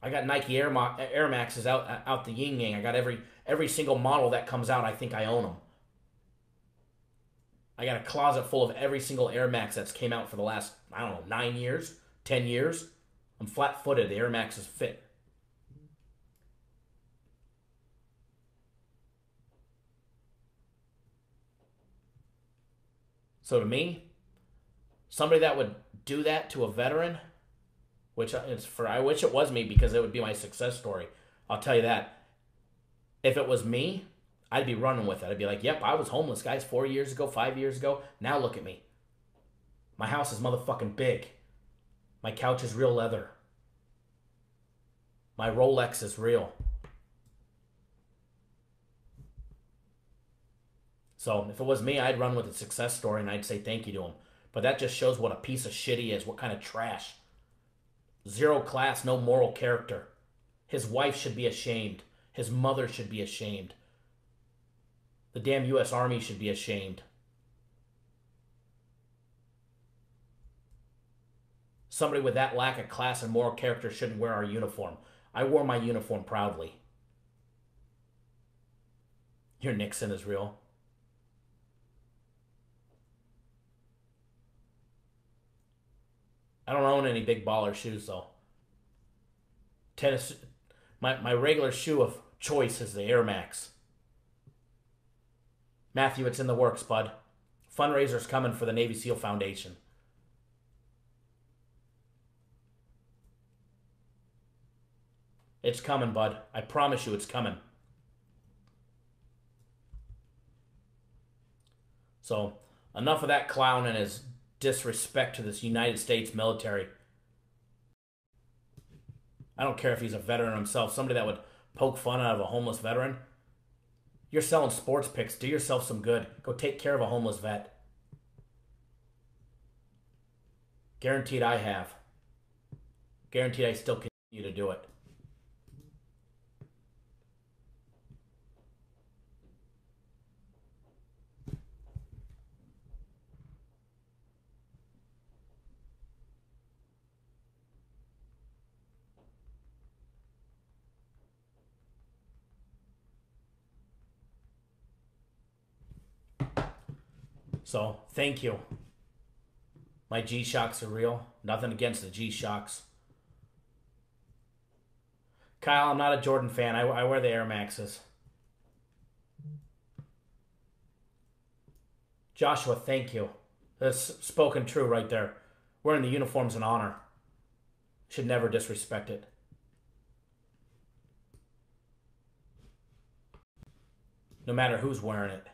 I got Nike Air Maxes out the yin yang. I got every single model that comes out. I think I own them. I got a closet full of every single Air Max that's came out for the last, 9 years, 10 years. I'm flat-footed. The Air Maxes fit. So to me, somebody that would do that to a veteran, I wish it was me because it would be my success story. I'll tell you that. If it was me, I'd be running with it. I'd be like, yep, I was homeless, guys, 4 years ago, 5 years ago. Now look at me. My house is motherfucking big. My couch is real leather. My Rolex is real. So if it was me, I'd run with a success story and I'd say thank you to him. But that just shows what a piece of shit he is, what kind of trash. Zero class, no moral character. His wife should be ashamed. His mother should be ashamed. The damn U.S. Army should be ashamed. Somebody with that lack of class and moral character shouldn't wear our uniform. I wore my uniform proudly. Your Nixon is real. I don't own any big baller shoes though. Tennis, my regular shoe of choice is the Air Max. Matthew, it's in the works, bud. Fundraiser's coming for the Navy SEAL Foundation. It's coming, bud. I promise you it's coming. So, enough of that clown and his disrespect to this United States military. I don't care if he's a veteran himself, somebody that would poke fun out of a homeless veteran. You're selling sports picks. Do yourself some good. Go take care of a homeless vet. Guaranteed I have. Guaranteed I still continue to do it. So, thank you. My G-Shocks are real. Nothing against the G-Shocks. Kyle, I'm not a Jordan fan. I wear the Air Maxes. Joshua, thank you. That's spoken true right there. Wearing the uniform's an honor. Should never disrespect it. No matter who's wearing it.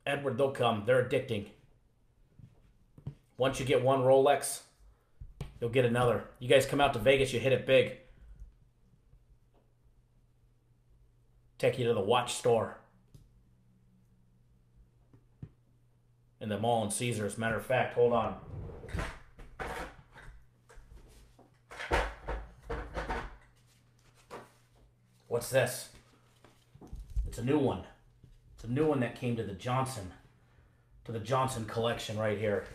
Edward, they'll come. They're addicting. Once you get one Rolex, you'll get another. You guys come out to Vegas, you hit it big. Take you to the watch store. In the mall in Caesars. Matter of fact, hold on. What's this? It's a new one. It's a new one that came to the Johnson collection right here.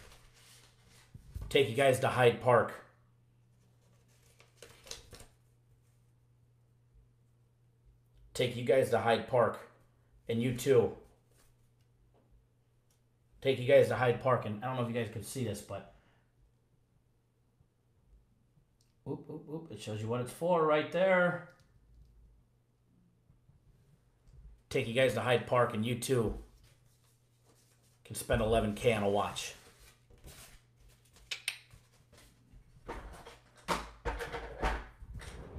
Take you guys to Hyde Park. Take you guys to Hyde Park. And you too. Take you guys to Hyde Park. And I don't know if you guys can see this, but oop, oop, oop. It shows you what it's for right there. Take you guys to Hyde Park, and you too can spend $11K on a watch.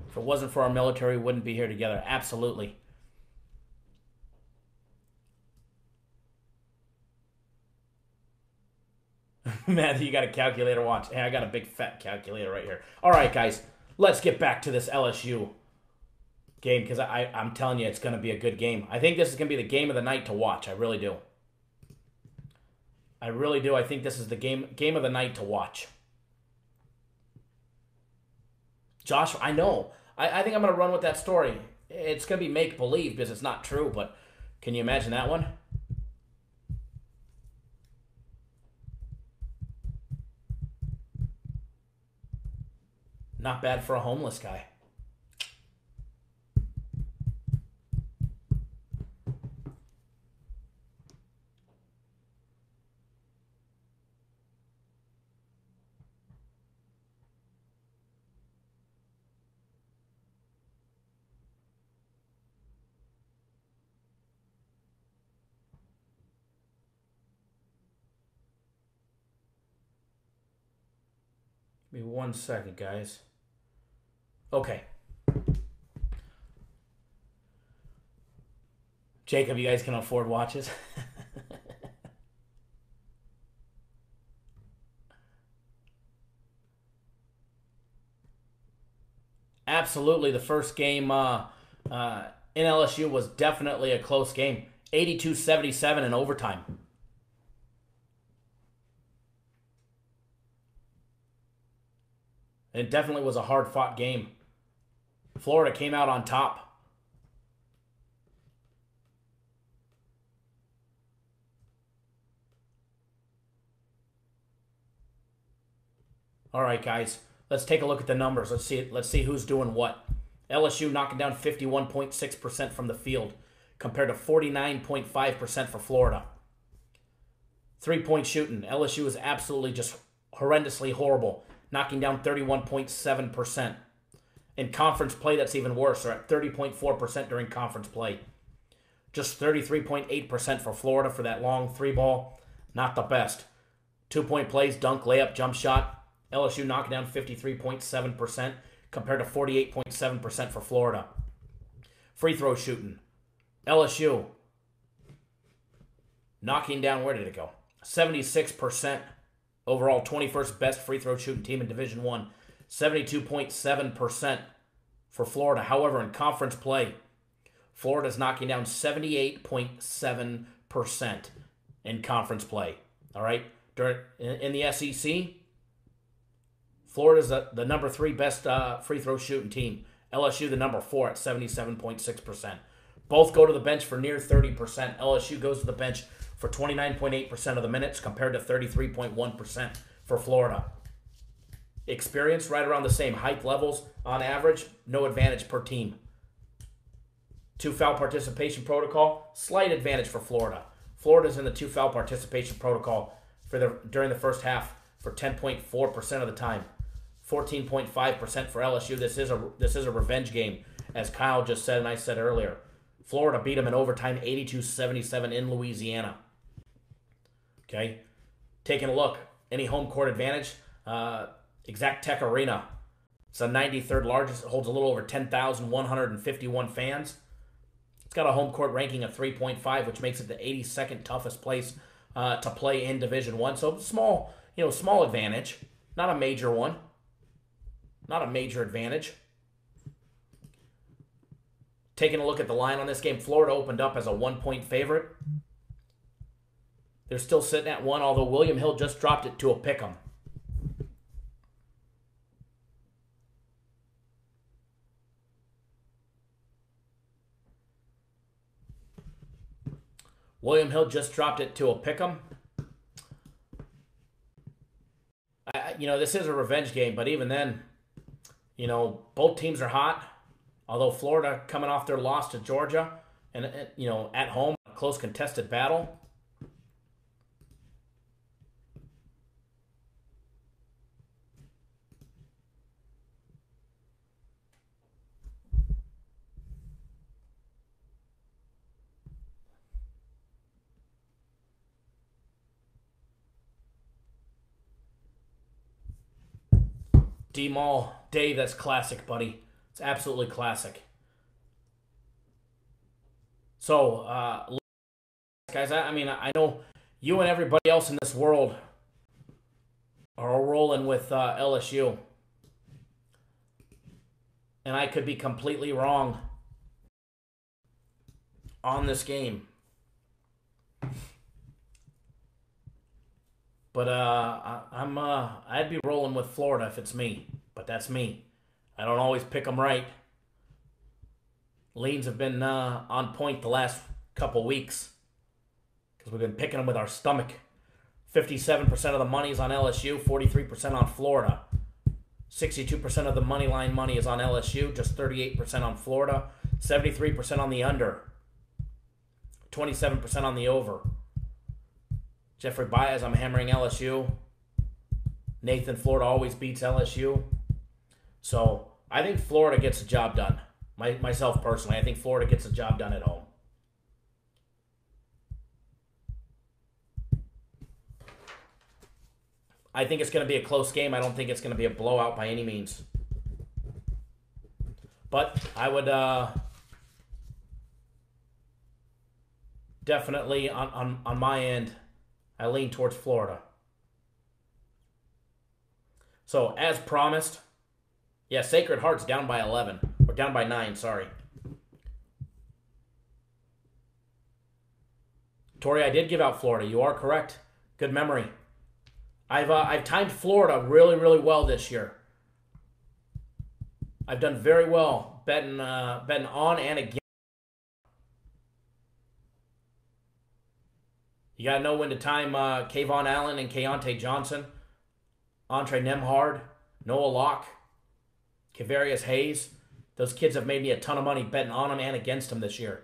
If it wasn't for our military, we wouldn't be here together. Absolutely. Matthew, you got a calculator watch. Hey, I got a big fat calculator right here. All right, guys, let's get back to this LSU game, because I'm telling you, it's going to be a good game. I think this is going to be the game of the night to watch. I really do. I really do. I think this is the game of the night to watch. Josh, I know. I think I'm going to run with that story. It's going to be make-believe because it's not true, but can you imagine that one? Not bad for a homeless guy. Give me 1 second, guys. Okay. Jacob, you guys can afford watches? Absolutely. The first game in LSU was definitely a close game. 82-77 in overtime. It definitely was a hard-fought game. Florida came out on top. All right, guys. Let's take a look at the numbers. Let's see who's doing what. LSU knocking down 51.6% from the field compared to 49.5% for Florida. 3-point shooting. LSU is absolutely just horrendously horrible, knocking down 31.7%. In conference play, that's even worse. They're at 30.4% during conference play. Just 33.8% for Florida for that long three ball. Not the best. 2-point plays, dunk, layup, jump shot. LSU knocking down 53.7% compared to 48.7% for Florida. Free throw shooting. LSU knocking down, where did it go? 76% overall, 21st best free throw shooting team in Division I. 72.7% for Florida. However, in conference play, Florida's knocking down 78.7% in conference play. All right? In the SEC, Florida's the number 3 best free throw shooting team. LSU the number 4 at 77.6%. Both go to the bench for near 30%. LSU goes to the bench for 29.8% of the minutes compared to 33.1% for Florida. Experience right around the same. Height levels on average, no advantage per team. 2 foul participation protocol, slight advantage for Florida. Florida's in the 2 foul participation protocol during the first half for 10.4% of the time. 14.5% for LSU. This is a revenge game, as Kyle just said and I said earlier. Florida beat them in overtime 82-77 in Louisiana. Okay? Taking a look. Any home court advantage? Exact Tech Arena. It's the 93rd largest. It holds a little over 10,151 fans. It's got a home court ranking of 3.5, which makes it the 82nd toughest place to play in Division I. So small advantage. Not a major one. Not a major advantage. Taking a look at the line on this game, Florida opened up as a 1-point favorite. They're still sitting at 1, although William Hill just dropped it to a pick'em. William Hill just dropped it to a pick'em. This is a revenge game, but even then, both teams are hot. Although Florida coming off their loss to Georgia and at home, a close contested battle. D-Mall, Dave, that's classic, buddy. It's absolutely classic. So, guys, I know you and everybody else in this world are rolling with LSU. And I could be completely wrong on this game. But I'd be rolling with Florida if it's me. But that's me. I don't always pick them right. Leans have been on point the last couple weeks because we've been picking them with our stomach. 57% of the money is on LSU, 43% on Florida. 62% of the money line money is on LSU, just 38% on Florida. 73% on the under. 27% on the over. Jeffrey Baez, I'm hammering LSU. Nathan, Florida always beats LSU. So I think Florida gets the job done. Myself personally, I think Florida gets the job done at home. I think it's going to be a close game. I don't think it's going to be a blowout by any means. But I would definitely on my end, I lean towards Florida. So, as promised, yeah, Sacred Heart's down by 11. Or down by 9, sorry. Tori, I did give out Florida. You are correct. Good memory. I've timed Florida really, really well this year. I've done very well betting on and against. You got to know when to time Kayvon Allen and Keontae Johnson, Andre Nemhard, Noah Locke, Kavarius Hayes. Those kids have made me a ton of money betting on them and against them this year.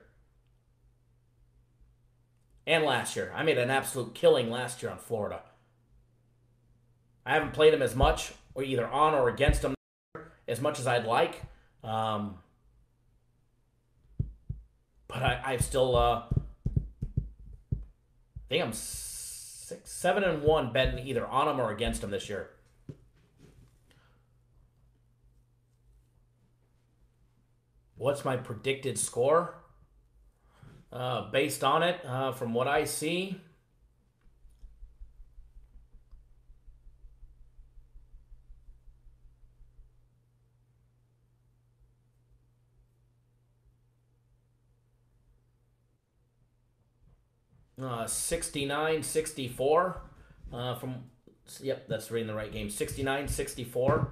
And last year. I made an absolute killing last year on Florida. I haven't played them as much, or either on or against them as much as I'd like. But I've still... I think I'm 7-1 betting either on them or against them this year. What's my predicted score? Based on it, from what I see, uh, 69-64 from, yep, that's reading the right game. 69-64,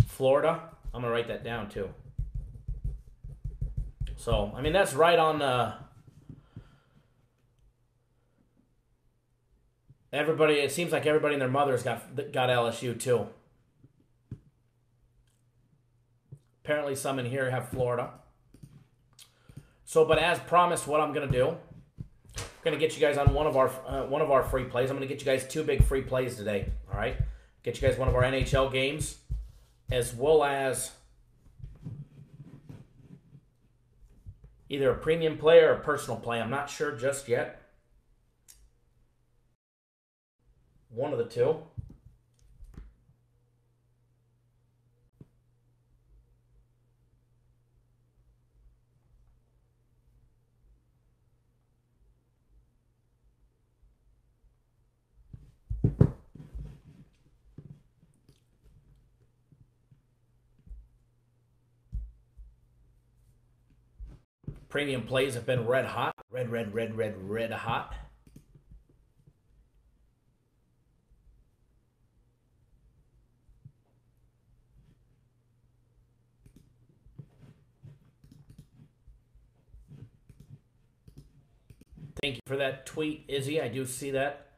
Florida. I'm going to write that down too. So, I mean, that's right on everybody. It seems like everybody and their mothers got LSU too. Apparently some in here have Florida. So, but as promised, what I'm going to do, I'm going to get you guys on one of our free plays. I'm going to get you guys 2 big free plays today, all right? Get you guys one of our NHL games, as well as either a premium play or a personal play. I'm not sure just yet. One of the two. Premium plays have been red hot. Red hot. Thank you for that tweet, Izzy. I do see that.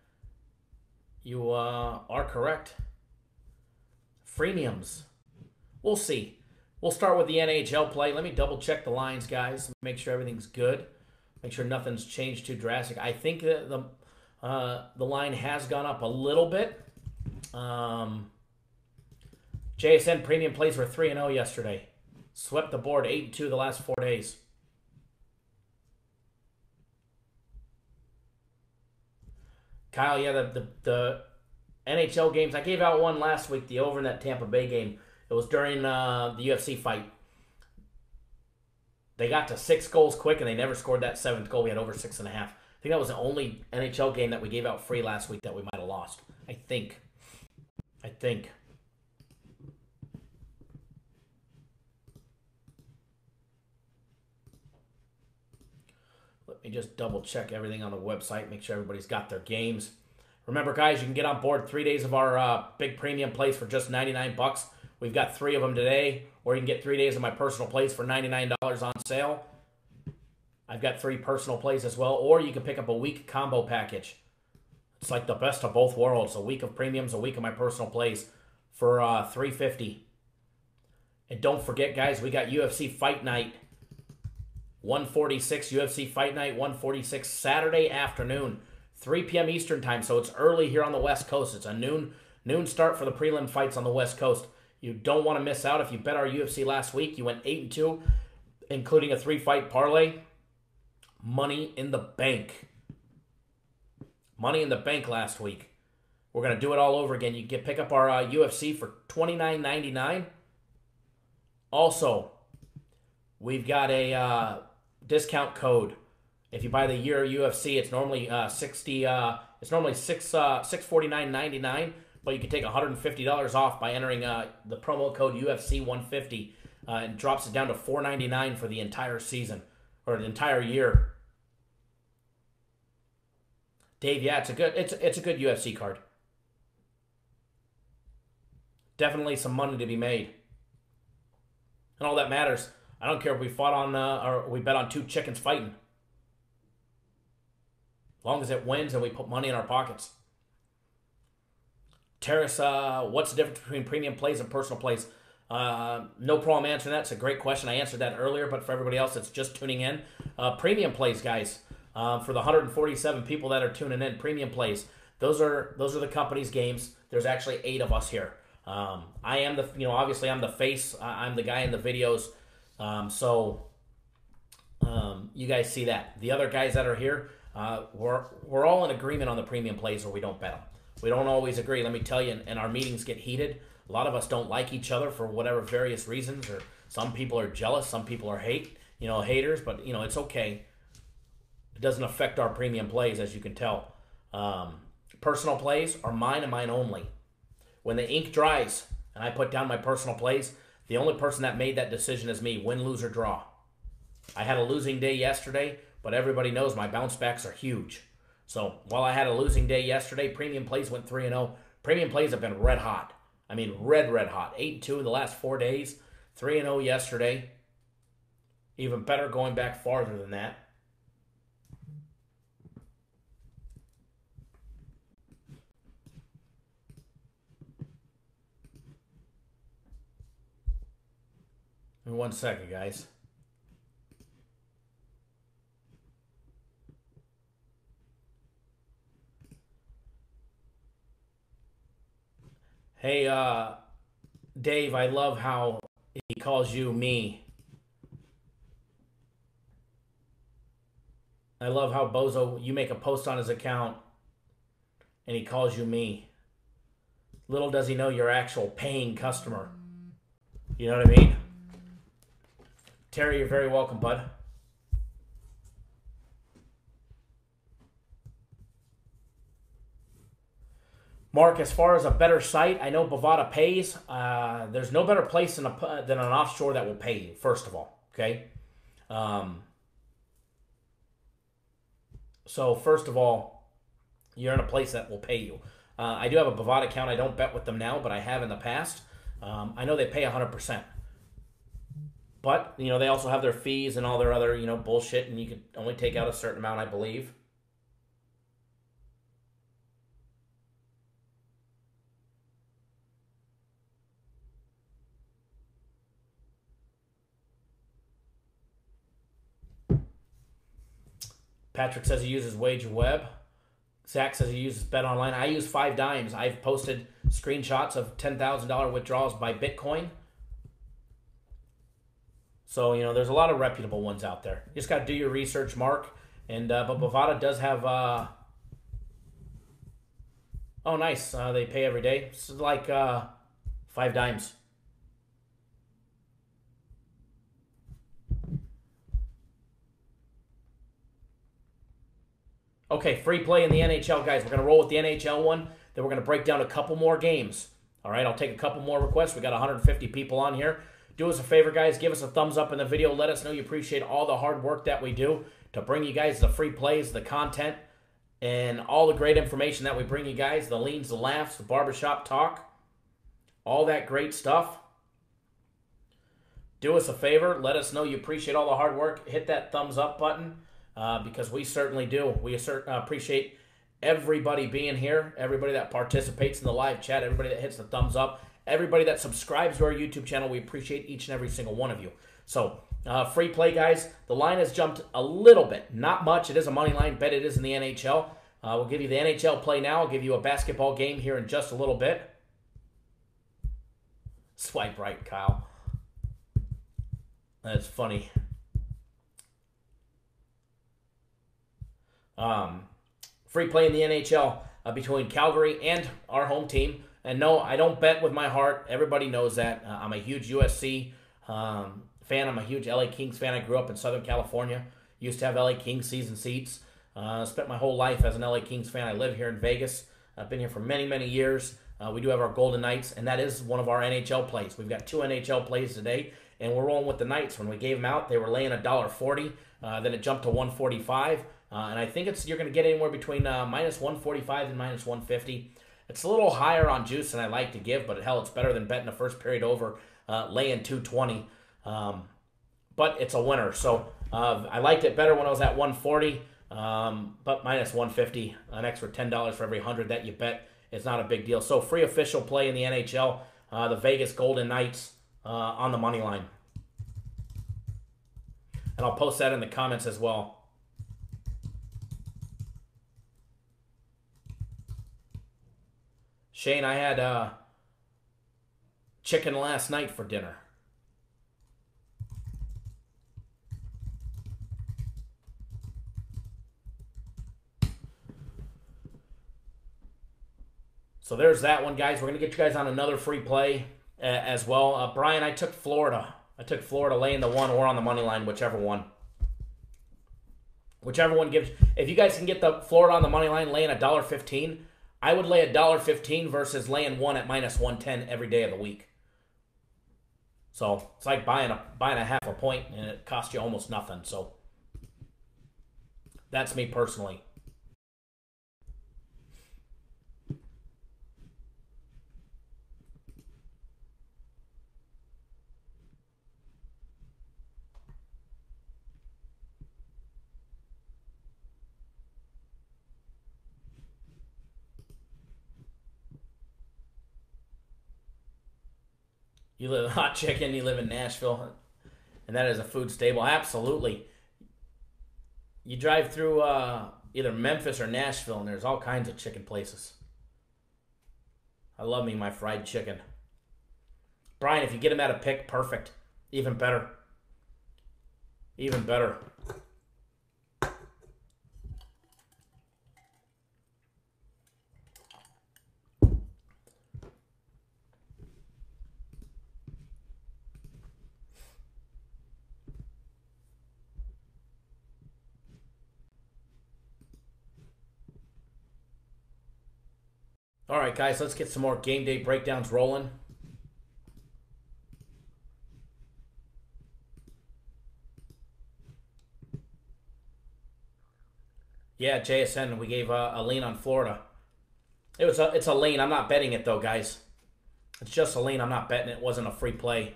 You are correct. Freemiums. We'll see. We'll start with the NHL play. Let me double check the lines, guys. Make sure everything's good. Make sure nothing's changed too drastic. I think that the line has gone up a little bit. JSN premium plays were 3-0 yesterday. Swept the board 8-2 the last 4 days. Kyle, yeah, the NHL games. I gave out one last week, the over in that Tampa Bay game. It was during the UFC fight. They got to 6 goals quick, and they never scored that 7th goal. We had over 6.5. I think that was the only NHL game that we gave out free last week that we might have lost. I think. Let me just double check everything on the website, make sure everybody's got their games. Remember, guys, you can get on board 3 days of our big premium plays for just $99. We've got 3 of them today, or you can get 3 days of my personal plays for $99 on sale. I've got 3 personal plays as well, or you can pick up a week combo package. It's like the best of both worlds. A week of premiums, a week of my personal plays for $350. And don't forget, guys, we got UFC Fight Night 146, UFC Fight Night 146 Saturday afternoon, 3 p.m. Eastern time. So it's early here on the West Coast. It's a noon start for the prelim fights on the West Coast. You don't want to miss out. If you bet our UFC last week, you went 8-2, including a 3-fight parlay. Money in the bank. Money in the bank last week. We're going to do it all over again. You can pick up our UFC for $29.99. Also, we've got a discount code If you buy the year UFC, it's normally It's normally $649.99, but you can take $150 off by entering the promo code UFC150. And drops it down to $499 for the entire season or the entire year. Dave, yeah, it's a good UFC card. Definitely some money to be made. And all that matters, I don't care if we fought on or we bet on 2 chickens fighting. As long as it wins and we put money in our pockets. Terrace, what's the difference between premium plays and personal plays? No problem answering that. It's a great question. I answered that earlier, but for everybody else that's just tuning in, premium plays, guys. For the 147 people that are tuning in, premium plays. Those are the company's games. There's actually 8 of us here. I am obviously I'm the face. I'm the guy in the videos. You guys see that. The other guys that are here, we're all in agreement on the premium plays, or we don't bet them. We don't always agree. Let me tell you, and our meetings get heated. A lot of us don't like each other for whatever various reasons, or some people are jealous, some people are haters, but it's okay. It doesn't affect our premium plays, as you can tell. Personal plays are mine and mine only. When the ink dries and I put down my personal plays, the only person that made that decision is me, win, lose, or draw. I had a losing day yesterday, but everybody knows my bounce backs are huge. So while I had a losing day yesterday, premium plays went 3-0. Premium plays have been red hot. I mean, red hot. 8-2 in the last 4 days. 3-0 yesterday. Even better going back farther than that. In 1 second, guys. Hey, Dave, I love how he calls you me. I love how Bozo, you make a post on his account and he calls you me. Little does he know you're actual paying customer. You know what I mean? Terry, you're very welcome, bud. Mark, as far as a better site, I know Bovada pays. There's no better place than an offshore that will pay you, first of all, okay? So, first of all, you're in a place that will pay you. I do have a Bovada account. I don't bet with them now, but I have in the past. I know they pay 100%. But, they also have their fees and all their other, bullshit, and you can only take out a certain amount, I believe. Patrick says he uses WagerWeb. Zach says he uses Bet Online. I use 5 Dimes. I've posted screenshots of $10,000 withdrawals by Bitcoin. So, there's a lot of reputable ones out there. You just got to do your research, Mark. And but Bovada does have... Oh, nice. They pay every day. It's like 5 Dimes. Okay, free play in the NHL, guys. We're going to roll with the NHL one. Then we're going to break down a couple more games. All right, I'll take a couple more requests. We got 150 people on here. Do us a favor, guys. Give us a thumbs up in the video. Let us know you appreciate all the hard work that we do to bring you guys the free plays, the content, and all the great information that we bring you guys. The leans, the laughs, the barbershop talk. All that great stuff. Do us a favor. Let us know you appreciate all the hard work. Hit that thumbs up button. Because we certainly do. We appreciate everybody being here, everybody that participates in the live chat, everybody that hits the thumbs up, everybody that subscribes to our YouTube channel. We appreciate each and every single one of you. So, free play, guys. The line has jumped a little bit. Not much. It is a money line bet. It is in the NHL. We'll give you the NHL play now. I'll give you a basketball game here in just a little bit. Swipe right, Kyle. That's funny. Free play in the NHL between Calgary and our home team. And no, I don't bet with my heart. Everybody knows that. I'm a huge USC fan. I'm a huge LA Kings fan. I grew up in Southern California. Used to have LA Kings season seats. Spent my whole life as an LA Kings fan. I live here in Vegas. I've been here for many, many years. We do have our Golden Knights, and that is one of our NHL plays. We've got 2 NHL plays today, and we're rolling with the Knights. When we gave them out, they were laying $1.40. Then it jumped to $1.45, and I think you're going to get anywhere between minus $1.45 and minus $1.50. It's a little higher on juice than I like to give, but hell, it's better than betting the first period over, laying $2.20. But it's a winner, so I liked it better when I was at $1.40. But minus $1.50, an extra $10 for every 100 that you bet. It's not a big deal. So free official play in the NHL, the Vegas Golden Knights on the money line. And I'll post that in the comments as well. Shane, I had chicken last night for dinner. So there's that one, guys. We're going to get you guys on another free play as well. Brian, I took Florida. I took Florida laying the 1 or on the money line, whichever one. Whichever one gives. If you guys can get the Florida on the money line laying $1.15, I would lay $1.15 versus laying 1 at minus 110 every day of the week. So it's like buying a half a point, and it costs you almost nothing. So that's me personally. You live in hot chicken, you live in Nashville, and that is a food staple. Absolutely. You drive through either Memphis or Nashville, and there's all kinds of chicken places. I love me my fried chicken. Brian, if you get them at a pick, perfect. Even better. Even better. All right, guys, let's get some more game day breakdowns rolling. Yeah, JSN, we gave a lean on Florida. It's a lean. I'm not betting it, though, guys. It's just a lean. I'm not betting it. It wasn't a free play.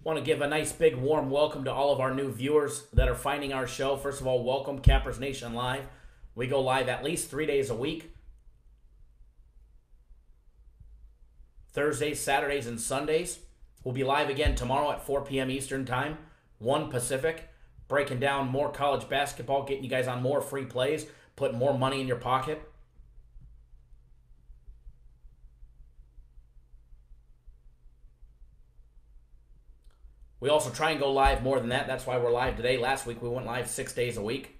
Want to give a nice big warm welcome to all of our new viewers that are finding our show. First of all, welcome Cappers Nation Live. We go live at least 3 days a week. Thursdays, Saturdays, and Sundays. We'll be live again tomorrow at 4 p.m. Eastern Time, 1 Pacific, breaking down more college basketball, getting you guys on more free plays, putting more money in your pocket. We also try and go live more than that. That's why we're live today. Last week we went live 6 days a week.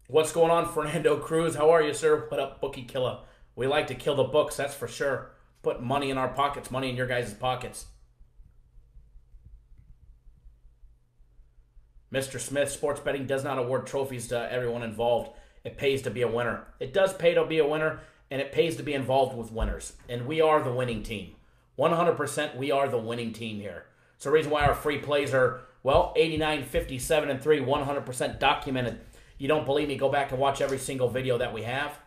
What's going on, Fernando Cruz? How are you, sir? What up, Bookie Killer? We like to kill the books, that's for sure. Put money in our pockets, money in your guys' pockets. Mr. Smith, sports betting does not award trophies to everyone involved. It pays to be a winner. It does pay to be a winner, and it pays to be involved with winners. And we are the winning team. 100% we are the winning team here. It's the reason why our free plays are, well, 89, 57, and 3, 100% documented. You don't believe me? Go back and watch every single video that we have.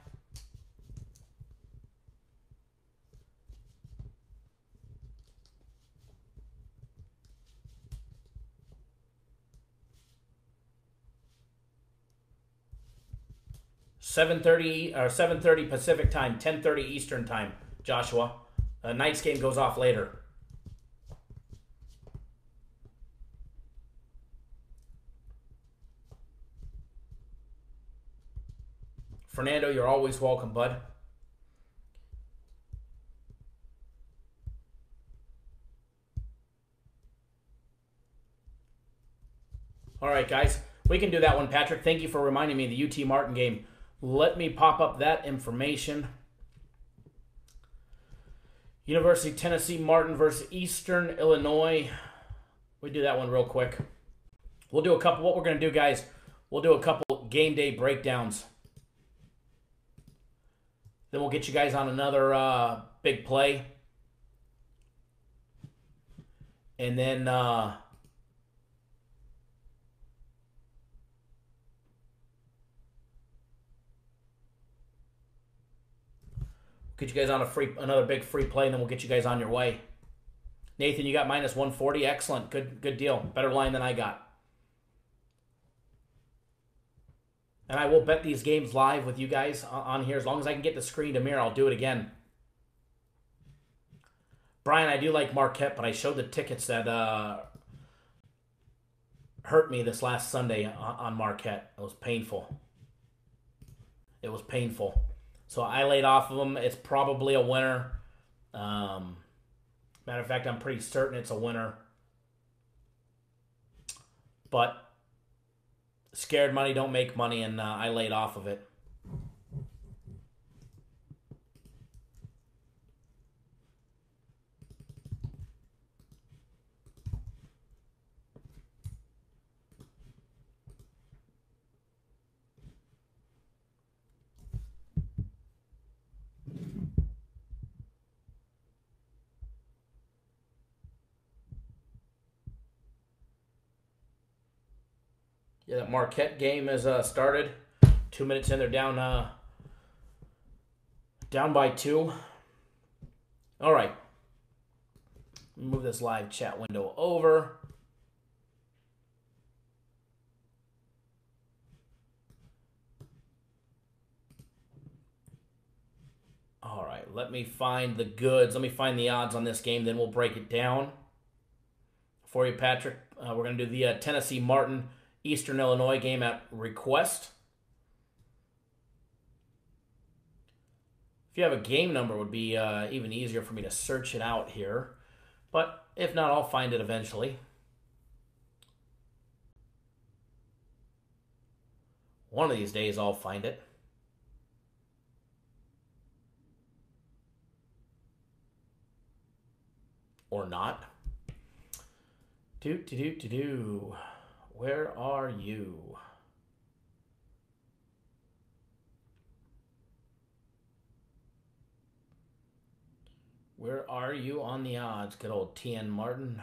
$7:30 Pacific time, 10:30 Eastern time, Joshua. Night's game goes off later. Fernando, you're always welcome, bud. All right, guys. We can do that one, Patrick. Thank you for reminding me of the UT Martin game. Let me pop up that information. University of Tennessee Martin versus Eastern Illinois. We do that one real quick. We'll do a couple. What we're going to do, guys, we'll do a couple game day breakdowns. Then we'll get you guys on another big play. And then get you guys on another big free play, and then we'll get you guys on your way. Nathan, you got minus 140. Excellent. Good deal. Better line than I got. And I will bet these games live with you guys on here. As long as I can get the screen to mirror, I'll do it again. Brian, I do like Marquette, but I showed the tickets that hurt me this last Sunday on Marquette. It was painful. It was painful. So I laid off of them. It's probably a winner. Matter of fact, I'm pretty certain it's a winner. But scared money don't make money, and I laid off of it. Yeah, that Marquette game has started. 2 minutes in, they're down by 2. All right. Move this live chat window over. All right, let me find the goods. Let me find the odds on this game, then we'll break it down for you, Patrick. We're going to do the Tennessee Martin Eastern Illinois game at request. If you have a game number, it would be even easier for me to search it out here. But if not, I'll find it eventually. One of these days, I'll find it. Or not. Where are you? Where are you on the odds? Good old TN Martin.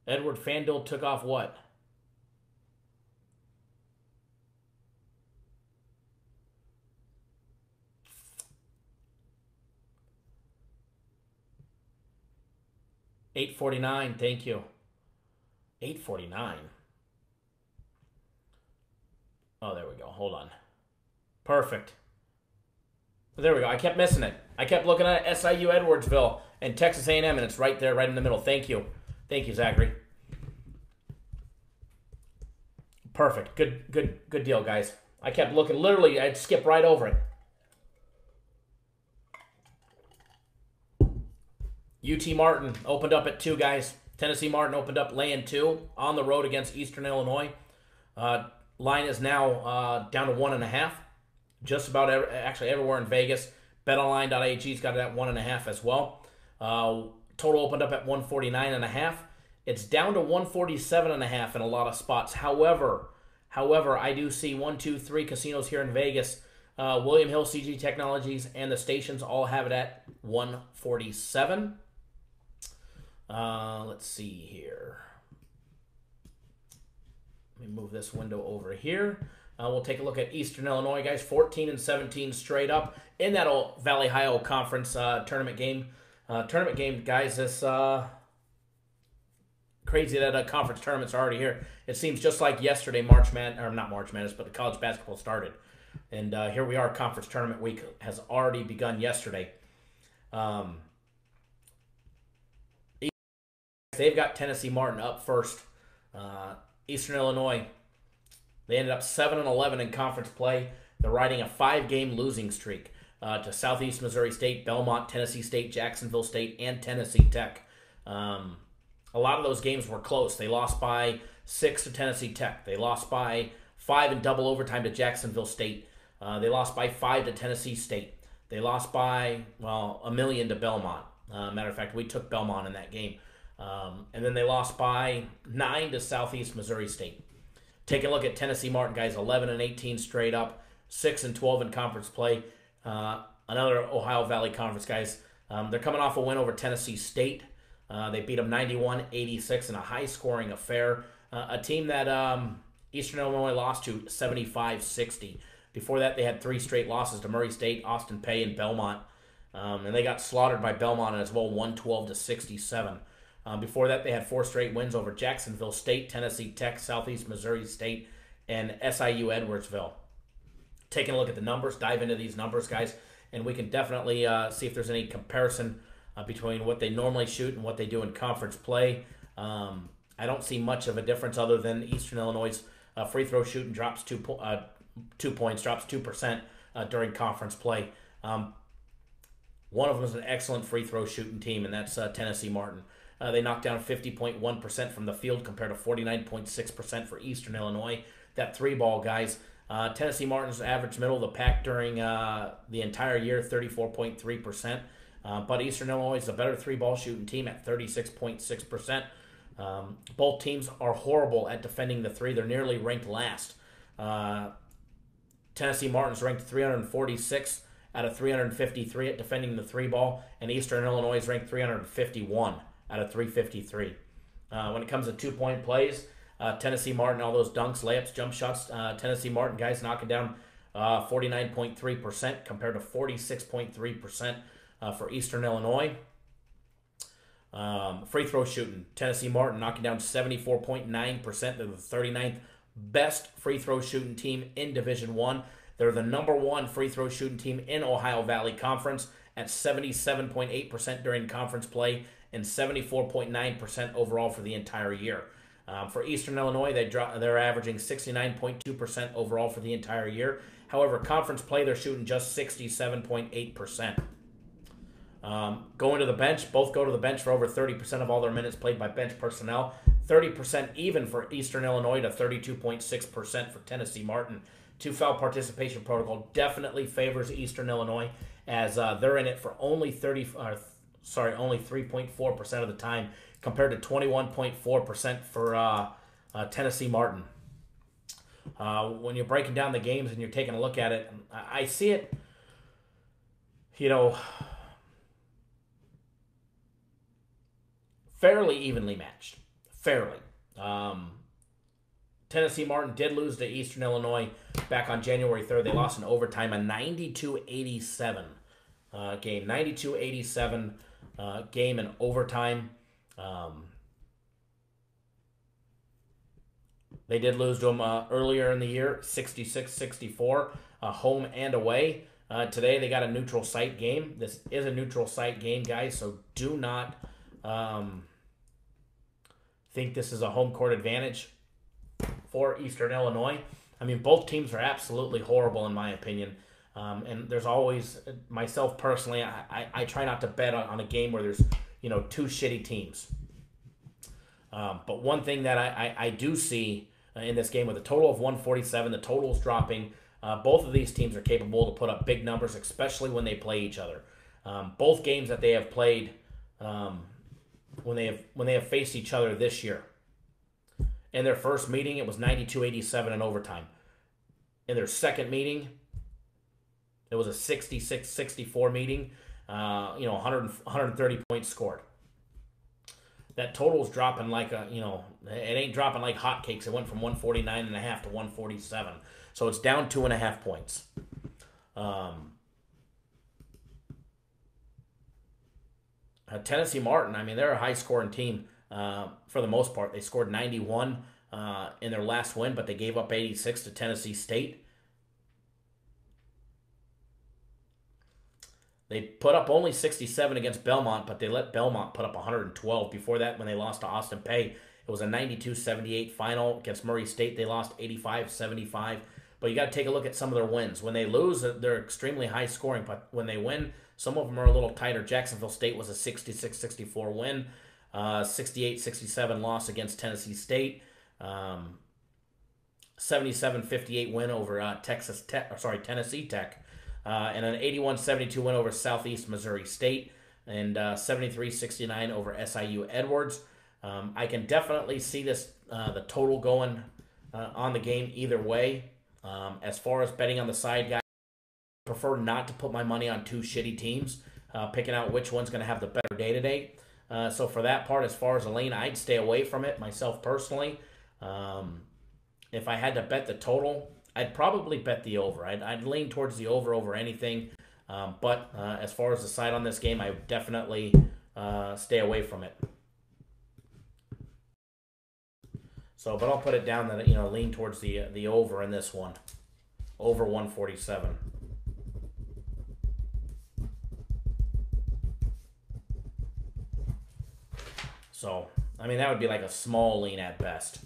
Edward Fandel took off what? $8.49, thank you. $8.49. Oh, there we go. Hold on. Perfect. There we go. I kept missing it. I kept looking at SIU Edwardsville and Texas A&M, and it's right there, right in the middle. Thank you. Thank you, Zachary. Perfect. Good deal, guys. I kept looking. Literally, I'd skip right over it. UT Martin opened up at 2, guys. Tennessee Martin opened up laying 2 on the road against Eastern Illinois. Line is now down to 1.5. Just about actually everywhere in Vegas. BetOnline.ag's got it at 1.5 as well. Total opened up at 149.5. It's down to 147.5 in a lot of spots. However, I do see 1, 2, 3 casinos here in Vegas. William Hill, CG Technologies, and the stations all have it at 147. Let's see here. Let me move this window over here. We'll take a look at Eastern Illinois, guys. 14-17 straight up in that old Valley High Conference tournament game. Guys. This crazy that conference tournaments are already here. It seems just like yesterday, not March Madness, but the college basketball started. And here we are, conference tournament week has already begun yesterday. They've got Tennessee Martin up first. Eastern Illinois, they ended up 7-11 in conference play. They're riding a 5-game losing streak. to Southeast Missouri State, Belmont, Tennessee State, Jacksonville State, and Tennessee Tech. A lot of those games were close. They lost by 6 to Tennessee Tech. They lost by 5 in double overtime to Jacksonville State. They lost by 5 to Tennessee State. They lost by, well, $1 million to Belmont. Matter of fact, we took Belmont in that game. And then they lost by 9 to Southeast Missouri State. Take a look at Tennessee Martin, guys, 11 and 18 straight up, 6 and 12 in conference play. Another Ohio Valley Conference, guys. They're coming off a win over Tennessee State. They beat them 91-86 in a high-scoring affair. A team that Eastern Illinois lost to 75-60. Before that, they had 3 straight losses to Murray State, Austin Peay, and Belmont. And they got slaughtered by Belmont as well, 112-67. Before that, they had 4 straight wins over Jacksonville State, Tennessee Tech, Southeast Missouri State, and SIU Edwardsville. Taking a look at the numbers, dive into these numbers, guys, and we can definitely see if there's any comparison between what they normally shoot and what they do in conference play. I don't see much of a difference other than Eastern Illinois' free throw shooting drops 2 points, drops 2% during conference play. One of them is an excellent free throw shooting team, and that's Tennessee Martin. They knocked down 50.1% from the field compared to 49.6% for Eastern Illinois. That 3-ball, guys. Tennessee Martin's average middle of the pack during the entire year, 34.3%. But Eastern Illinois is a better 3-ball shooting team at 36.6%. Both teams are horrible at defending the 3. They're nearly ranked last. Tennessee Martin's ranked 346 out of 353 at defending the 3-ball, and Eastern Illinois is ranked 351 out of 353. When it comes to 2-point plays, Tennessee Martin, all those dunks, layups, jump shots, Tennessee Martin guys knocking down 49.3% compared to 46.3% for Eastern Illinois. Free throw shooting, Tennessee Martin knocking down 74.9%. They're the 39th best free throw shooting team in Division I. They're the number 1 free throw shooting team in Ohio Valley Conference at 77.8% during conference play and 74.9% overall for the entire year. For Eastern Illinois, they're averaging 69.2% overall for the entire year. However, conference play, they're shooting just 67.8%. Going to the bench, both go to the bench for over 30% of all their minutes played by bench personnel. 30% even for Eastern Illinois to 32.6% for Tennessee Martin. 2 foul participation protocol definitely favors Eastern Illinois as they're in it for only 3.4% of the time compared to 21.4% for Tennessee Martin. When you're breaking down the games and you're taking a look at it, I see it, fairly evenly matched. Fairly. Tennessee Martin did lose to Eastern Illinois back on January 3rd. They lost in overtime, a 92-87 game. 92-87 game in overtime. They did lose to them earlier in the year, 66-64, home and away. Today they got a neutral site game. This is a neutral site game, guys, so do not think this is a home court advantage for Eastern Illinois. I mean, both teams are absolutely horrible in my opinion. And there's always, myself personally, I try not to bet on a game where there's, 2 shitty teams. But one thing that I do see in this game with a total of 147, the total's dropping. Both of these teams are capable to put up big numbers, especially when they play each other. Both games that they have played when they have faced each other this year. In their first meeting, it was 92-87 in overtime. In their second meeting, it was a 66-64 meeting. 130 points scored. That total's dropping like it ain't dropping like hotcakes. It went from 149.5 to 147. So it's down 2.5 points. Tennessee Martin, I mean, they're a high-scoring team for the most part. They scored 91 in their last win, but they gave up 86 to Tennessee State. They put up only 67 against Belmont, but they let Belmont put up 112. Before that, when they lost to Austin Peay, it was a 92-78 final. Against Murray State, they lost 85-75. but you got to take a look at some of their wins. When they lose, they're extremely high scoring, but when they win, some of them are a little tighter. Jacksonville State was a 66-64 win, 68-67 loss against Tennessee State, 77-58 win over Tennessee Tech, and an 81-72 win over Southeast Missouri State, and 73-69 over SIU Edwards. I can definitely see this the total going on the game either way. As far as betting on the side, guys, I prefer not to put my money on two shitty teams, picking out which one's going to have the better day today. So for that part, as far as a lane, I'd stay away from it myself personally. If I had to bet the total, I'd probably bet the over. I'd lean towards the over anything. But as far as the side on this game, I would definitely stay away from it. So, but I'll put it down that, lean towards the over in this one. Over 147. So, that would be like a small lean at best.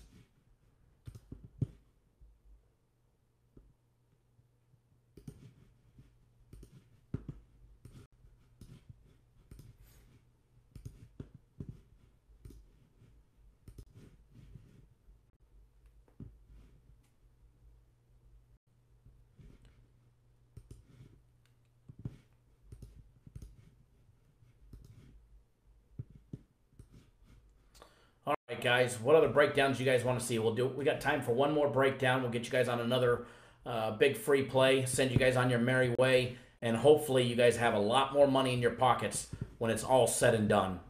All right, guys, what other breakdowns you guys want to see? We got time for one more breakdown. We'll get you guys on another big free play, send you guys on your merry way, and hopefully you guys have a lot more money in your pockets when it's all said and done.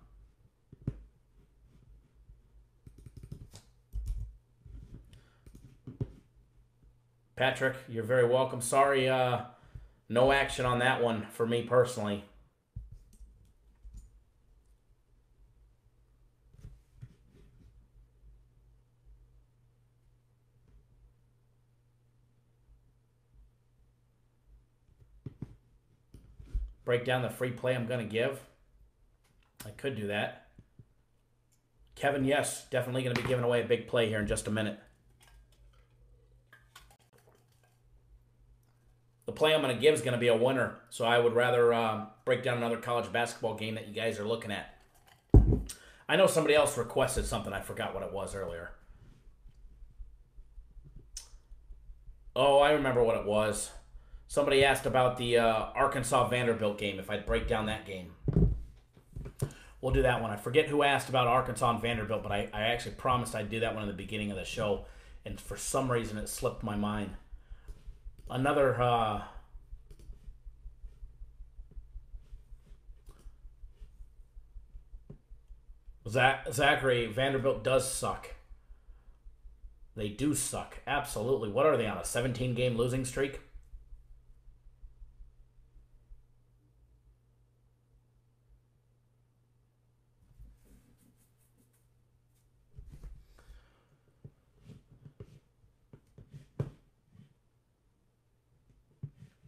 Patrick, you're very welcome. Sorry, no action on that one for me personally. Break down the free play I'm going to give. I could do that. Kevin, yes, definitely going to be giving away a big play here in just a minute. The play I'm going to give is going to be a winner, so I would rather break down another college basketball game that you guys are looking at. I know somebody else requested something. I forgot what it was earlier. Oh, I remember what it was. Somebody asked about the Arkansas-Vanderbilt game, if I'd break down that game. We'll do that one. I forget who asked about Arkansas and Vanderbilt, but I actually promised I'd do that one in the beginning of the show, and for some reason it slipped my mind. Another... Zachary, Vanderbilt does suck. They do suck. Absolutely. What are they on, a 17-game losing streak?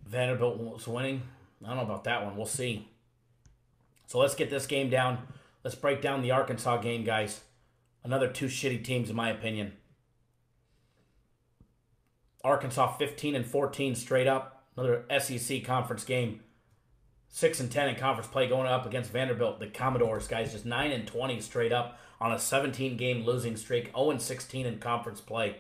Vanderbilt was winning. I don't know about that one. We'll see. So let's get this game down. Let's break down the Arkansas game, guys. Another two shitty teams, in my opinion. Arkansas 15-14 straight up. Another SEC conference game. 6-10 in conference play going up against Vanderbilt. The Commodores, guys, just 9-20 straight up on a 17-game losing streak. 0-16 in conference play.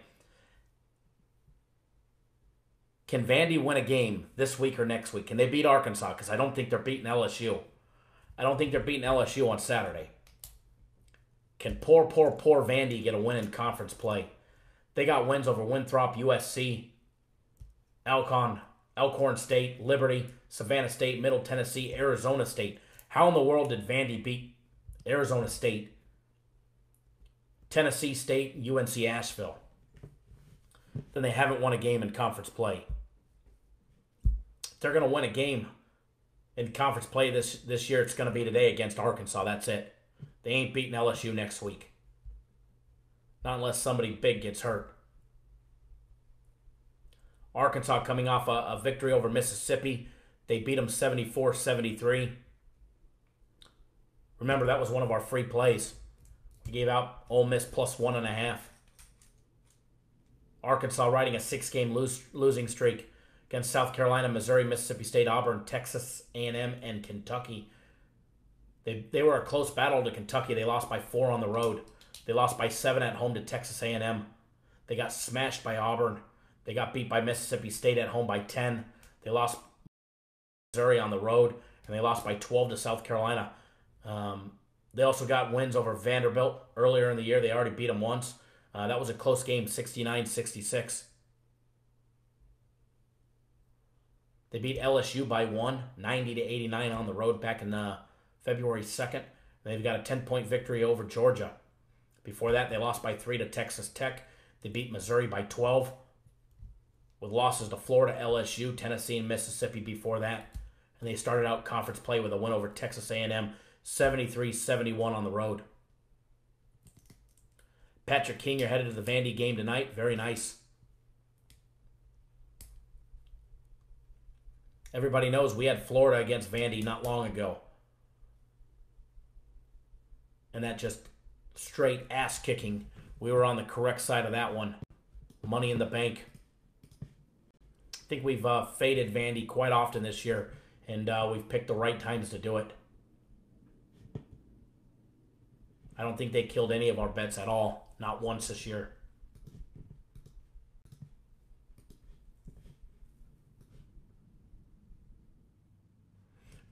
Can Vandy win a game this week or next week? Can they beat Arkansas? Because I don't think they're beating LSU. I don't think they're beating LSU on Saturday. Can poor Vandy get a win in conference play? They got wins over Winthrop, USC, Alcorn State, Liberty, Savannah State, Middle Tennessee, Arizona State. How in the world did Vandy beat Arizona State, Tennessee State, and UNC Asheville? Then they haven't won a game in conference play. If they're going to win a game in conference play this year, it's going to be today against Arkansas. That's it. They ain't beating LSU next week. Not unless somebody big gets hurt. Arkansas coming off a victory over Mississippi. They beat them 74-73. Remember, that was one of our free plays. We gave out Ole Miss plus 1.5. Arkansas riding a 6-game losing streak against South Carolina, Missouri, Mississippi State, Auburn, Texas A&M, and Kentucky. They were a close battle to Kentucky. They lost by 4 on the road. They lost by 7 at home to Texas A&M. They got smashed by Auburn. They got beat by Mississippi State at home by 10. They lost Missouri on the road, and they lost by 12 to South Carolina. They also got wins over Vanderbilt earlier in the year. They already beat them once. That was a close game, 69-66. They beat LSU by 1, 90-89 on the road back in February 2nd. They've got a 10-point victory over Georgia. Before that, they lost by 3 to Texas Tech. They beat Missouri by 12, with losses to Florida, LSU, Tennessee, and Mississippi before that. And they started out conference play with a win over Texas A&M, 73-71 on the road. Patrick King, you're headed to the Vandy game tonight. Very nice. Everybody knows we had Florida against Vandy not long ago. And that just straight ass-kicking. We were on the correct side of that one. Money in the bank. I think we've faded Vandy quite often this year, and we've picked the right times to do it. I don't think they killed any of our bets at all. Not once this year.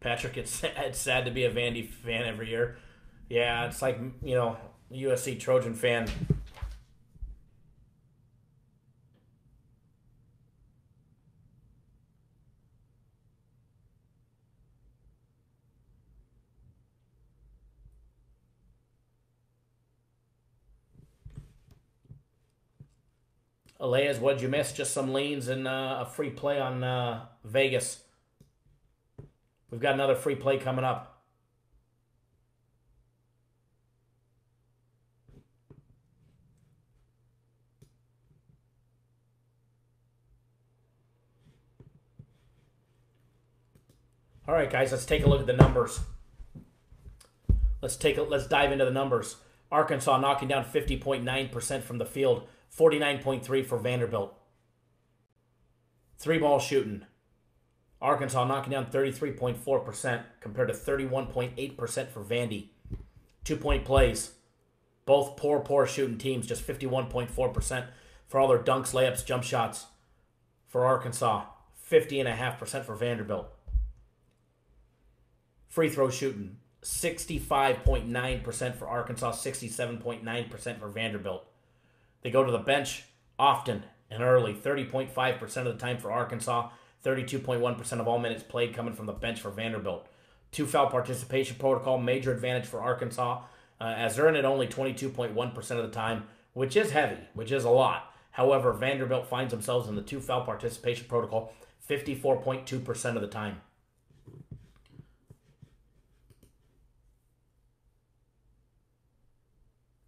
Patrick, it's sad to be a Vandy fan every year. Yeah, it's like, USC Trojan fan. Aleas, what'd you miss? Just some leans and a free play on Vegas. We've got another free play coming up. All right, guys, let's take a look at the numbers. Let's dive into the numbers. Arkansas knocking down 50.9% from the field, 49.3% for Vanderbilt. 3-ball shooting. Arkansas knocking down 33.4% compared to 31.8% for Vandy. 2-point plays. Both poor shooting teams, just 51.4% for all their dunks, layups, jump shots for Arkansas. 50.5% for Vanderbilt. Free throw shooting. 65.9% for Arkansas, 67.9% for Vanderbilt. They go to the bench often and early, 30.5% of the time for Arkansas, 32.1% of all minutes played coming from the bench for Vanderbilt. 2-foul participation protocol, major advantage for Arkansas, as they're in it only 22.1% of the time, which is heavy, which is a lot. However, Vanderbilt finds themselves in the 2-foul participation protocol 54.2% of the time.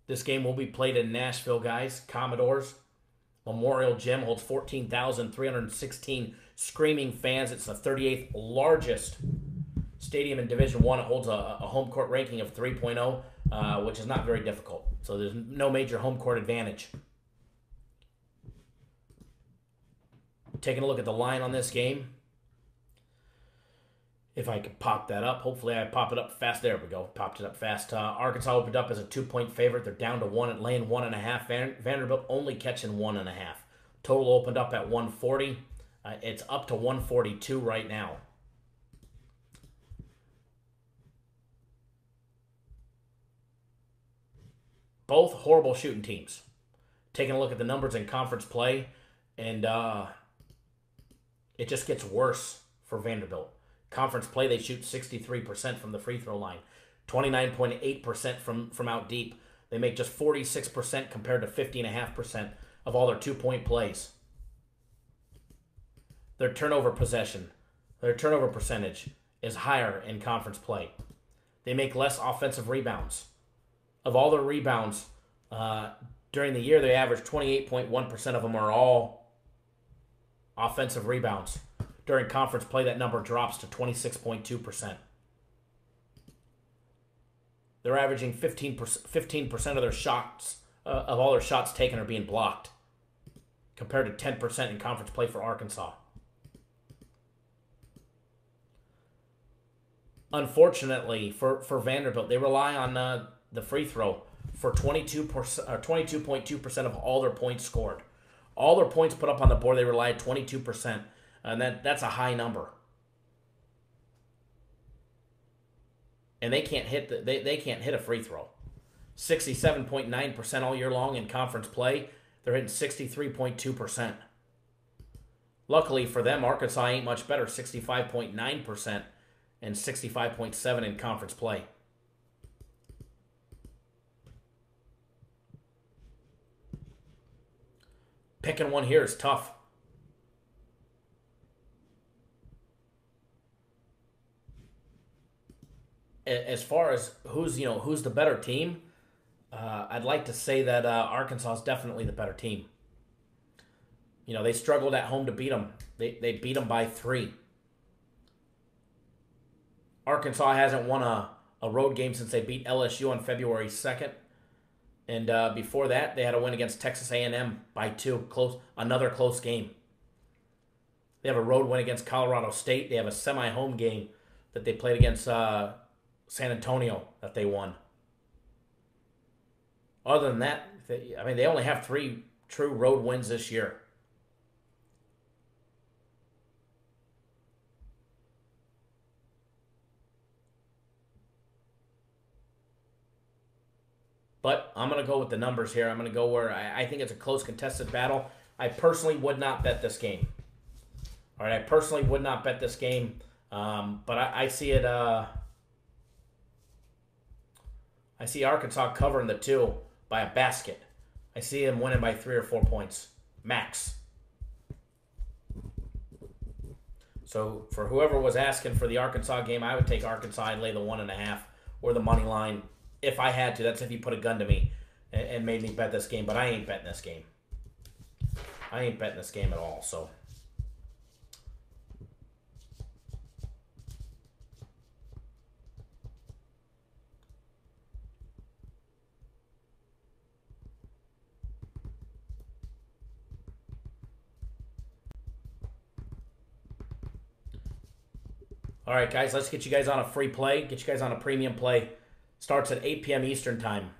This game will be played in Nashville, guys. Commodores. Memorial Gym holds 14,316 screaming fans. It's the 38th largest stadium in Division I. It holds a home court ranking of 3.0, which is not very difficult. So there's no major home court advantage. Taking a look at the line on this game. If I could pop that up. Hopefully I pop it up fast. There we go. Popped it up fast. Arkansas opened up as a 2-point favorite. They're down to 1 at laying 1.5. Vanderbilt only catching 1.5. Total opened up at 140. It's up to 142 right now. Both horrible shooting teams. Taking a look at the numbers in conference play, and it just gets worse for Vanderbilt. Conference play, they shoot 63% from the free throw line, 29.8% from out deep. They make just 46% compared to 50.5% of all their 2-point plays. Their turnover percentage is higher in conference play. They make less offensive rebounds. Of all their rebounds during the year, they average 28.1% of them are all offensive rebounds. During conference play, that number drops to 26.2%. They're averaging 15% of their shots, of all their shots taken are being blocked, compared to 10% in conference play for Arkansas. Unfortunately for Vanderbilt, they rely on the free throw for 22.2% of all their points scored. All their points put up on the board, they rely at 22%, and that's a high number. And they can't hit they can't hit a free throw. 67.9% all year long in conference play. They're hitting 63.2%. Luckily for them, Arkansas ain't much better, 65.9% and 65.7% in conference play. Picking one here is tough. As far as who's the better team, I'd like to say that Arkansas is definitely the better team. They struggled at home to beat them. They beat them by 3. Arkansas hasn't won a road game since they beat LSU on February 2nd. And before that, they had a win against Texas A&M by 2. Another close game. They have a road win against Colorado State. They have a semi-home game that they played against San Antonio that they won. Other than that, they only have 3 true road wins this year. But I'm going to go with the numbers here. I'm going to go where I think it's a close contested battle. I personally would not bet this game. All right, I personally would not bet this game. But I see it. I see Arkansas covering the 2 by a basket. I see them winning by 3 or 4 points max. So for whoever was asking for the Arkansas game, I would take Arkansas and lay the 1.5 or the money line if I had to. That's if you put a gun to me and made me bet this game. But I ain't betting this game. I ain't betting this game at all. So. All right, guys, let's get you guys on a free play. Get you guys on a premium play. Starts at 8 p.m. Eastern time.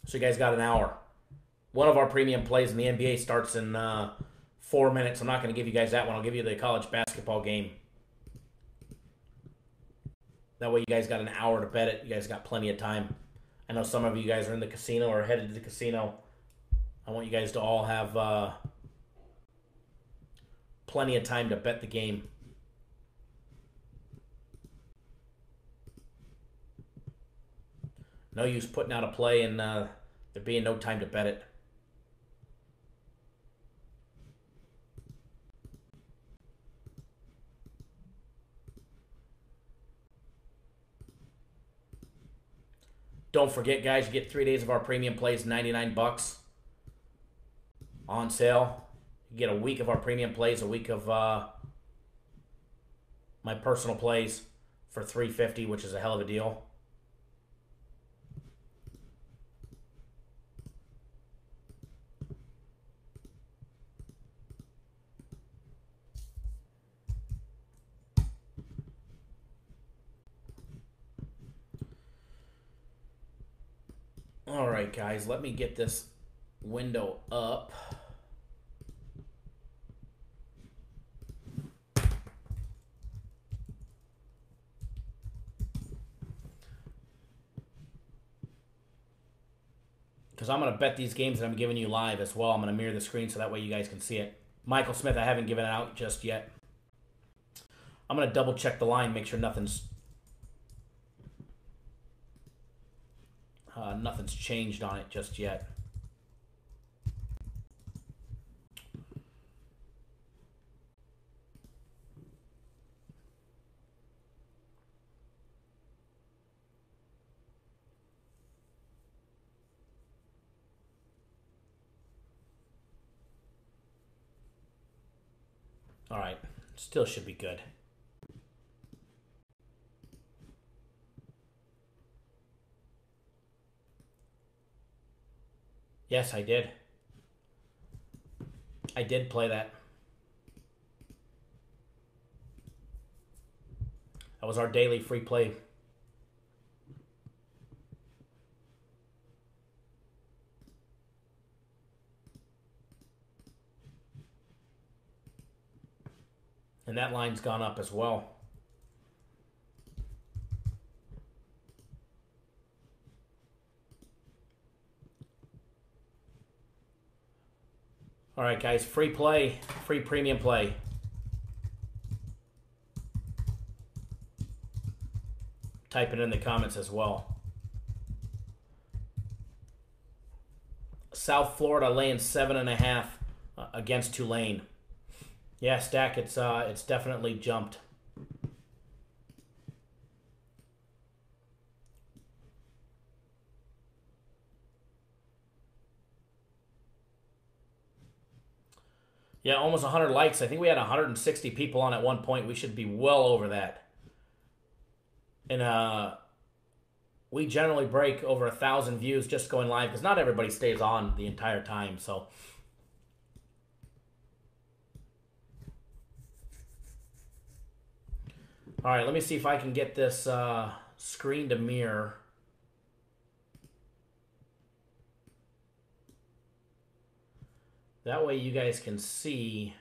So you guys got an hour. One of our premium plays in the NBA starts in 4 minutes. I'm not going to give you guys that one. I'll give you the college basketball game. That way you guys got an hour to bet it. You guys got plenty of time. I know some of you guys are in the casino or headed to the casino. I want you guys to all have plenty of time to bet the game. No use putting out a play and there being no time to bet it. Don't forget, guys, you get 3 days of our premium plays, $99 on sale. You get a week of our premium plays, a week of my personal plays for $350, which is a hell of a deal. All right, guys, let me get this window up. Because I'm going to bet these games that I'm giving you live as well. I'm going to mirror the screen so that way you guys can see it. Michael Smith, I haven't given it out just yet. I'm going to double check the line, make sure nothing's changed on it just yet. All right, still should be good. Yes, I did. I did play that. That was our daily free play. And that line's gone up as well. All right, guys, free play, free premium play. Type it in the comments as well. South Florida laying 7.5 against Tulane. Yeah, Stack, it's definitely jumped. Yeah, almost 100 likes. I think we had 160 people on at one point. We should be well over that. And we generally break over 1,000 views just going live because not everybody stays on the entire time. So, all right, let me see if I can get this screen to mirror. That way you guys can see.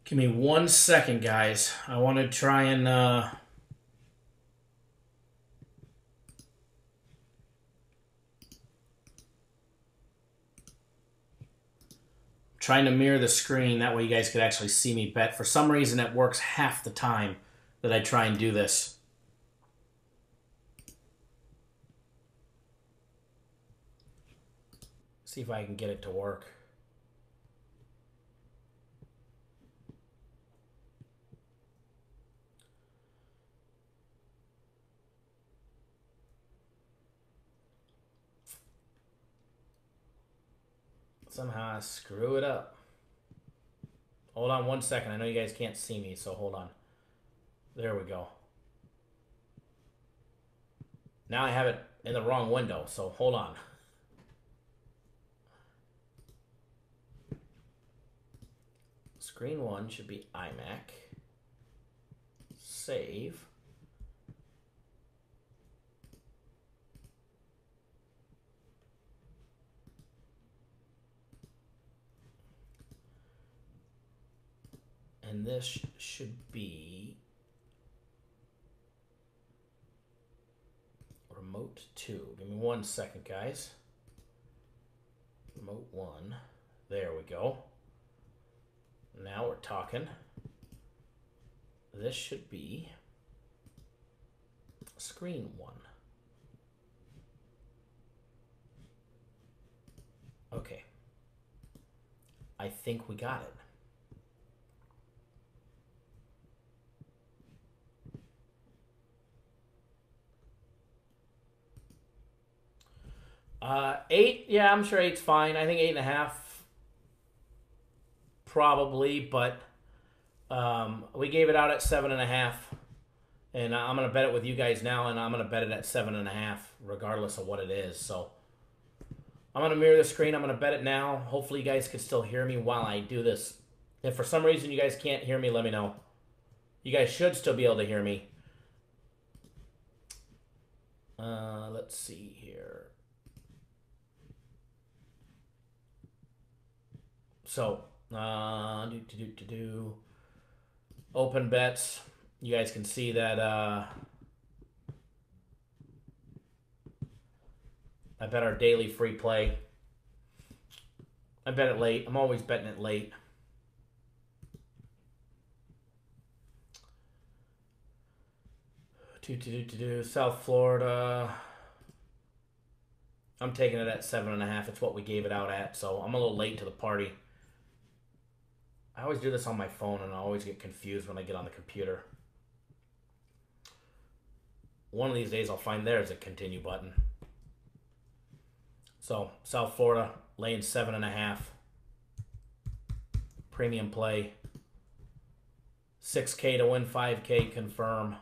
Give me 1 second, guys. I want to try and trying to mirror the screen. That way you guys could actually see me bet. For some reason, it works half the time that I try and do this. See if I can get it to work. Somehow I screw it up. Hold on 1 second. I know you guys can't see me, so hold on. There we go. Now I have it in the wrong window, so hold on. Screen 1 should be iMac. Save. And this should be remote 2. Give me 1 second, guys. Remote 1. There we go. Now we're talking. This should be screen 1. Okay. I think we got it. Eight, yeah, I'm sure 8's fine. I think 8.5 probably, but we gave it out at 7.5, and I'm gonna bet it with you guys now, and I'm gonna bet it at 7.5, regardless of what it is. So I'm gonna mirror the screen. I'm gonna bet it now. Hopefully, you guys can still hear me while I do this. If for some reason you guys can't hear me, let me know. You guys should still be able to hear me. Let's see here. So, open bets. You guys can see that I bet our daily free play. I bet it late. I'm always betting it late. South Florida. I'm taking it at 7.5. It's what we gave it out at, so I'm a little late to the party. I always do this on my phone, and I always get confused when I get on the computer. One of these days, I'll find there's a continue button. So, South Florida, laying 7.5. Premium play. 6K to win 5K, confirm.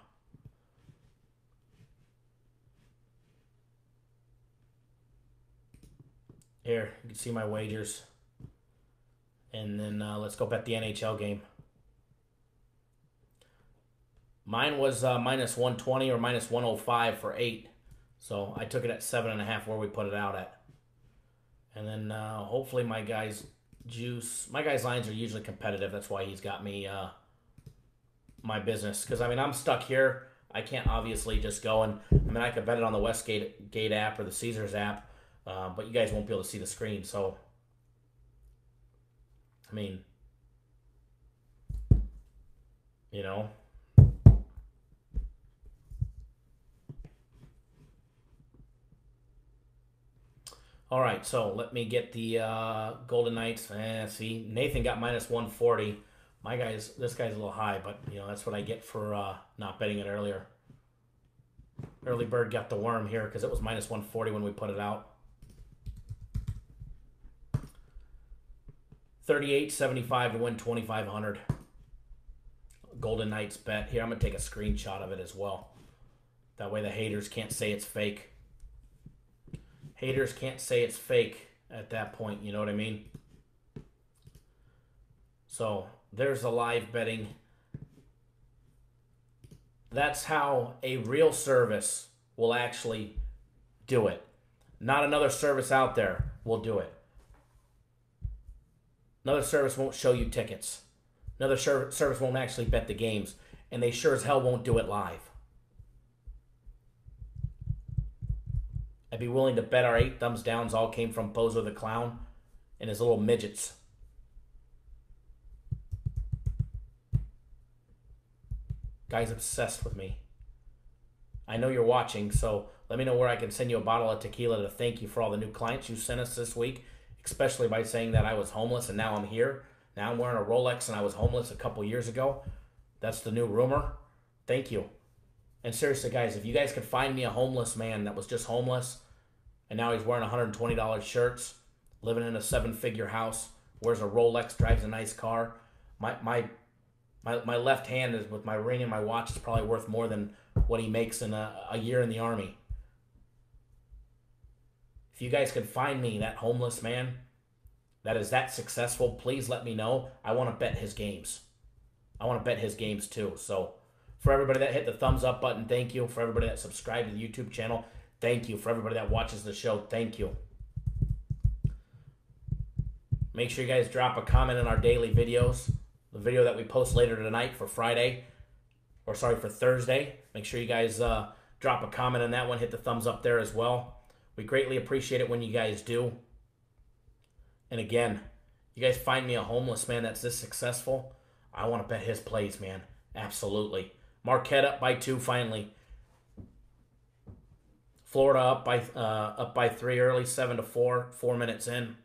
Here, you can see my wagers. And then let's go bet the NHL game. Mine was minus 120 or minus 105 for 8. So I took it at 7.5 where we put it out at. And then hopefully my guy's lines are usually competitive. That's why he's got me my business. Because, I mean, I'm stuck here. I can't obviously just go and, I mean, I could bet it on the Westgate app or the Caesars app. But you guys won't be able to see the screen. So, I mean, you know. All right, so let me get the Golden Knights. See, Nathan got minus 140. This guy's a little high, but you know that's what I get for not betting it earlier. Early bird got the worm here because it was minus 140 when we put it out. 38.75 to win 2,500. Golden Knights bet. Here, I'm going to take a screenshot of it as well. That way the haters can't say it's fake. Haters can't say it's fake at that point, you know what I mean? So, there's the live betting. That's how a real service will actually do it. Not another service out there will do it. Another service won't show you tickets. Another service won't actually bet the games. And they sure as hell won't do it live. I'd be willing to bet our 8 thumbs downs all came from Bozo the Clown and his little midgets. Guy's obsessed with me. I know you're watching, so let me know where I can send you a bottle of tequila to thank you for all the new clients you sent us this week, especially by saying that I was homeless and now I'm here. Now I'm wearing a Rolex and I was homeless a couple years ago. That's the new rumor. Thank you. And seriously, guys, if you guys could find me a homeless man that was just homeless and now he's wearing $120 shirts, living in a 7-figure house, wears a Rolex, drives a nice car, my left hand is with my ring and my watch is probably worth more than what he makes in a year in the Army. If you guys could find me that homeless man that is that successful, please let me know. I want to bet his games. I want to bet his games too. So for everybody that hit the thumbs up button, thank you. For everybody that subscribed to the YouTube channel, thank you. For everybody that watches the show, thank you. Make sure you guys drop a comment in our daily videos. The video that we post later tonight for Friday, or sorry, for Thursday. Make sure you guys drop a comment on that one. Hit the thumbs up there as well. We greatly appreciate it when you guys do. And again, you guys find me a homeless man that's this successful, I want to bet his plays, man. Absolutely. Marquette up by 2 finally. Florida up by 3 early, 7-4, 4 minutes in.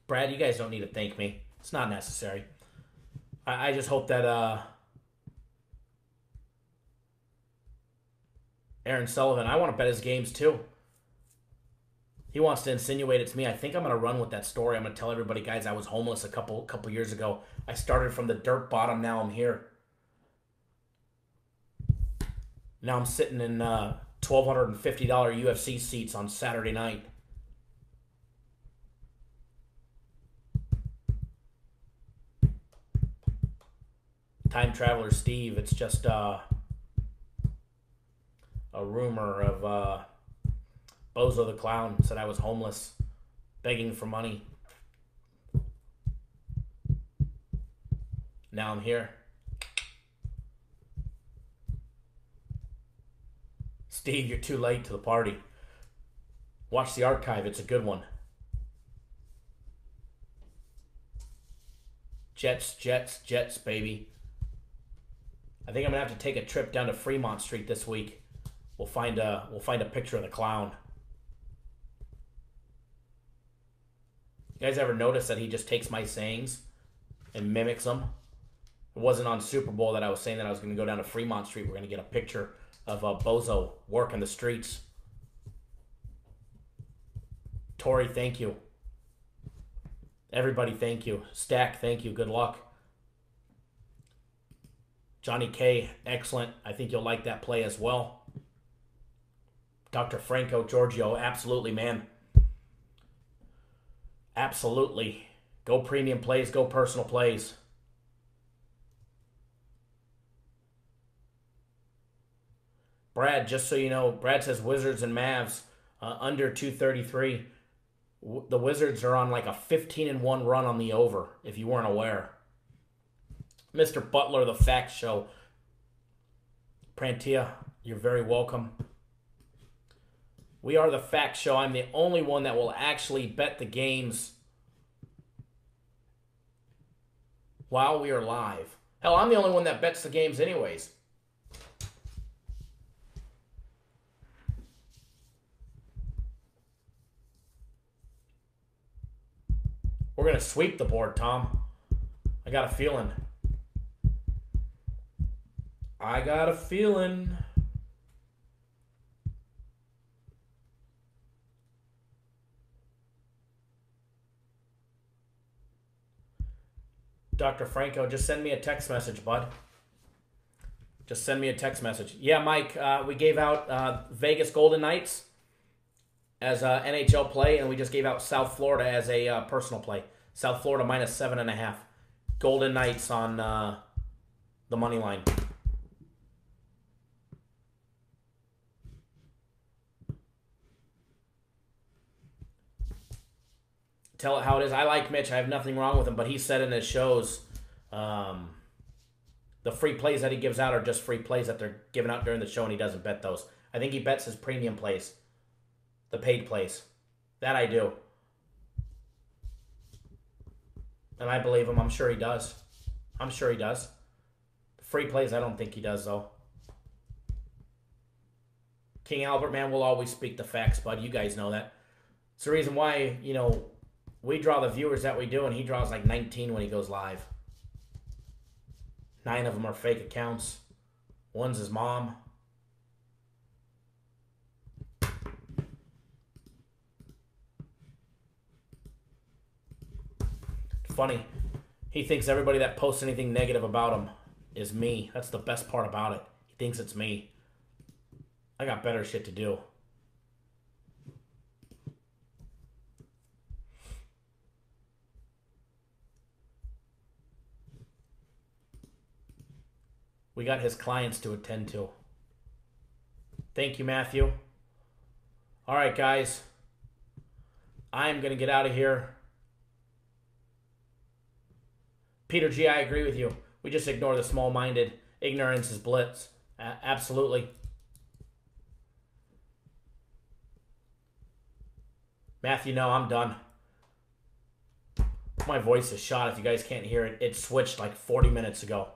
Brad, you guys don't need to thank me. It's not necessary. I just hope that Aaron Sullivan, I want to bet his games too. He wants to insinuate it to me. I think I'm going to run with that story. I'm going to tell everybody, guys, I was homeless a couple years ago. I started from the dirt bottom. Now I'm here. Now I'm sitting in $1,250 UFC seats on Saturday night. Time Traveler Steve, it's just a rumor of Bozo the Clown said I was homeless, begging for money. Now I'm here. Steve, you're too late to the party. Watch the archive, it's a good one. Jets, Jets, Jets, baby. I think I'm gonna have to take a trip down to Fremont Street this week. We'll find a picture of the clown. You guys ever notice that he just takes my sayings and mimics them? It wasn't on Super Bowl that I was saying that I was gonna go down to Fremont Street. We're gonna get a picture of Bozo working the streets. Tori, thank you. Everybody, thank you. Stack, thank you. Good luck. Johnny K, excellent. I think you'll like that play as well. Dr. Franco Giorgio, absolutely, man. Absolutely. Go premium plays, go personal plays. Brad, just so you know, Brad says Wizards and Mavs under 233. The Wizards are on like a 15-1 run on the over, if you weren't aware. Mr. Butler, the Fact Show. Prantia, you're very welcome. We are the Fact Show. I'm the only one that will actually bet the games while we are live. Hell, I'm the only one that bets the games anyways. We're going to sweep the board, Tom. I got a feeling. I got a feeling. Dr. Franco, just send me a text message, bud. Just send me a text message. Yeah, Mike, we gave out Vegas Golden Knights as a NHL play, and we just gave out South Florida as a personal play. South Florida minus 7.5. Golden Knights on the money line. Tell it how it is. I like Mitch. I have nothing wrong with him, but he said in his shows the free plays that he gives out are just free plays that they're giving out during the show, and he doesn't bet those. I think he bets his premium plays, the paid plays. That I do. And I believe him. I'm sure he does. I'm sure he does. Free plays, I don't think he does, though. King Albert, man, will always speak the facts, bud. You guys know that. It's the reason why, you know, we draw the viewers that we do, and he draws like 19 when he goes live. 9 of them are fake accounts. One's his mom. Funny. He thinks everybody that posts anything negative about him is me. That's the best part about it. He thinks it's me. I got better shit to do. We got his clients to attend to. Thank you, Matthew. All right, guys. I'm going to get out of here. Peter G., I agree with you. We just ignore the small-minded. Ignorance is blitz. Absolutely. Matthew, no, I'm done. My voice is shot if you guys can't hear it. It switched like 40 minutes ago.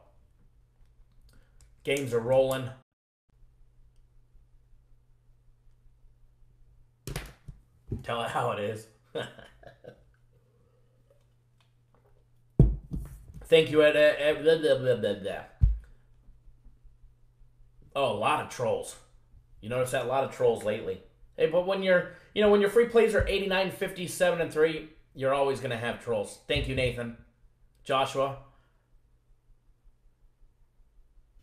Games are rolling. Tell it how it is. Thank you, Ed. Oh, a lot of trolls. You notice that? A lot of trolls lately. Hey, but when when your free plays are 89, 57, and 3, you're always going to have trolls. Thank you, Nathan. Joshua.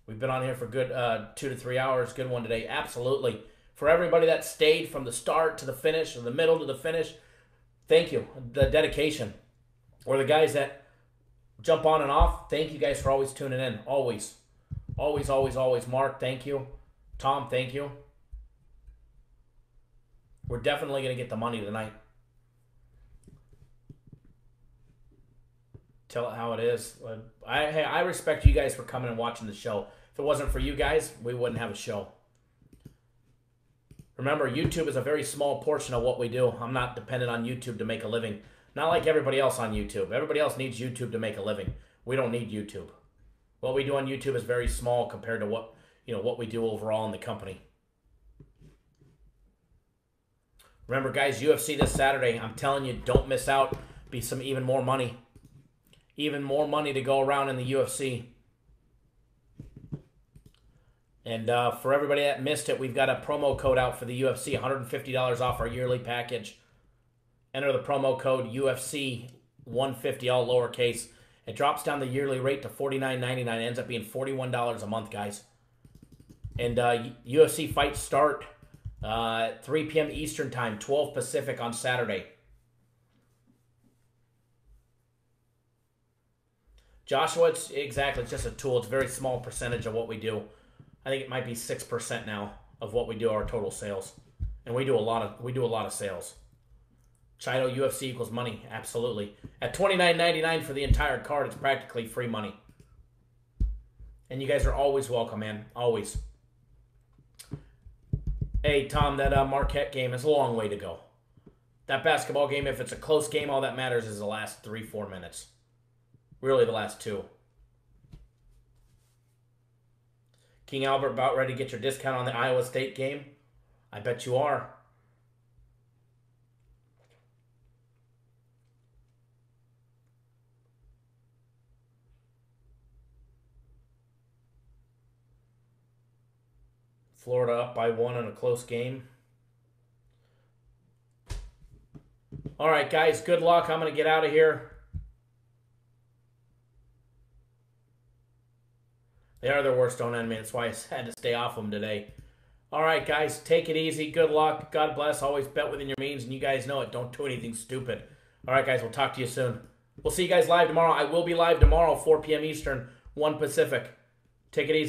We've been on here for good 2 to 3 hours. Good one today. Absolutely. For everybody that stayed from the start to the finish, or the middle to the finish, thank you. The dedication. Or the guys that jump on and off, thank you guys for always tuning in. Always. Always, always, always. Mark, thank you. Tom, thank you. We're definitely going to get the money tonight. Tell it how it is. I respect you guys for coming and watching the show. If it wasn't for you guys, we wouldn't have a show. Remember, YouTube is a very small portion of what we do. I'm not dependent on YouTube to make a living. Not like everybody else on YouTube. Everybody else needs YouTube to make a living. We don't need YouTube. What we do on YouTube is very small compared to what we do overall in the company. Remember, guys, UFC this Saturday. I'm telling you, don't miss out. Be some even more money. Even more money to go around in the UFC. And for everybody that missed it, we've got a promo code out for the UFC. $150 off our yearly package. Enter the promo code UFC 150, all lowercase. It drops down the yearly rate to $49.99. It ends up being $41 a month, guys. And UFC fights start 3 p.m. Eastern Time, 12 Pacific on Saturday. Joshua, it's just a tool. It's a very small percentage of what we do. I think it might be 6% now of what we do, our total sales. And we do a lot of sales. Chido, UFC equals money, absolutely. At $29.99 for the entire card, it's practically free money. And you guys are always welcome, man. Always. Hey, Tom, that Marquette game is a long way to go. That basketball game, if it's a close game, all that matters is the last 3-4 minutes. Really, the last 2. King Albert, about ready to get your discount on the Iowa State game? I bet you are. Florida up by 1 in a close game. All right, guys, good luck. I'm going to get out of here. They are their worst own enemy. That's why I had to stay off them today. All right, guys, take it easy. Good luck. God bless. Always bet within your means, and you guys know it. Don't do anything stupid. All right, guys, we'll talk to you soon. We'll see you guys live tomorrow. I will be live tomorrow, 4 p.m. Eastern, 1 Pacific. Take it easy.